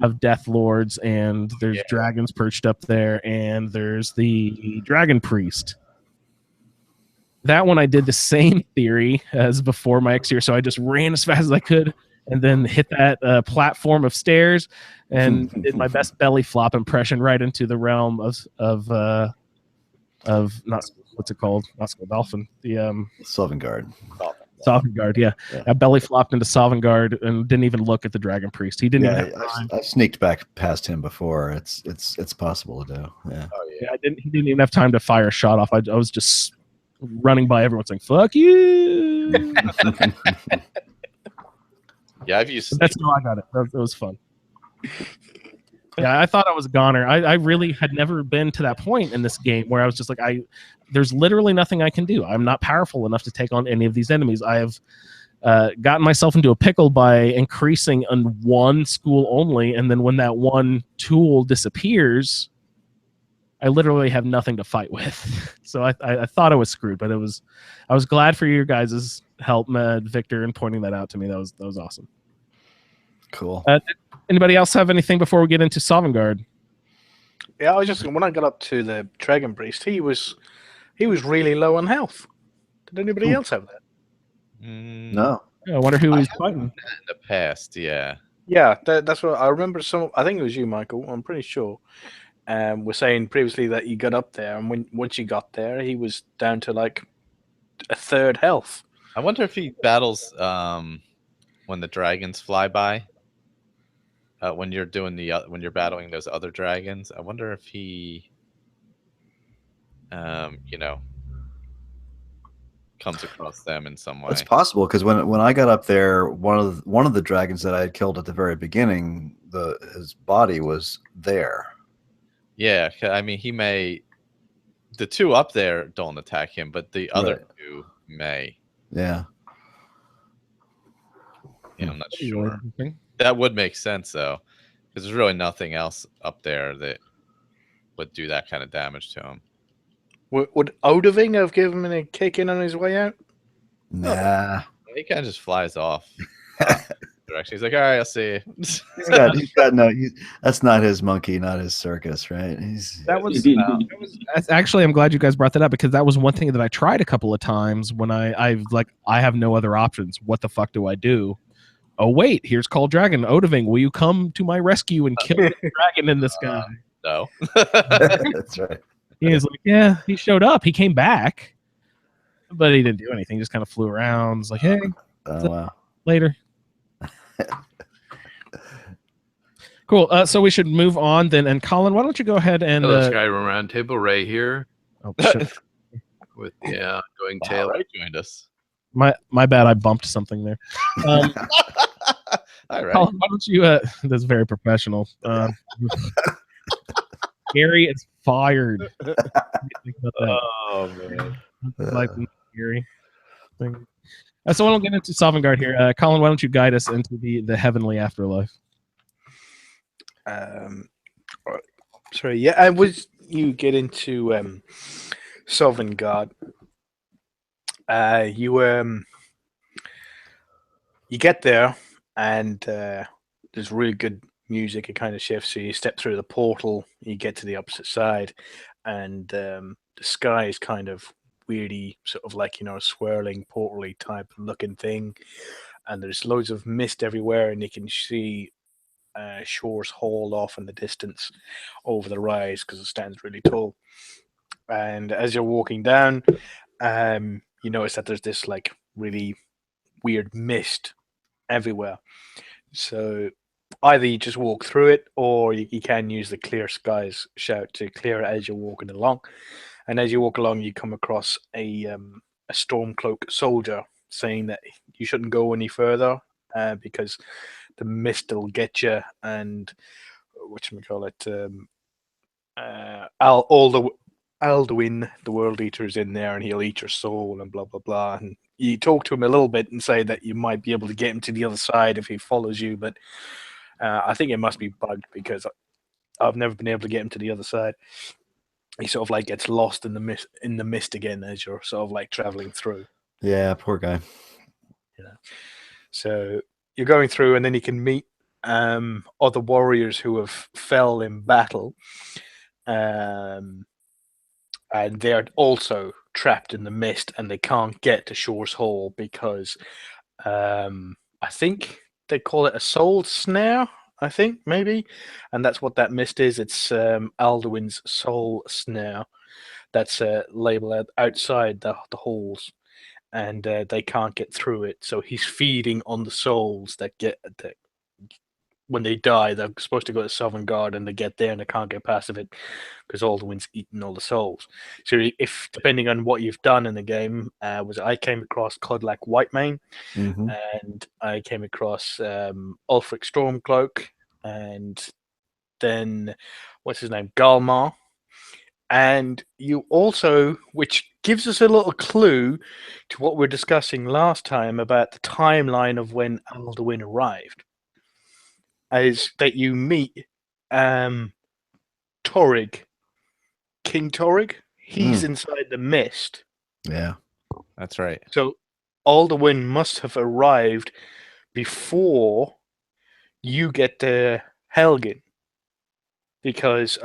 of death lords, and there's dragons perched up there, and there's the dragon priest. That one I did the same theory as before my exterior, so I just ran as fast as I could and then hit that platform of stairs and did my best belly flop impression right into the realm of not, what's it called, not Dolphin, the Sovngarde. Sovngarde, yeah. I belly flopped into Sovngarde and didn't even look at the dragon priest. He didn't even have time. I sneaked back past him before. It's possible to do. Yeah. Oh, yeah. He didn't even have time to fire a shot off. I was just running by everyone saying, fuck you. Yeah, I've used. That's how I got it. It was fun. Yeah, I thought I was a goner. I really had never been to that point in this game where I was just like, there's literally nothing I can do. I'm not powerful enough to take on any of these enemies. I have gotten myself into a pickle by increasing on one school only, and then when that one tool disappears, I literally have nothing to fight with. So I thought I was screwed, but I was glad for your guys' help, Victor, in pointing that out to me. That was awesome. Cool. Anybody else have anything before we get into Sovngarde? Yeah, I was just, when I got up to the dragon priest, he was really low on health. Did anybody else have that? No. Yeah, I wonder who he's fighting. In the past, yeah. Yeah, that's what I remember. I think it was you, Michael. I'm pretty sure. We're saying previously that you got up there, and once you got there, he was down to like a third health. I wonder if he battles when the dragons fly by. When you're when you're battling those other dragons, I wonder if he, comes across them in some way. It's possible, because when I got up there, one of the dragons that I had killed at the very beginning, his body was there. Yeah, I mean, he may. The two up there don't attack him, but the other two may. Yeah. Yeah, I'm not sure. That would make sense, though, because there's really nothing else up there that would do that kind of damage to him. Would Odoving have given him a kick in on his way out? Nah. He kind of just flies off. Direction. He's like, all right, I'll see you. He's got no. That's not his monkey, not his circus, right? Actually, I'm glad you guys brought that up, because that was one thing that I tried a couple of times when I have no other options. What the fuck do I do? Oh wait, here's Call Dragon. Odoving, will you come to my rescue and kill the dragon in the sky? No. That's right. He was like, yeah, he showed up. He came back, but he didn't do anything. He just kind of flew around. It's like, hey, wow. Later. Cool. So we should move on then. And Colin, why don't you go ahead and Hello, Skyrim Roundtable, Ray here oh, shit. with the ongoing tale. Ray joined us. My bad. I bumped something there. All right. Colin, why don't you? That's very professional. Gary is fired. Oh man. Like Gary. So I don't get into Sovngarde here. Colin, why don't you guide us into the heavenly afterlife? Sorry, yeah, I was. You get into Sovngarde. You get there, and there's really good music, it kind of shifts. So you step through the portal, you get to the opposite side, and the sky is kind of weirdy, sort of like, swirling, portal-y type looking thing. And there's loads of mist everywhere, and you can see shores hauled off in the distance over the rise because it stands really tall. And as you're walking down, you notice that there's this like really weird mist everywhere. So either you just walk through it, or you can use the clear skies shout to clear it as you're walking along. And as you walk along, you come across a Stormcloak soldier saying that you shouldn't go any further because the mist will get you, and whatchamacallit, Alduin, the World Eater, is in there, and he'll eat your soul, and blah blah blah. And you talk to him a little bit and say that you might be able to get him to the other side if he follows you, but I think it must be bugged because I've never been able to get him to the other side. He sort of like gets lost in the mist again as you're sort of like traveling through. Yeah, poor guy. So you're going through, and then you can meet other warriors who have fell in battle, and they're also trapped in the mist, and they can't get to Shore's Hall because I think they call it a soul snare. I think maybe, and that's what that mist is. It's Alduin's soul snare that's labeled outside the halls, and they can't get through it. So he's feeding on the souls that when they die, they're supposed to go to Sovngarde, and they get there and they can't get past of it because Alduin's eaten all the souls. So if, depending on what you've done in the game, I came across Codlac Whitemane, and I came across Ulfric Stormcloak, and then what's his name, Galmar. And you also, which gives us a little clue to what we were discussing last time about the timeline of when Alduin arrived, is that you meet Torrig, King Torrig. He's inside the mist. Yeah, that's right. So Alduin must have arrived before you get to Helgen, because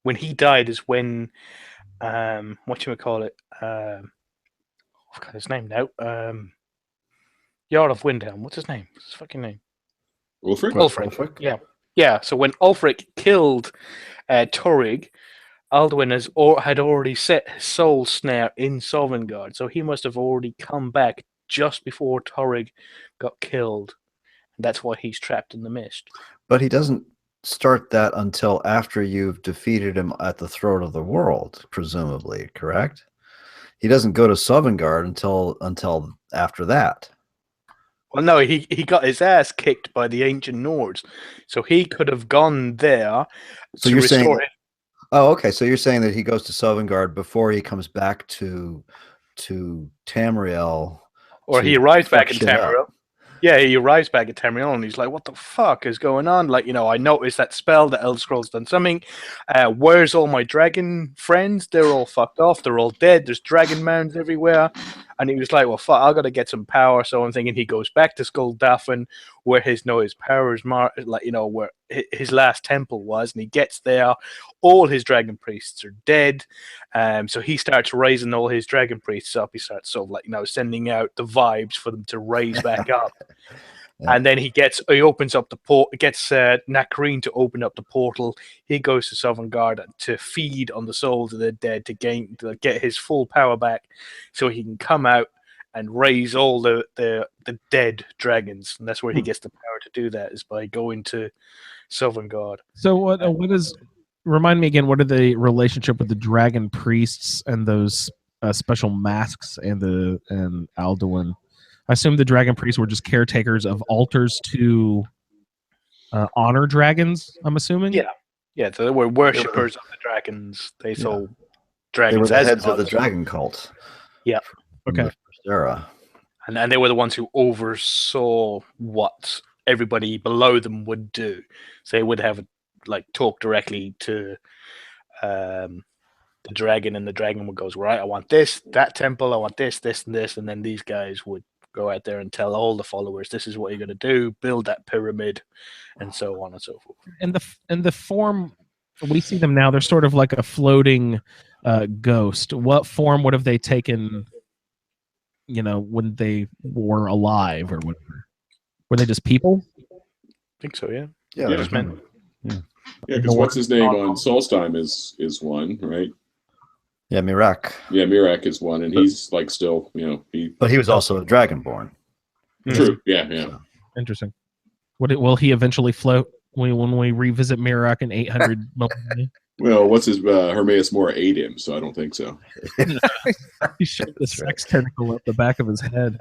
when he died is when whatchamacallit, I forgot his name now. Jarl of Windhelm. What's his name? What's his fucking name? Ulfric. Yeah. So when Ulfric killed Torrig, Alduin had already set his soul snare in Sovngarde, so he must have already come back just before Torrig got killed. And that's why he's trapped in the mist. But he doesn't start that until after you've defeated him at the throat of the world, presumably, correct? He doesn't go to Sovngarde until after that. Well, no, he got his ass kicked by the ancient Nords, so he could have gone there. So you're saying, oh, okay. So you're saying that he goes to Sovngarde before he comes back to Tamriel, or he arrives back in Tamriel. Yeah, he arrives back at Tamriel, and he's like, "What the fuck is going on?" Like, I noticed that spell. The Elder Scrolls done something. Where's all my dragon friends? They're all fucked off. They're all dead. There's dragon mounds everywhere. And he was like, "Well, fuck, I gotta get some power." So I'm thinking he goes back to Skuldafn, where his power is where his last temple was, and he gets there. All his dragon priests are dead. So he starts raising all his dragon priests up. He starts sort of sending out the vibes for them to raise back up. Yeah. And then he opens up the port, gets Nakreen to open up the portal. He goes to Sovngarde to feed on the souls of the dead to get his full power back, so he can come out and raise all the dead dragons. And that's where he gets the power to do that, is by going to Sovngarde. So what is? Remind me again. What are the relationship with the dragon priests and those special masks and Alduin? I assume the dragon priests were just caretakers of altars to honor dragons, I'm assuming? Yeah, so they were worshippers of the dragons. They saw dragons they were the as heads gods. of the dragon cult. Yeah. Okay. The first era. And they were the ones who oversaw what everybody below them would do. So they would have talk directly to the dragon, and the dragon would go, right, I want this, that temple, I want this, and this, and then these guys would go out there and tell all the followers this is what you're going to do, build that pyramid, and so on and so forth. And the form we see them now, they're sort of like a floating ghost. What form would have they taken, when they were alive or whatever? Were they just people? I think so, yeah. Yeah, Just men. Yeah, because what's his name on Solstheim is one, right? Yeah, Mirak. Yeah, Mirak is one, and he's like still, But he was also a dragonborn. True. Yeah. Interesting. Will he eventually float when we revisit Mirak in 800 millennia? Well, what's his Hermaeus Mora ate him, so I don't think so. He shoved the sex tentacle up the back of his head.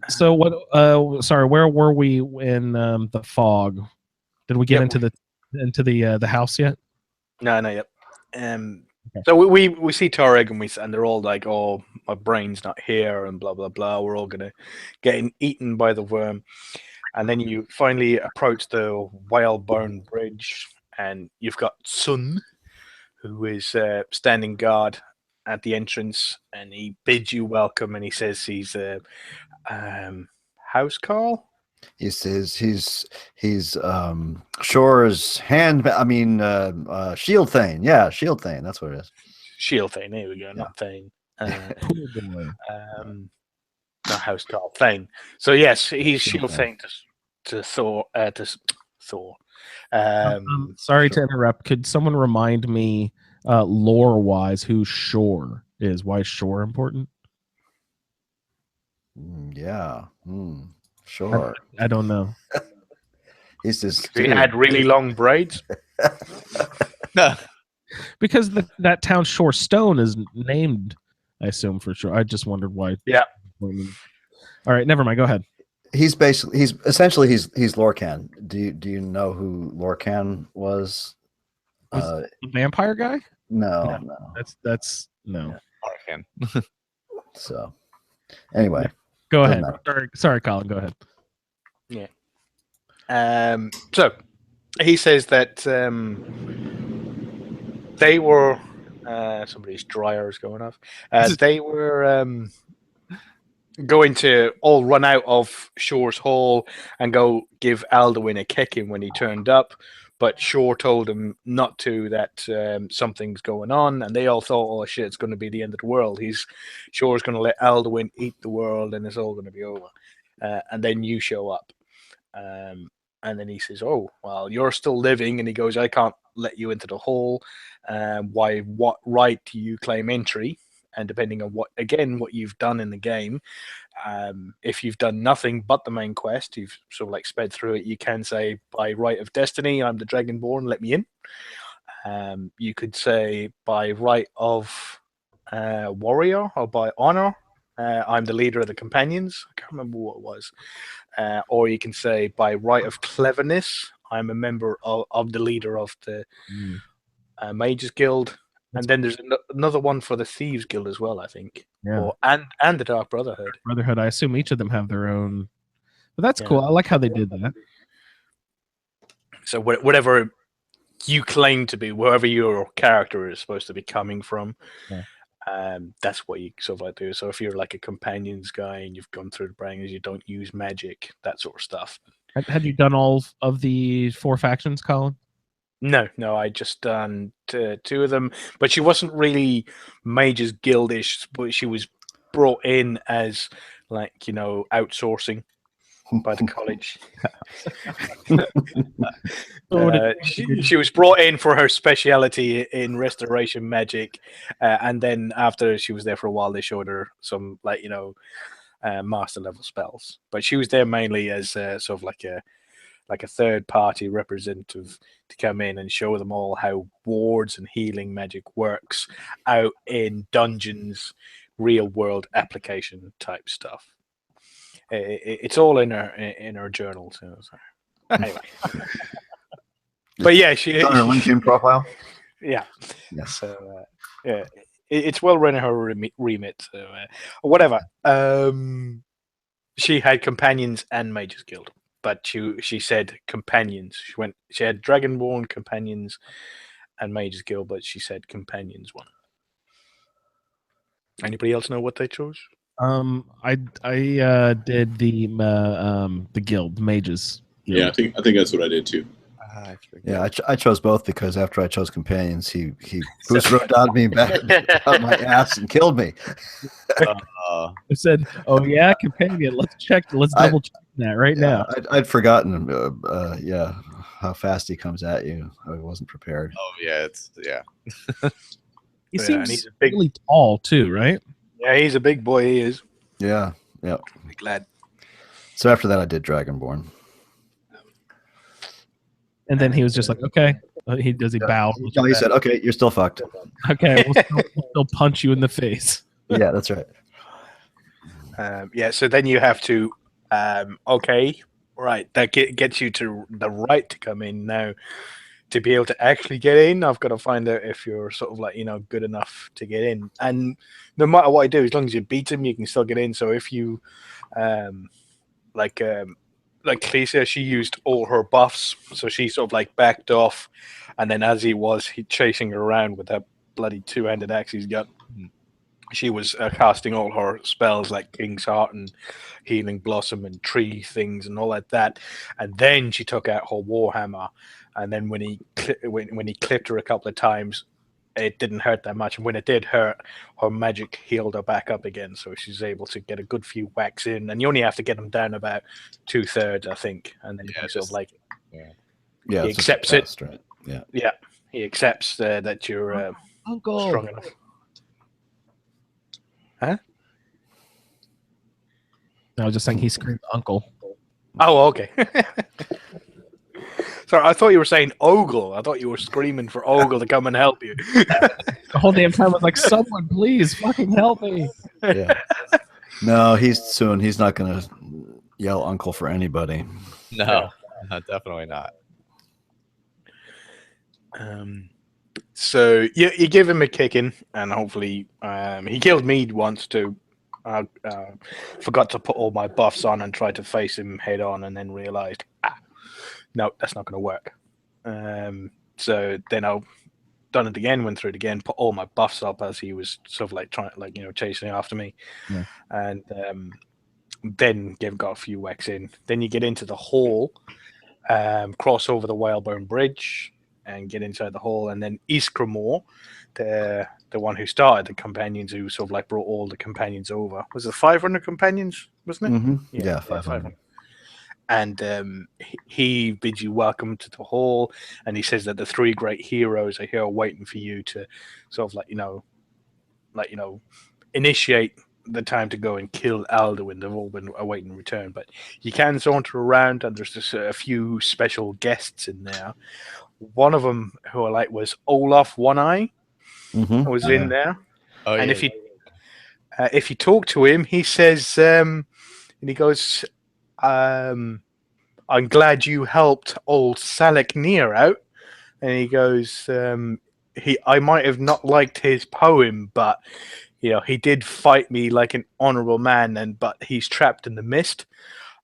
So what? Sorry, where were we in the fog? Did we get into the house yet? No, not yet. So we see Toreg and they're all like, "Oh, my brain's not here," and blah blah blah. We're all gonna get eaten by the worm. And then you finally approach the Whalebone Bridge, and you've got Sun, who is standing guard at the entrance, and he bids you welcome, and he says he's a housecarl. He says he's Shore's shield thane. Yeah, shield thane. That's what it is. Shield thane. There we go. Not thane. Not housecarl. Thane. So yes, he's shield thane to Thor. Thor. Sorry to interrupt. Could someone remind me, lore-wise, who Shore is? Why is Shore important? Yeah. Sure. I don't know. He's just. He had really long braids. No. Because that town Shore Stone is named, I assume, for sure. I just wondered why. Yeah. All right, never mind. Go ahead. He's essentially Lorcan. Do you know who Lorcan was? The vampire guy? No. That's no. Lorcan. So, anyway, go ahead. Sorry, Colin. Go ahead. Yeah. So he says that they were somebody's dryer is going off. They were going to all run out of Shore's Hall and go give Alduin a kicking when he turned up, but Shore told him not to, that something's going on, and they all thought, oh shit, it's going to be the end of the world. Shore's going to let Alduin eat the world and it's all going to be over. And then you show up. And then he says, oh, well, you're still living. And he goes, I can't let you into the hall. What right do you claim entry? And depending on what you've done in the game, if you've done nothing but the main quest, you've sort of like sped through it, you can say, by right of destiny, I'm the Dragonborn, let me in. You could say, by right of warrior, or by honor, I'm the leader of the companions. I can't remember what it was. Or you can say, by right of cleverness, I'm a member of the leader of the Mages Guild. And then there's another one for the Thieves Guild as well, I think. Yeah. And the Dark Brotherhood. I assume each of them have their own. But that's cool. I like how they did that. So whatever you claim to be, wherever your character is supposed to be coming from, that's what you sort of like do. So if you're like a companions guy and you've gone through the brains, you don't use magic, that sort of stuff. Had you done all of the 4 factions, Colin? No, I just done 2 of them, but she wasn't really Mages Guildish, but she was brought in as outsourcing by the college. She was brought in for her speciality in restoration magic, and then after she was there for a while, they showed her some master level spells. But she was there mainly as sort of like a third party representative to come in and show them all how wards and healing magic works out in dungeons, real world application type stuff. It's all in her journal. So anyway, but yeah, she on her LinkedIn profile. Yeah. Yes. So it's well run in her remit. So whatever. She had companions and Mages Guild. But she said companions. She had Dragonborn, companions, and Mages Guild, but she said companions one. Anybody else know what they chose? I did the guild mages. Guild. Yeah, I think that's what I did too. Yeah, I chose both because after I chose companions, he boosted right down me back out my ass and killed me. I said, "Oh yeah, companion. Let's double check that right now." I'd forgotten. How fast he comes at you. I wasn't prepared. Oh yeah, He Yeah, seems and he's really tall too, right? Yeah, he's a big boy. He is. Yeah. Big lad. So after that, I did Dragonborn. And then he was just like, "Okay." He bow. No, he said, "Okay, you're still fucked." Okay, we'll still punch you in the face. Yeah, that's right. So then you have to, okay, right. That gets you to the right to come in now. To be able to actually get in, I've got to find out if you're sort of like, good enough to get in. And no matter what I do, as long as you beat him, you can still get in. So if you, like Clecia, she used all her buffs, so she sort of like backed off, and then as he chasing her around with that bloody two-handed axe he's got, she was casting all her spells like King's Heart and Healing Blossom and tree things and all like that, and then she took out her warhammer, and then when he clipped her a couple of times, it didn't hurt that much, and when it did hurt, her magic healed her back up again, so she's able to get a good few whacks in, and you only have to get them down about 2/3, I think, and then he sort of like he accepts it. Right? Yeah, he accepts that you're Uncle. strong enough. Huh? I was just saying he screamed "Uncle." Oh, okay. Sorry, I thought you were saying Ogle. I thought you were screaming for Ogle to come and help you. The whole damn time I was like, "Someone, please, fucking help me!" Yeah. No, he's not gonna yell "Uncle" for anybody. No, definitely not. So you give him a kicking, and hopefully he killed me once too. I forgot to put all my buffs on and tried to face him head on, and then realized, no, that's not going to work. So then I done it again, went through it again, put all my buffs up as he was sort of like trying, like chasing after me, and then got a few whacks in. Then you get into the hall, cross over the Whalebone Bridge, and get inside the hall, and then Iskramor, the one who started the companions, who sort of like brought all the companions over. Was it 500 companions, wasn't it? Mm-hmm. Yeah, 500. And he bids you welcome to the hall, and he says that the three great heroes are here waiting for you to sort of initiate the time to go and kill Alduin. They've all been awaiting return, but you can saunter around, and there's just a few special guests in there. One of them who I like was Olaf One Eye, was in there. Oh, and yeah. if you talk to him, he says, and he goes, I'm glad you helped old Salak Near out. And he goes, I might have not liked his poem, but he did fight me like an honorable man, but he's trapped in the mist.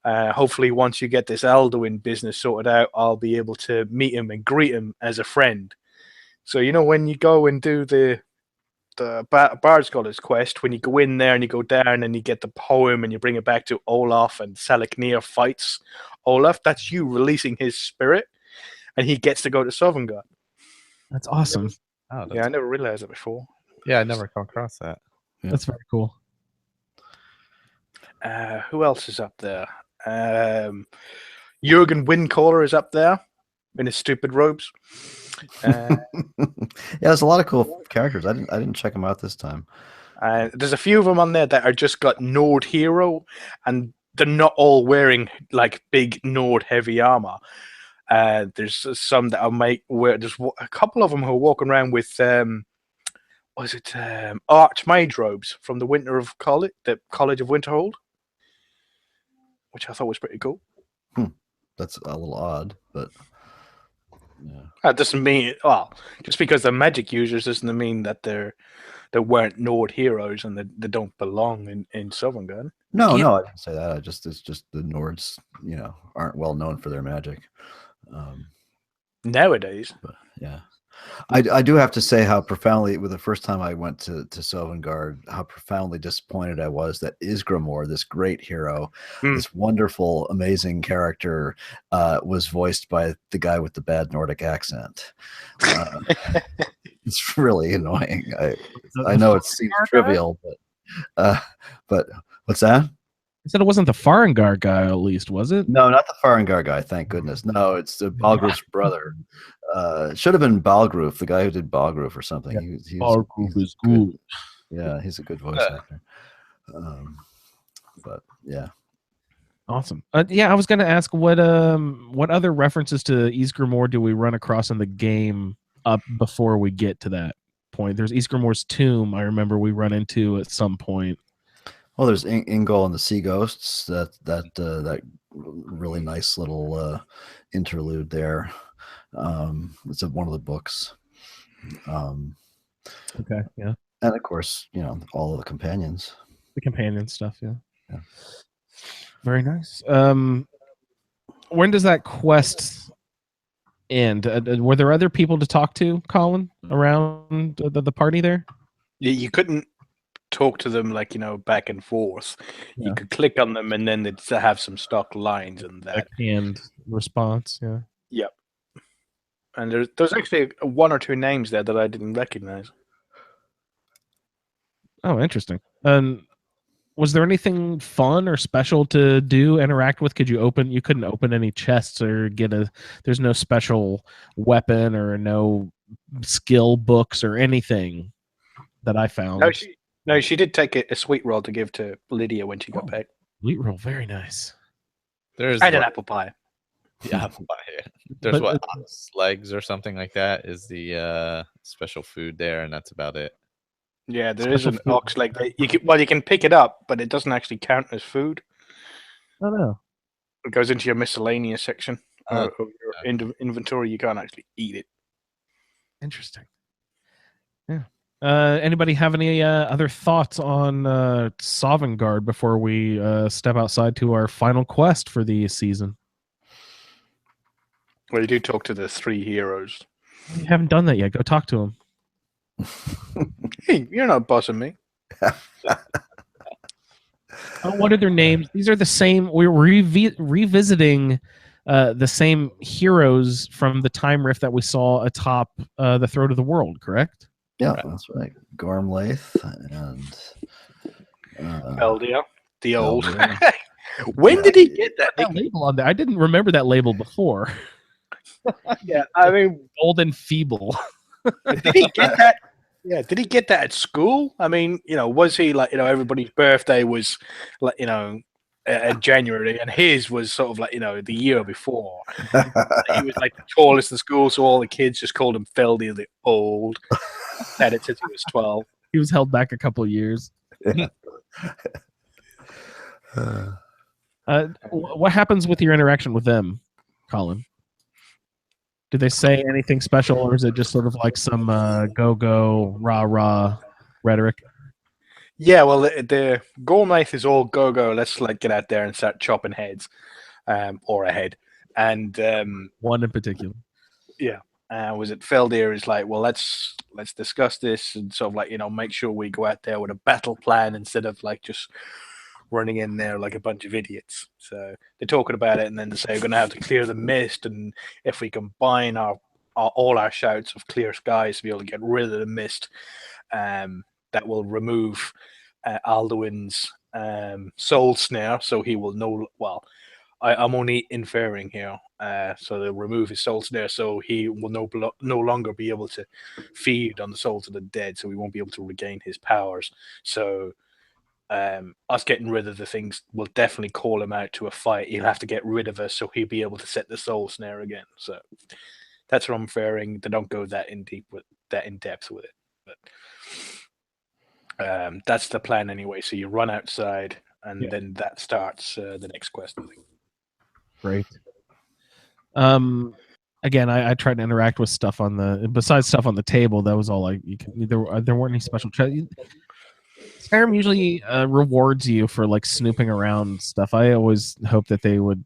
Hopefully once you get this Alduin business sorted out, I'll be able to meet him and greet him as a friend. So when you go and do the Bard Scholars quest, when you go in there and you go down and you get the poem and you bring it back to Olaf, and Salaknir fights Olaf, that's you releasing his spirit, and he gets to go to Sovngarde. That's awesome. Oh, Yeah, I never realized it before. Yeah, I never come across that. Yeah. That's very cool. Who else is up there? Jurgen Windcaller is up there in his stupid robes. Yeah, there's a lot of cool characters. I didn't check them out this time. There's a few of them on there that are just got Nord hero, and they're not all wearing like big Nord heavy armor. There's some that I might wear. There's a couple of them who are walking around with Archmage robes from the the College of Winterhold, which I thought was pretty cool. That's a little odd, but yeah. That doesn't mean just because they're magic users doesn't mean that they weren't Nord heroes and they don't belong in Sovngarde. No, I didn't say that. It's just the Nords, aren't well known for their magic. Nowadays. But, yeah. I do have to say how profoundly, with the first time I went to Sovngarde, how profoundly disappointed I was that Isgramor, this great hero, this wonderful, amazing character, was voiced by the guy with the bad Nordic accent. It's really annoying. I know it seems trivial, but what's that? I said it wasn't the Farengar guy, at least, was it? No, not the Farengar guy, thank goodness. No, it's Balgroof's brother. Should have been Balgroof, the guy who did Balgroof or something. Yeah. Balgroof is good. Yeah, he's a good voice actor. But yeah. Awesome. Yeah, I was going to ask what other references to Isgramor do we run across in the game up before we get to that point? There's Isgramor's tomb. I remember we run into at some point. Well, there's Ingol and the Sea Ghosts. That really nice little interlude there. It's one of the books. Okay, yeah. And of course, all of the companions. The companion stuff, yeah. Yeah. Very nice. When does that quest end? Were there other people to talk to, Colin, around the party there? You couldn't talk to them back and forth. You could click on them and then they'd have some stock lines and that. And response, yeah. Yep. And there's actually one or two names there that I didn't recognize. Oh, interesting. Was there anything fun or special to do, interact with? You couldn't open any chests or there's no special weapon or no skill books or anything that I found. No, she did take a sweet roll to give to Lydia when she got back. Sweet roll, very nice. And an apple pie. Yeah, apple pie. Yeah. There's ox legs or something like that is the special food there, and that's about it. Yeah, there is an ox leg. You can pick it up, but it doesn't actually count as food. Oh no! It goes into your miscellaneous section of your inventory. You can't actually eat it. Interesting. Yeah. Anybody have any other thoughts on Sovngarde before we step outside to our final quest for the season? Well, you do talk to the three heroes. You haven't done that yet. Go talk to them. Hey, you're not bossing me. What are their names? These are the same. We're revisiting the same heroes from the time rift that we saw atop the Throat of the World, correct? Yeah, that's right. Gormlaith and Eldia, the old. When did he get that label on there? I didn't remember that label before. Yeah, I mean, old and feeble. Did he get that? Yeah, did he get that at school? I mean, was he everybody's birthday was in January, and his was sort of the year before. He was the tallest in school, so all the kids just called him Feldy the Old. Had it since he was 12. He was held back a couple of years. What happens with your interaction with them, Colin? Did they say anything special, or is it just sort of like some go-go, rah-rah rhetoric? Yeah, well, the Gormlaith is all go-go. Let's get out there and start chopping heads, or a head. And one in particular. Yeah. Was it Feldir is well, let's discuss this and sort of make sure we go out there with a battle plan instead of just running in there like a bunch of idiots. So they're talking about it, and then they say we're going to have to clear the mist, and if we combine all our shouts of clear skies to be able to get rid of the mist, that will remove Alduin's soul snare, so he will know. Well, I'm only inferring here. So they'll remove his soul snare, so he will no longer be able to feed on the souls of the dead, so he won't be able to regain his powers. So us getting rid of the things will definitely call him out to a fight. He'll have to get rid of us, so he'll be able to set the soul snare again. So that's what I'm inferring. They don't go that in depth with it, but that's the plan anyway. So you run outside, and then that starts the next quest, I think. Great. Again, I tried to interact with stuff besides stuff on the table. That was all there weren't any special Skyrim usually rewards you for snooping around stuff. I always hope that they would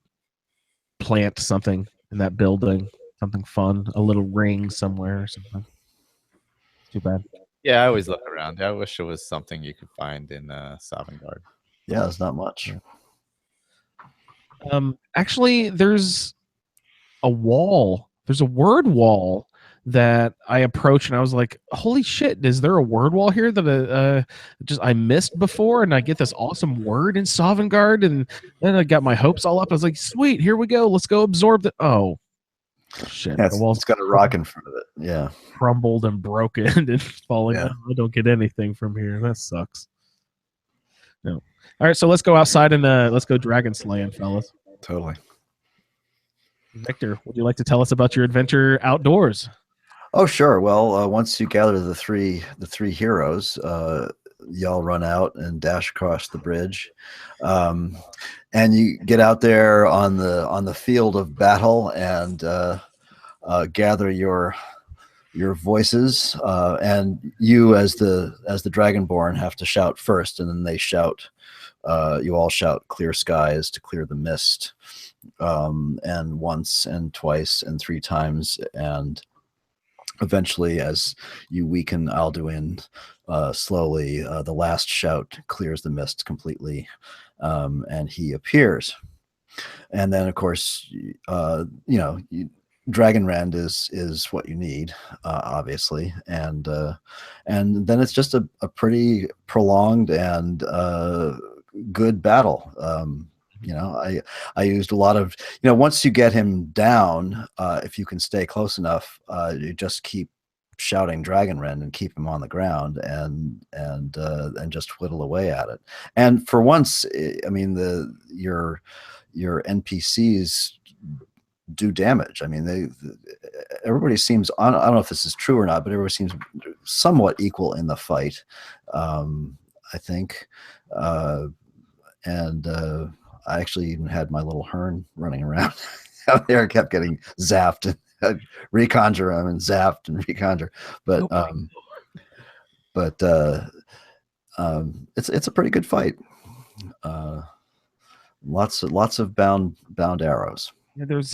plant something in that building something fun, a little ring somewhere or something. Too bad. Yeah, I always look around. I wish there was something you could find in Sovngarde. Yeah, it's not much. Actually, there's a wall. There's a word wall that I approached, and I was like, "Holy shit! Is there a word wall here that I missed before?" And I get this awesome word in Sovngarde, and then I got my hopes all up. I was like, "Sweet, here we go. Let's go absorb the." Oh, shit! Yeah, The wall's it's got a rock in front of it. Yeah. crumbled and broken and falling. Yeah. I don't get anything from here. That sucks. No. All right, so let's go outside and let's go dragon slaying, fellas. Totally. Victor, would you like to tell us about your adventure outdoors? Oh, sure. Well, once you gather the three heroes, y'all run out and dash across the bridge, and you get out there on the field of battle and gather your voices, and you as the Dragonborn have to shout first, and then they shout. You all shout "Clear skies" to clear the mist, and once and twice and 3 times, and eventually, as you weaken Alduin slowly, the last shout clears the mist completely, and he appears. And then, of course, Dragonrand is what you need, obviously, and then it's just a pretty prolonged and good battle. I used a lot of, once you get him down, if you can stay close enough, you just keep shouting Dragonrend and keep him on the ground and just whittle away at it. And for once, I mean, your NPCs do damage. I mean, everybody seems, I don't know if this is true or not, but everybody seems somewhat equal in the fight, I think. I actually even had my little Hern running around out there, kept getting zapped and reconjure him and zapped and reconjure. But it's a pretty good fight. Lots of bound arrows. Yeah, there's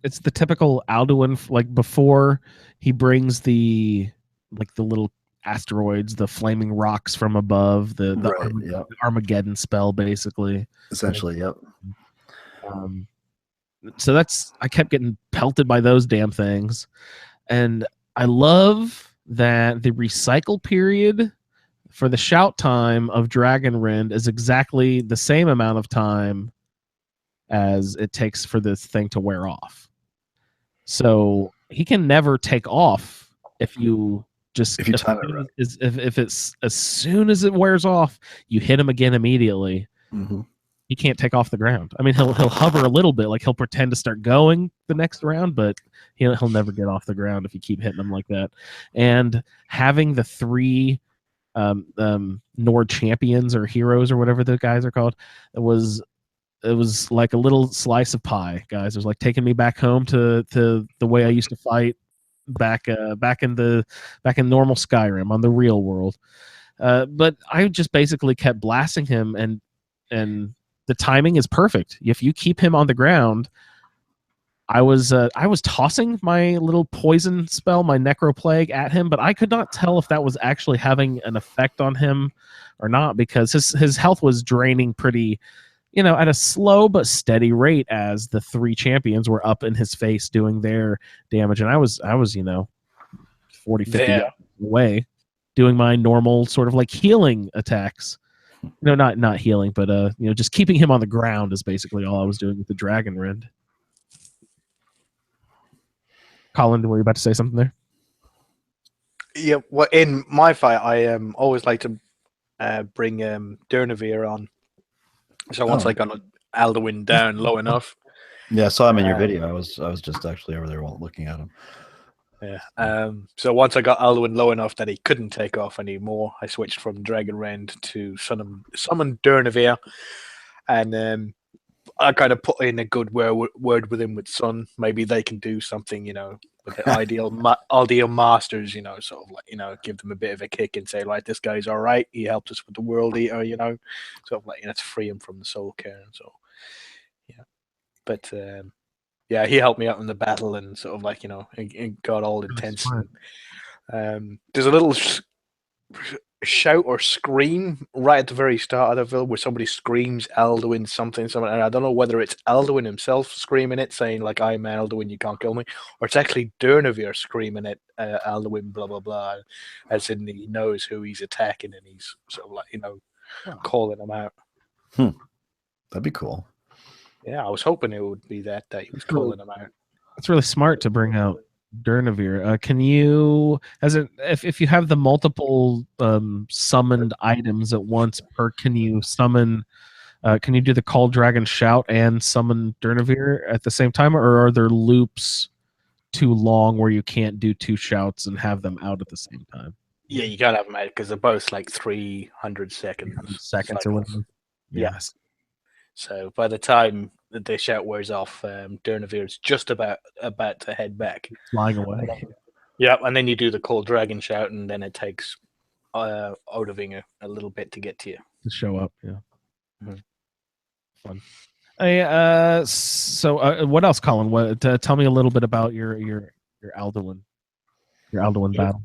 it's the typical Alduin, like before he brings the little asteroids, the flaming rocks from above, the Armageddon spell, basically. Essentially, yep. So I kept getting pelted by those damn things, and I love that the recycle period for the shout time of Dragonrend is exactly the same amount of time as it takes for this thing to wear off. So he can never take off if you time it right. If it's as soon as it wears off, you hit him again immediately. Mm-hmm. He can't take off the ground. I mean, he'll hover a little bit, like he'll pretend to start going the next round, but he'll never get off the ground if you keep hitting him like that. And having the 3 Nord champions or heroes or whatever the guys are called, it was like a little slice of pie, guys. It was like taking me back home to the way I used to fight back in normal Skyrim on the real world. But I just basically kept blasting him, and the timing is perfect. If you keep him on the ground, I was tossing my little poison spell, my necroplague, at him, but I could not tell if that was actually having an effect on him or not, because his health was draining pretty, at a slow but steady rate as the 3 champions were up in his face doing their damage. And I was 40, 50 yards away doing my normal sort of like healing attacks. Not healing, but just keeping him on the ground is basically all I was doing with the Dragonrend. Colin, were you about to say something there? Yeah, well, in my fight, I always like to bring Durnavir on. So once I got Alduin down low enough. Yeah, I saw him in your video. I was just actually over there looking at him. Yeah. So once I got Alduin low enough that he couldn't take off anymore, I switched from Dragonrend to summon Durnavir, and I kind of put in a good word with him with Sun. Maybe they can do something, with the ideal masters, sort of like, give them a bit of a kick and say, like, this guy's all right. He helped us with the World Eater, sort of like, to free him from the Soul Cairn. So, yeah. But, Yeah, he helped me out in the battle, and sort of like it got all intense. smart. There's a little shout or scream right at the very start of the film where somebody screams Alduin something, and I don't know whether it's Alduin himself screaming it, saying like, "I'm Alduin, you can't kill me," or it's actually Durnavir screaming it, Alduin, blah blah blah, as in he knows who he's attacking and he's sort of like calling him out. That'd be cool. Yeah, I was hoping it would be that he was calling him out. It's really smart to bring out Durnavir. Can you, if you have the multiple summoned items at once per, can you summon? Can you do the Call Dragon Shout and summon Durnavir at the same time, or are there loops too long where you can't do two shouts and have them out at the same time? Yeah, you gotta have them out because they're both like 300 seconds. Seconds or whatever. Yes. So by the time the shout wears off, Durnavir's just about to head back, Flying away. Yeah, and then you do the Call Dragon Shout, and then it takes Odoving a little bit to get to you. To show up, yeah. Mhm. Fun. So what else, Colin? Tell me a little bit about your Alduin, battle.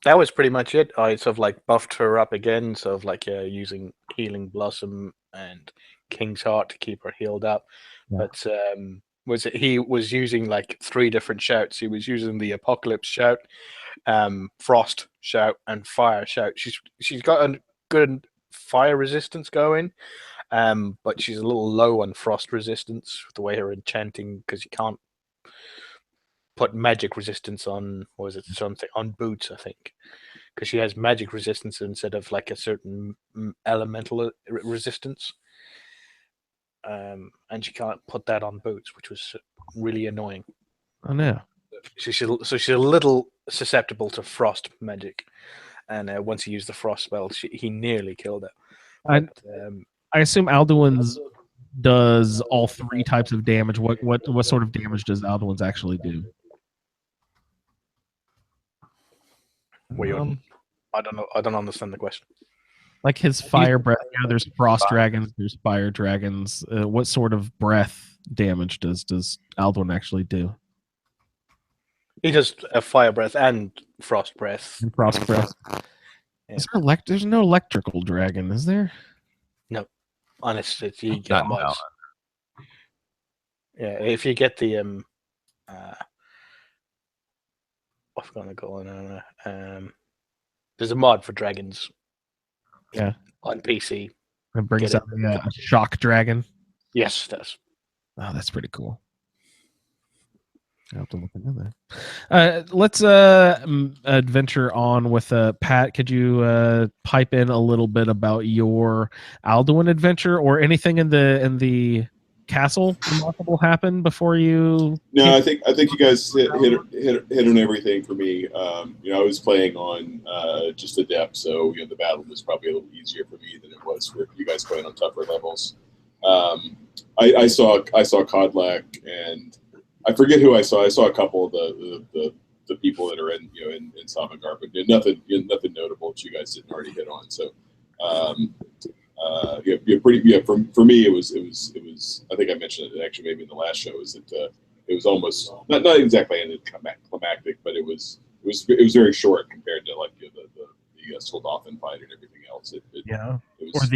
That was pretty much it. I sort of like buffed her up again, sort of like using Healing Blossom and King's Heart to keep her healed up. Yeah. But he was using like 3 different shouts. He was using the Apocalypse Shout, Frost Shout, and Fire Shout. She's got a good fire resistance going, but she's a little low on frost resistance with the way her enchanting, because you can't put magic resistance on, something on boots, I think, because she has magic resistance instead of like a certain elemental resistance, and she can't put that on boots, which was really annoying. Oh no! So she's a little susceptible to frost magic, and once he used the frost spell, he nearly killed it. I assume Alduin's does all 3 types of damage. What sort of damage does Alduin's actually do? I don't understand the question. Like his fire breath. Yeah, there's frost dragons. There's fire dragons. What sort of breath damage does Alduin actually do? He does a fire breath and frost breath. And frost breath. Yeah. There's no electrical dragon, is there? No, honestly, you get mods. Yeah, if you get the I've got to go on. There's a mod for dragons. Yeah, on PC. It brings out a shock dragon. Yes, it does. Oh, that's pretty cool. I have to look into that. Let's adventure on with Pat. Could you pipe in a little bit about your Alduin adventure, or anything in the castle remarkable happen before you? No, I think you guys hit on everything for me. I was playing on just adept, so the battle was probably a little easier for me than it was for you guys playing on tougher levels. I saw Kodlak, and I forget who I saw. I saw a couple of the people that are in Sovngarde, but nothing notable that you guys didn't already hit on. So for me it was I think I mentioned it actually maybe in the last show, is that it was almost not exactly climactic, but it was very short compared to like the Soldathan fight and everything else. It was, or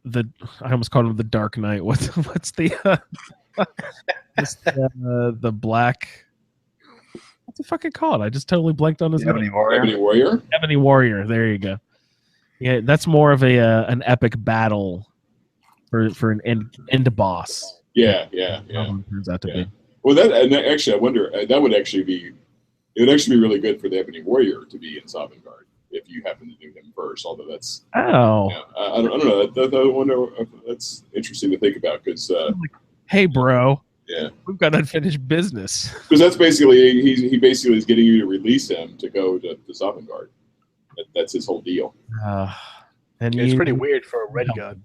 the I almost called him the Dark Knight. What's the the black? What's the fucking called? I just totally blanked on his name. Ebony Warrior. Ebony Warrior. There you go. Yeah, that's more of an epic battle for an end boss. Yeah. Turns out to be. Well, actually, I wonder that would actually be really good for the Ebony Warrior to be in Sovngarde if you happen to do him first. Although that's I don't know. I wonder if that's interesting to think about, because hey, bro. Yeah, we've got unfinished business. Because that's basically he basically is getting you to release him to go to Sovngarde. That's his whole deal. And it's pretty weird for a red god.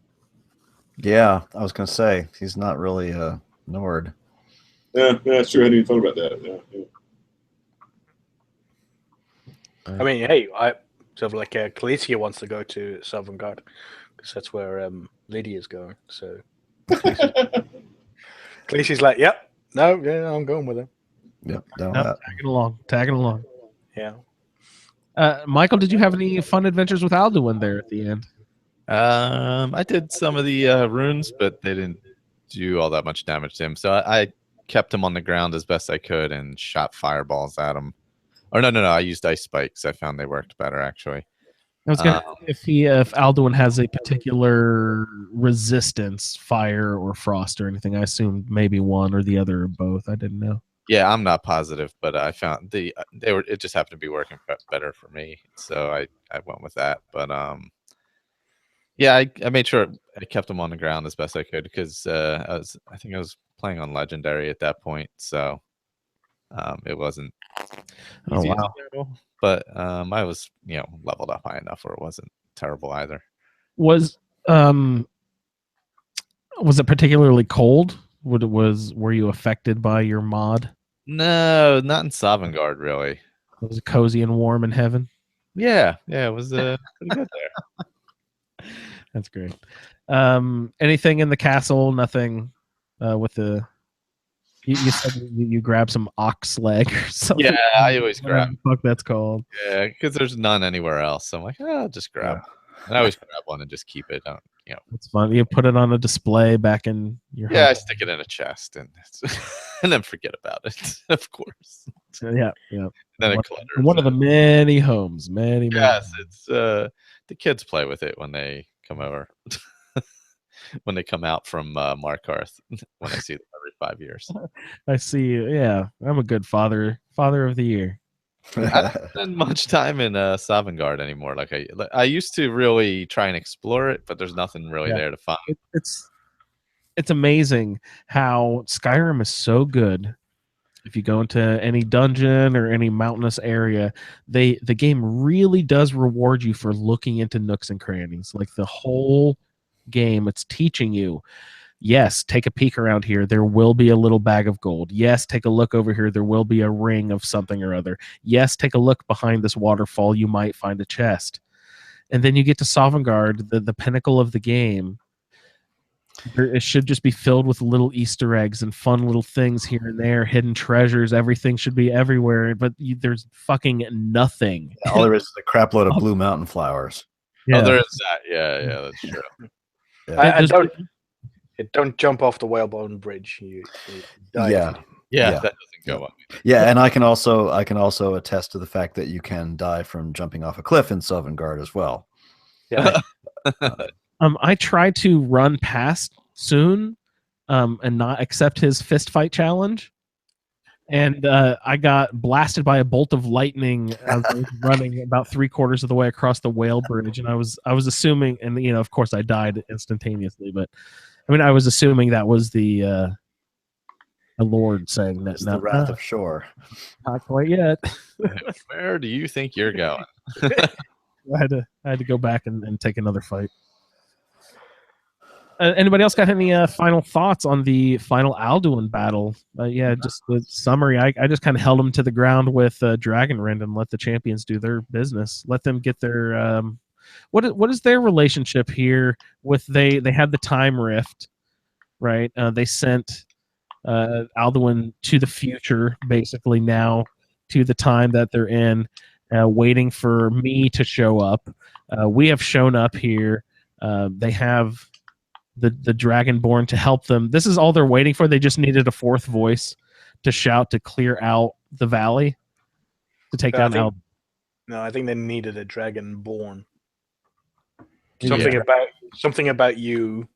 Yeah, I was going to say he's not really a Nord. Yeah, that's true. I hadn't even thought about that. Yeah. I mean, hey, sort of like Calesia wants to go to Sovngarde because that's where Lydia's going. So Khaleesi's like, yep, no, yeah, I'm going with him. Yep. Tagging along. Yeah. Michael, did you have any fun adventures with Alduin there at the end? I did some of the runes, but they didn't do all that much damage to him. So I kept him on the ground as best I could and shot fireballs at him. Or no, I used ice spikes. I found they worked better actually. I was gonna if Alduin has a particular resistance, fire or frost or anything. I assumed maybe one or the other or both. I didn't know. Yeah, I'm not positive, but I found they were. It just happened to be working better for me, so I went with that. But yeah, I made sure I kept them on the ground as best I could because I think I was playing on legendary at that point, so it wasn't. Oh easy wow! to handle, but I was leveled up high enough where it wasn't terrible either. Was it particularly cold? Were you affected by your mod? No, not in Sovngarde really. Was it cozy and warm in heaven? Yeah, it was pretty good there. That's great. Anything in the castle? Nothing with the. You said you grab some ox leg or something. Yeah, I always grab. What the fuck that's called? Yeah, because there's none anywhere else. So I'm like, I'll just grab. And I always grab one and just keep it. It's fun. You put it on a display back in your. Yeah, home. I stick it in a chest and and then forget about it. Of course. Yeah. And then it clutters. One of the many homes, many. Yes, it's the kids play with it when they come over. When they come out from Markarth, when I see them every 5 years. I see you. Yeah, I'm a good father of the year. I don't spend much time in Sovngarde anymore. Like I used to really try and explore it, but there's nothing really there to find. It's amazing how Skyrim is so good. If you go into any dungeon or any mountainous area, the game really does reward you for looking into nooks and crannies. Like the whole game, it's teaching you. Yes, take a peek around here. There will be a little bag of gold. Yes, take a look over here. There will be a ring of something or other. Yes, take a look behind this waterfall. You might find a chest. And then you get to Sovngarde, the pinnacle of the game. It should just be filled with little Easter eggs and fun little things here and there, hidden treasures. Everything should be everywhere, but there's fucking nothing. All there is a crap load of blue mountain flowers. Yeah. Oh, there is that. Yeah, that's true. Yeah. Don't jump off the whalebone bridge. You die. Yeah, that doesn't go up. Yeah, and I can also attest to the fact that you can die from jumping off a cliff in Sovngarde as well. Yeah. I tried to run past Soon and not accept his fist fight challenge. And I got blasted by a bolt of lightning as I was running about 3/4 of the way across the whale bridge. And I was assuming, and of course I died instantaneously, but I mean I was assuming that was the Lord saying that. The wrath of shore. Not quite yet. Where do you think you're going? I had to go back and take another fight. Anybody else got any final thoughts on the final Alduin battle? Just the summary. I just kind of held them to the ground with Dragon Rend and let the champions do their business. Let them get their what is their relationship here with they had the time rift, right? They sent Alduin to the future, basically now to the time that they're in, waiting for me to show up. We have shown up here. They have the Dragonborn to help them. This is all they're waiting for. They just needed a fourth voice to shout to clear out the valley to take down Alduin. No, I think they needed a Dragonborn. Something about you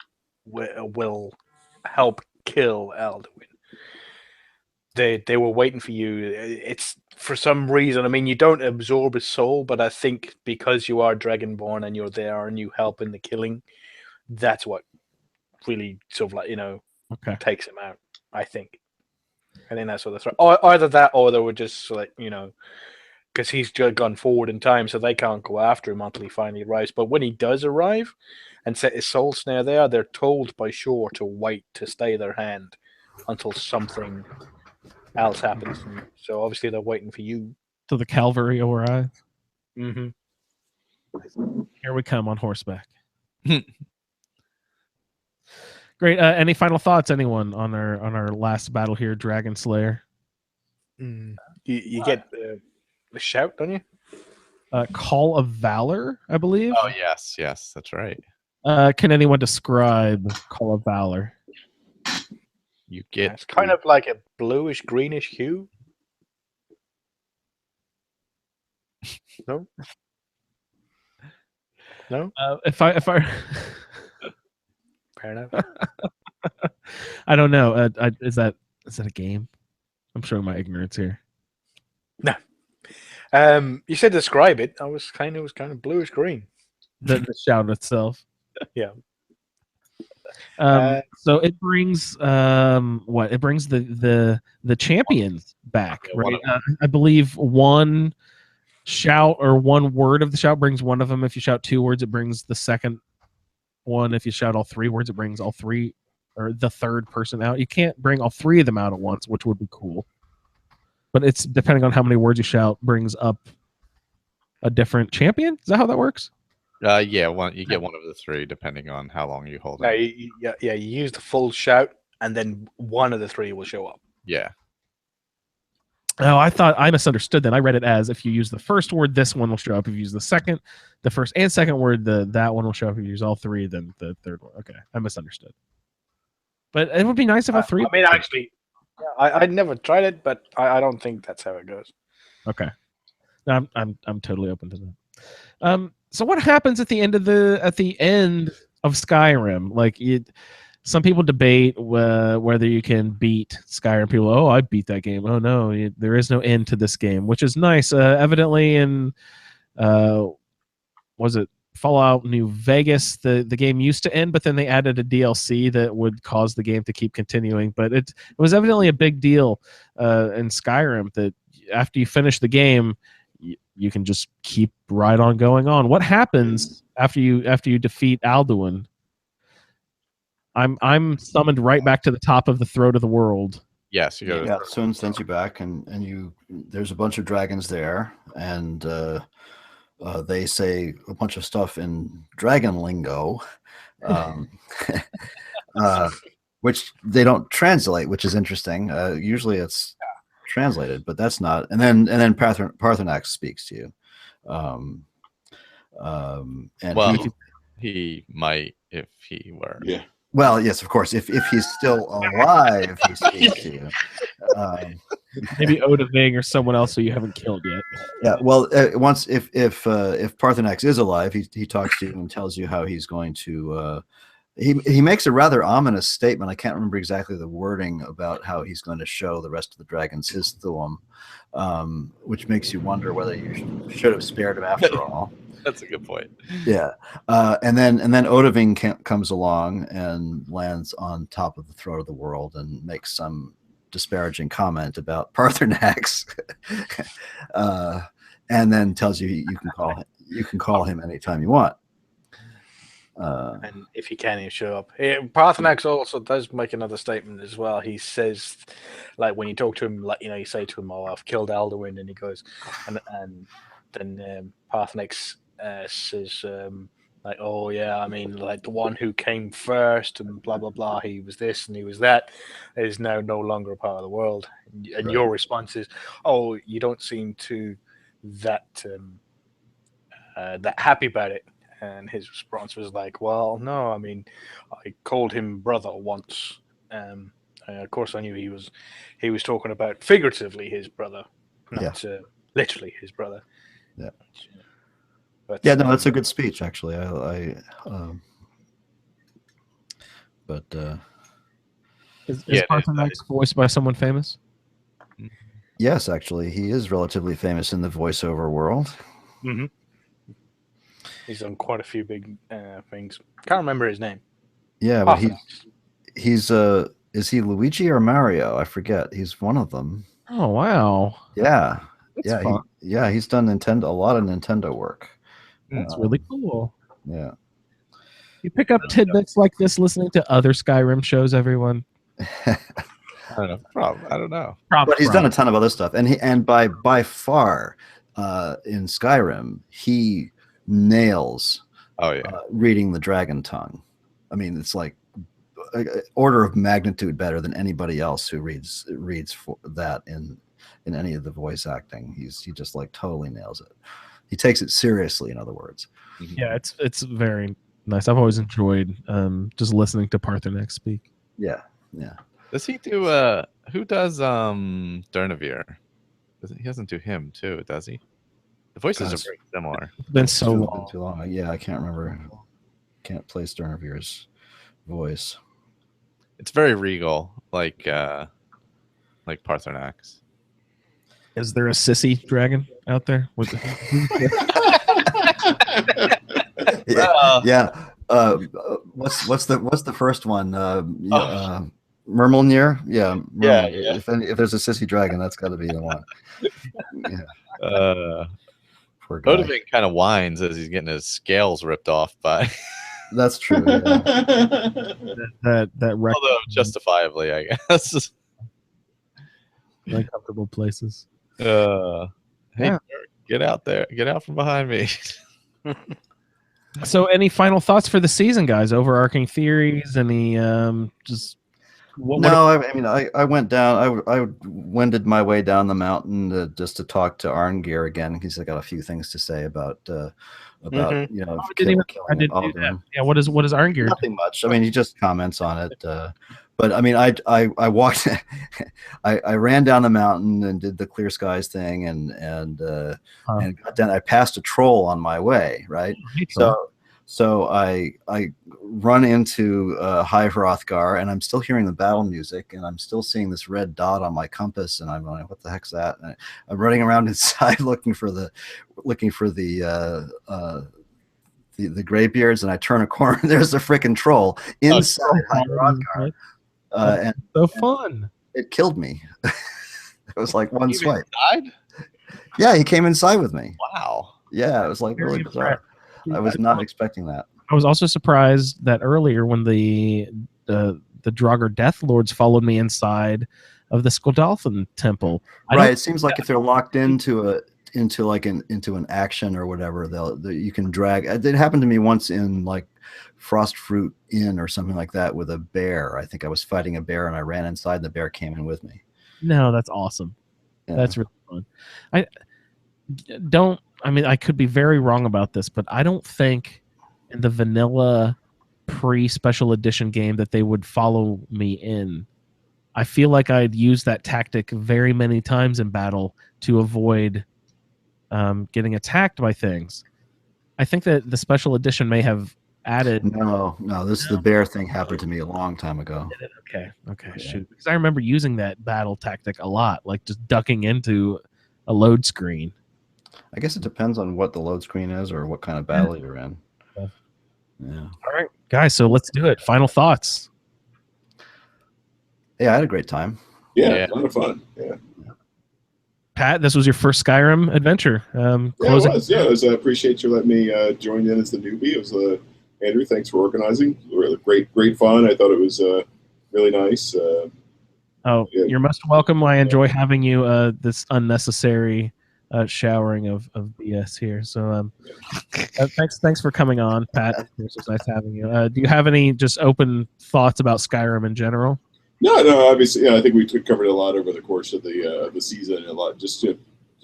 will help kill Alduin. They were waiting for you. It's for some reason. I mean, you don't absorb his soul, but I think because you are Dragonborn and you're there and you help in the killing, that's what really sort of takes him out. I think that's what that's right. Or either that, or they were just because he's just gone forward in time, so they can't go after him until he finally arrives. But when he does arrive and set his soul snare there, they're told by Shore to wait to stay their hand until something else happens. So obviously they're waiting for you. So the cavalry arrive. Mm-hmm. Here we come on horseback. Great. Any final thoughts, anyone, on our last battle here, Dragon Slayer? You get the shout, don't you? Call of Valor, I believe. Oh yes, that's right. Can anyone describe Call of Valor? You get It's kind of like a bluish greenish hue. No. No. If I Fair enough. I don't know. Is that a game? I'm showing my ignorance here. No. You said describe it. It was kind of bluish green. The shout itself. Yeah. So it brings what? It brings the champions back, Yeah, right? I believe one shout or one word of the shout brings one of them. If you shout 2 words, it brings the second one. If you shout all 3 words, it brings all 3 or the third person out. You can't bring all 3 of them out at once, which would be cool. But it's depending on how many words you shout brings up a different champion. Is that how that works? yeah, you get one of the 3 depending on how long you hold No, it. you use the full shout, and then one of the 3 will show up. Yeah. Oh, I thought I misunderstood then. I read it as if you use the first word, this one will show up. If you use the first and second word, that one will show up. If you use all 3, then the third one. Okay, I misunderstood. But it would be nice if all 3. I mean, actually, I never tried it, but I don't think that's how it goes. Okay, no, I'm totally open to that. So what happens at the end of Skyrim? Like some people debate whether you can beat Skyrim. People, oh, I beat that game. Oh no, there is no end to this game, which is nice. Evidently, in was it Fallout New Vegas? The game used to end, but then they added a DLC that would cause the game to keep continuing. But it was evidently a big deal in Skyrim that after you finish the game, you can just keep right on going on. What happens after you defeat Alduin? I'm summoned right back to the top of the throat of the world. Yes, you go. Yeah, soon sends you back, and there's a bunch of dragons there, and they say a bunch of stuff in dragon lingo, which they don't translate, which is interesting. Usually it's translated, but that's not. And then Parthenax speaks to you. And Well, he might if he were. Yeah. well, yes, of course. If he's still alive, he speaks to you. Maybe Odaving or someone else who you haven't killed yet. Yeah. Well, once if Parthenax is alive, he talks to you and tells you how he's going to. He makes a rather ominous statement. I can't remember exactly the wording about how he's going to show the rest of the dragons his Thuum, which makes you wonder whether you should have spared him after all. That's a good point. Yeah, and then Odaving comes along and lands on top of the throat of the world and makes some disparaging comment about Parthenax, and then tells you you can call him anytime you want. And if he can, he'll show up. Parthenax also does make another statement as well. He says, like when you talk to him, like you say to him, "Oh, I've killed Alduin," and he goes, and then Parthenax says, like, "Oh yeah, I mean, like the one who came first, and blah blah blah. He was this and he was that. Is now no longer a part of the world." And Right. your response is, "Oh, you don't seem to that that happy about it." And his response was like, "Well, no, I mean, I called him brother once. Of course, I knew he was talking about figuratively his brother, not literally his brother." Yeah. But, Yeah, no, that's a good speech, actually. Is Yeah, Parthenax voiced by someone famous? Yes, actually, he is relatively famous in the voiceover world. Mm-hmm. He's done quite a few big things. Can't remember his name. Yeah, but he's is he Luigi or Mario? I forget. He's one of them. Oh wow! Yeah, That's fun. he's done a lot of Nintendo work. That's really cool. Yeah. You pick up tidbits like this listening to other Skyrim shows, everyone. I don't know. But he's done a ton of other stuff, and by far in Skyrim he nails Oh yeah. reading the dragon tongue. I mean, it's like order of magnitude better than anybody else who reads for that in any of the voice acting. He just like totally nails it. He takes it seriously, in other words. Yeah, it's very nice. I've always enjoyed just listening to Parthenax speak. Yeah. Does he do who does Durnavir? He doesn't do him too, does he? The voices Gosh. are very similar. It's been so It's long. been too long. Yeah, I can't remember. Can't place Durnavir's voice. It's very regal, like Parthenax. Is there a sissy dragon out there? Yeah. What's the first one? Murmelnir? Yeah. Yeah. If there's a sissy dragon, that's got to be the one. Yeah. Poor guy. Bodivin kind of whines as he's getting his scales ripped off by. That's true. Yeah. that Although justifiably, I guess. uncomfortable places. Hey, Yeah. get out there! Get out from behind me. So, any final thoughts for the season, guys? Overarching theories? Any just I went down. I wended my way down the mountain just to talk to Arngir again because I got a few things to say about I didn't do that. Yeah, what is Arngir? Nothing much. I mean, he just comments on it. But I mean, I walked, I ran down the mountain and did the clear skies thing, and got down. I passed a troll on my way, right? So I run into High Hrothgar, and I'm still hearing the battle music, and I'm still seeing this red dot on my compass, and I'm going, "What the heck's that?" And I'm running around inside looking for the graybeards, and I turn a corner. There's a freaking troll inside High Hrothgar. And so fun. It killed me. It was like one swipe. Inside? Yeah, he came inside with me. Wow. Yeah, it was like really bizarre. I was not expecting that. I was also surprised that earlier when the Draugr Death Lords followed me inside of the Skoldalfin temple. Right. It seems like if they're locked into an action or whatever, you can drag. It happened to me once in like Frostfruit Inn or something like that with a bear. I think I was fighting a bear and I ran inside and the bear came in with me. No, that's awesome. Yeah. That's really fun. I could be very wrong about this, but I don't think in the vanilla pre-special edition game that they would follow me in. I feel like I'd use that tactic very many times in battle to avoid getting attacked by things. I think that the special edition may have added. No, the bear thing happened to me a long time ago. Okay, yeah. Shoot, because I remember using that battle tactic a lot, like just ducking into a load screen. I guess it depends on what the load screen is or what kind of battle you're in. Yeah. All right, guys, so let's do it. Final thoughts. Yeah, I had a great time. Yeah. A lot of fun. Yeah. Pat, this was your first Skyrim adventure. Closing. Yeah, it was. I appreciate you letting me join in as the newbie. It was Andrew. Thanks for organizing. Really great fun. I thought it was really nice. You're most welcome. I enjoy having you. This unnecessary showering of BS here. So thanks for coming on, Pat. It was nice having you. Do you have any just open thoughts about Skyrim in general? No. Obviously, I think we covered a lot over the course of the season. A lot,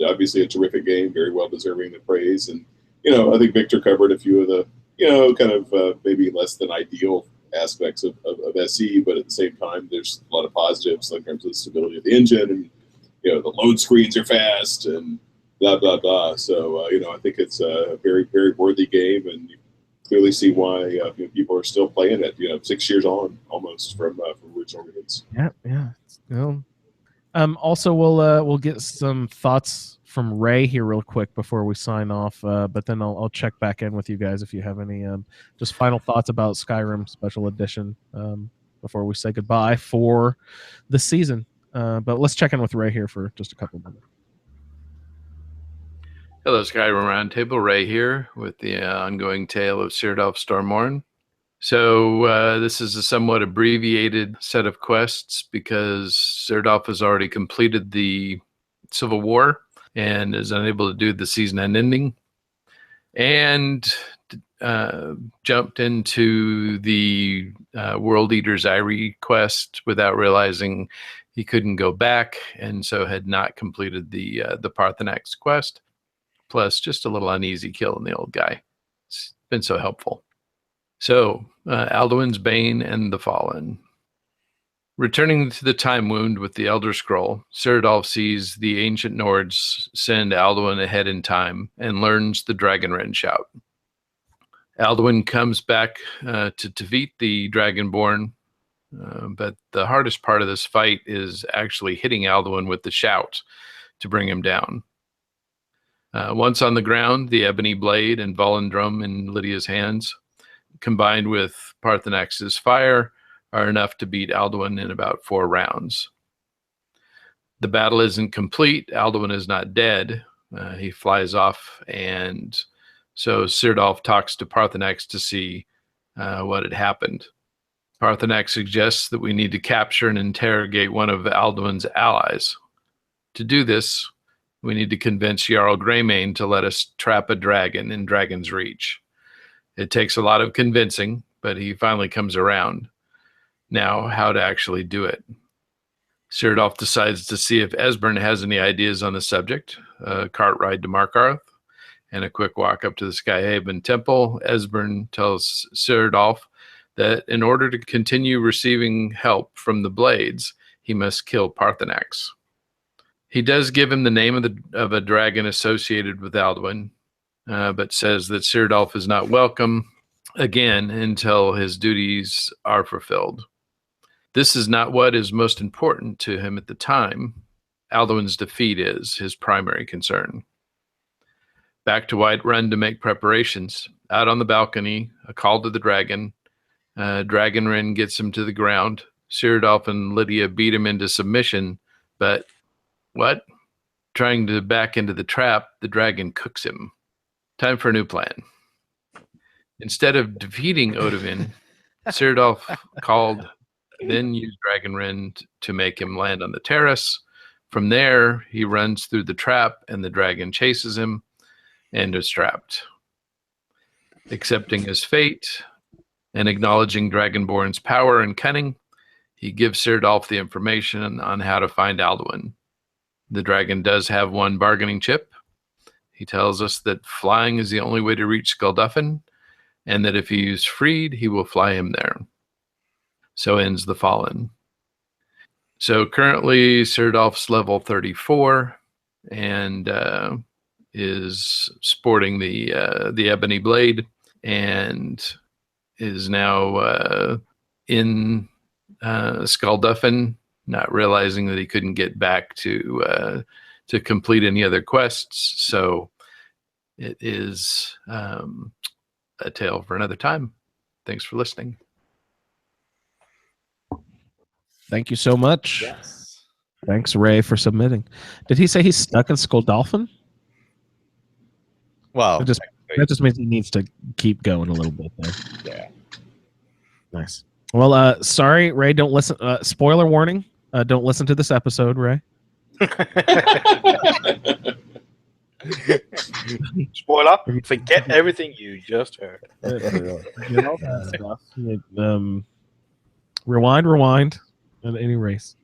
obviously a terrific game, very well deserving the praise. And I think Victor covered a few of the kind of maybe less than ideal aspects of SE, but at the same time, there's a lot of positives in terms of the stability of the engine, and the load screens are fast and blah blah blah. So I think it's a very very worthy game, and you clearly see why people are still playing it. 6 years on almost from original release. Yeah. Also, we'll get some thoughts from Ray here real quick before we sign off. But then I'll check back in with you guys if you have any just final thoughts about Skyrim Special Edition before we say goodbye for the season. But let's check in with Ray here for just a couple of minutes. Hello, Skyrim Roundtable. Ray here with the ongoing tale of Cyrodiil Stormorn. So this is a somewhat abbreviated set of quests because Cyrodiil has already completed the Civil War and is unable to do the season end ending. And jumped into the World Eater's Eyrie quest without realizing he couldn't go back, and so had not completed the Parthenax quest. Plus, just a little uneasy killing the old guy. It's been so helpful. So, Alduin's Bane and the Fallen. Returning to the Time Wound with the Elder Scroll, Cyrodiil sees the ancient Nords send Alduin ahead in time and learns the Dragonren shout. Alduin comes back to defeat the Dragonborn, but the hardest part of this fight is actually hitting Alduin with the shout to bring him down. Once on the ground, the Ebony Blade and Volendrum in Lydia's hands, combined with Parthenax's fire, are enough to beat Alduin in about 4 rounds. The battle isn't complete. Alduin is not dead. He flies off, and so Cyrodiil talks to Parthenax to see what had happened. Parthenax suggests that we need to capture and interrogate one of Alduin's allies. To do this, we need to convince Jarl Greymane to let us trap a dragon in Dragon's Reach. It takes a lot of convincing, but he finally comes around. Now, how to actually do it. Cyrodiil decides to see if Esbern has any ideas on the subject. A cart ride to Markarth and a quick walk up to the Skyhaven Temple. Esbern tells Cyrodiil that in order to continue receiving help from the Blades, he must kill Parthenax. He does give him the name of a dragon associated with Alduin, but says that Cyrodiil is not welcome again until his duties are fulfilled. This is not what is most important to him at the time. Alduin's defeat is his primary concern. Back to Whiterun to make preparations. Out on the balcony, a call to the dragon. Dragonren gets him to the ground. Cyrodiil and Lydia beat him into submission, but what? Trying to back into the trap, the dragon cooks him. Time for a new plan. Instead of defeating Odovin, Cyrodiil called, then used Dragonren to make him land on the terrace. From there, he runs through the trap, and the dragon chases him and is trapped. Accepting his fate and acknowledging Dragonborn's power and cunning, he gives Cyrodiil the information on how to find Alduin. The dragon does have one bargaining chip. He tells us that flying is the only way to reach Skuldufin, and that if he is freed, he will fly him there. So ends the Fallen. So currently, Cyrodiil's level 34 and is sporting the Ebony Blade and is now in Skuldufin, not realizing that he couldn't get back to complete any other quests. So it is a tale for another time. Thanks for listening. Thank you so much. Yes. Thanks, Ray, for submitting. Did he say he's stuck in Skuldolphin? Well, That just means he needs to keep going a little bit there. yeah. Nice. Well, sorry, Ray, don't listen. Spoiler warning. Don't listen to this episode, Ray. Spoiler, forget everything you just heard. You know that stuff. Rewind, and erase.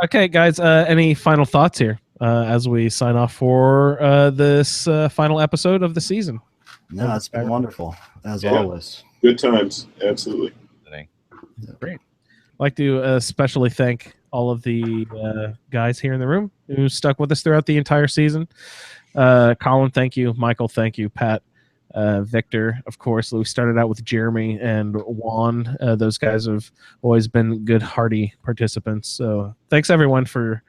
Okay, guys, any final thoughts here as we sign off for this final episode of the season? No, it's been wonderful, as always. Good times. Absolutely. Great. I'd like to especially thank all of the guys here in the room who stuck with us throughout the entire season. Colin, thank you. Michael, thank you. Pat, Victor, of course. We started out with Jeremy and Juan. Those guys have always been good, hearty participants. So thanks, everyone, for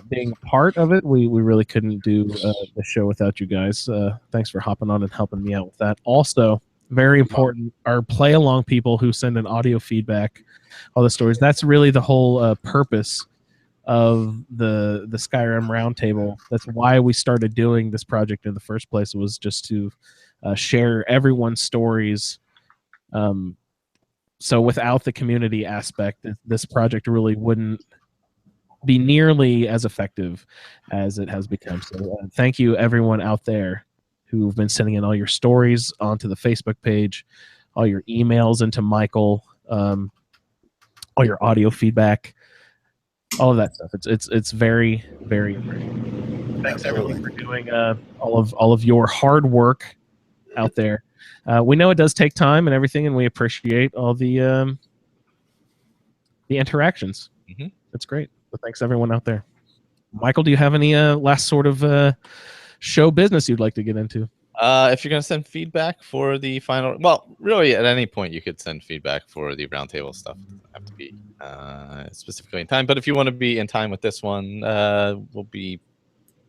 being a part of it. We really couldn't do the show without you guys. Thanks for hopping on and helping me out with that. Also, very important, our play along people who send an audio feedback, all the stories. That's really the whole purpose of the Skyrim Roundtable. That's why we started doing this project in the first place, was just to share everyone's stories. So without the community aspect, this project really wouldn't be nearly as effective as it has become. So thank you, everyone out there who've been sending in all your stories onto the Facebook page, all your emails into Michael, all your audio feedback, all of that stuff. It's very, very great. Thanks everyone for doing all of your hard work out there. We know it does take time and everything, and we appreciate all the interactions. Mm-hmm. That's great. But thanks everyone out there. Michael, do you have any last sort of show business you'd like to get into? If you're going to send feedback for the final, well, really at any point you could send feedback for the roundtable stuff. It doesn't have to be specifically in time, but if you want to be in time with this one, it will be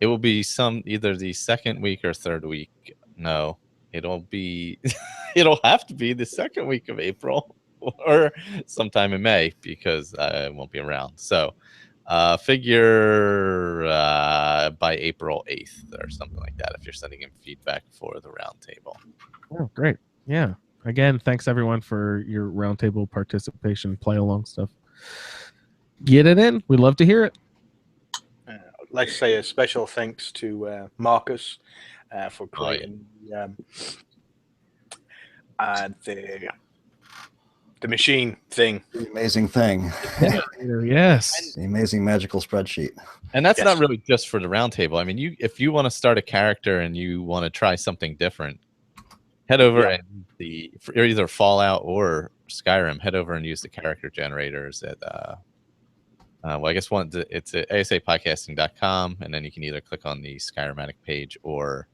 either the second week or third week. No, it'll have to be the second week of April or sometime in May because I won't be around. So figure by April 8th or something like that if you're sending in feedback for the roundtable. Oh, great. Yeah. Again, thanks everyone for your roundtable participation, play along stuff. Get it in. We'd love to hear it. I'd like to say a special thanks to Marcus for creating the machine thing. The amazing thing. Yes. The amazing magical spreadsheet. And that's not really just for the roundtable. I mean, if you want to start a character and you want to try something different, head over and for either Fallout or Skyrim, head over and use the character generators at well, I guess it's at asapodcasting.com, and then you can either click on the Skyrim page or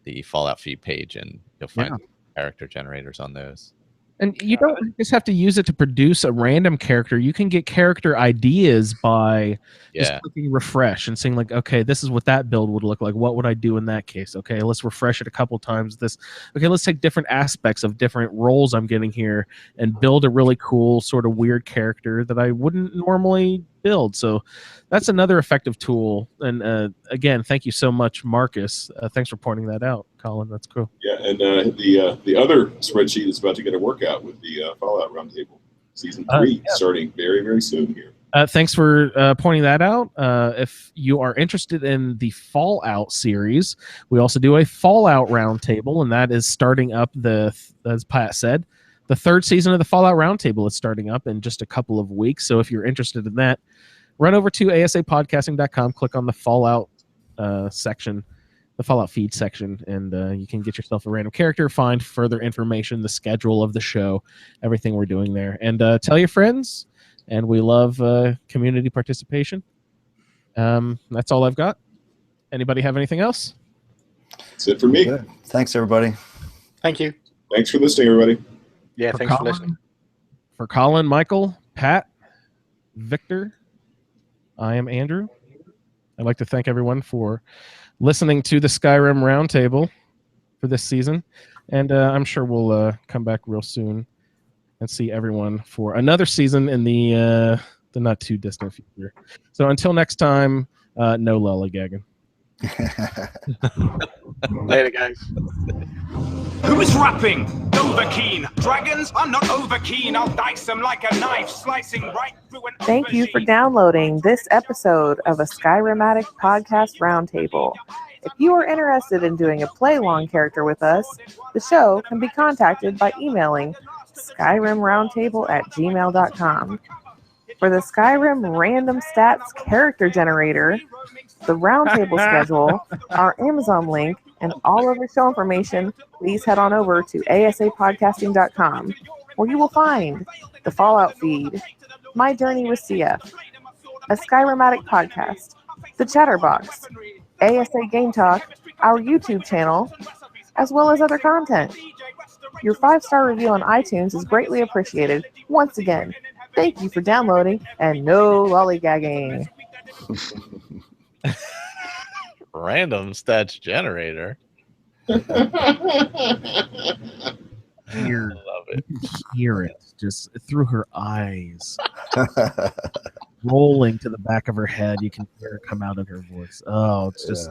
the Fallout feed page, and you'll find character generators on those. And you don't just have to use it to produce a random character. You can get character ideas by just clicking refresh and saying, like, okay, this is what that build would look like. What would I do in that case? Okay, let's refresh it a couple times. Okay, let's take different aspects of different roles I'm getting here and build a really cool sort of weird character that I wouldn't normally build. So that's another effective tool. And again, thank you so much, Marcus. Thanks for pointing that out, Colin. That's cool. Yeah, and the other spreadsheet is about to get a workout with the Fallout Roundtable Season 3 starting very, very soon here. Thanks for pointing that out. If you are interested in the Fallout series, we also do a Fallout Roundtable, and that is starting up, as Pat said, the third season of the Fallout Roundtable is starting up in just a couple of weeks. So if you're interested in that, run over to asapodcasting.com, click on the Fallout section, the Fallout feed section, and you can get yourself a random character, find further information, the schedule of the show, everything we're doing there. And tell your friends, and we love community participation. That's all I've got. Anybody have anything else? That's it for me. Good. Thanks, everybody. Thank you. Thanks for listening, everybody. Yeah, thanks for listening. For Colin, Michael, Pat, Victor, I am Andrew. I'd like to thank everyone for listening to the Skyrim Roundtable for this season. And I'm sure we'll come back real soon and see everyone for another season in the not too distant future. So until next time, no lollygagging. Later, guys. Who is rapping? Overkeen. Dragons? I'm not overkeen. I'll dice them like a knife, slicing right through an Thank you for aubergine. downloading this episode of a Skyrim Podcast Roundtable. If you are interested in doing a play-along character with us, the show can be contacted by emailing skyrimroundtable@gmail.com. For the Skyrim Random Stats Character Generator, the Roundtable schedule, our Amazon link, and all other show information, please head on over to asapodcasting.com, where you will find the Fallout feed, My Journey with CF, a Skyrim podcast, the Chatterbox, ASA Game Talk, our YouTube channel, as well as other content. Your 5-star review on iTunes is greatly appreciated. Once again, thank you for downloading, and no lollygagging. Random stats generator. Hear, Love it. you can hear it just through her eyes, rolling to the back of her head. You can hear it come out in her voice. Oh, it's just.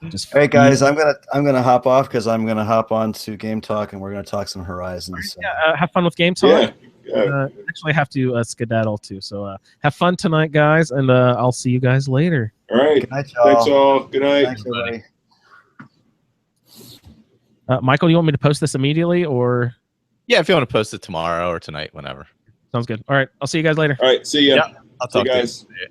Just All right, guys, I'm gonna hop off because I'm gonna hop on to Game Talk and we're gonna talk some Horizons. So. Yeah, have fun with Game Talk. Yeah. Actually, have to skedaddle too. So have fun tonight, guys, and I'll see you guys later. All right. Good night, y'all. Thanks all. Good night. Thanks, everybody. Michael, you want me to post this immediately or? Yeah, if you want to post it tomorrow or tonight, whenever. Sounds good. All right. I'll see you guys later. All right. See ya. Yeah, I'll See talk you to guys. you.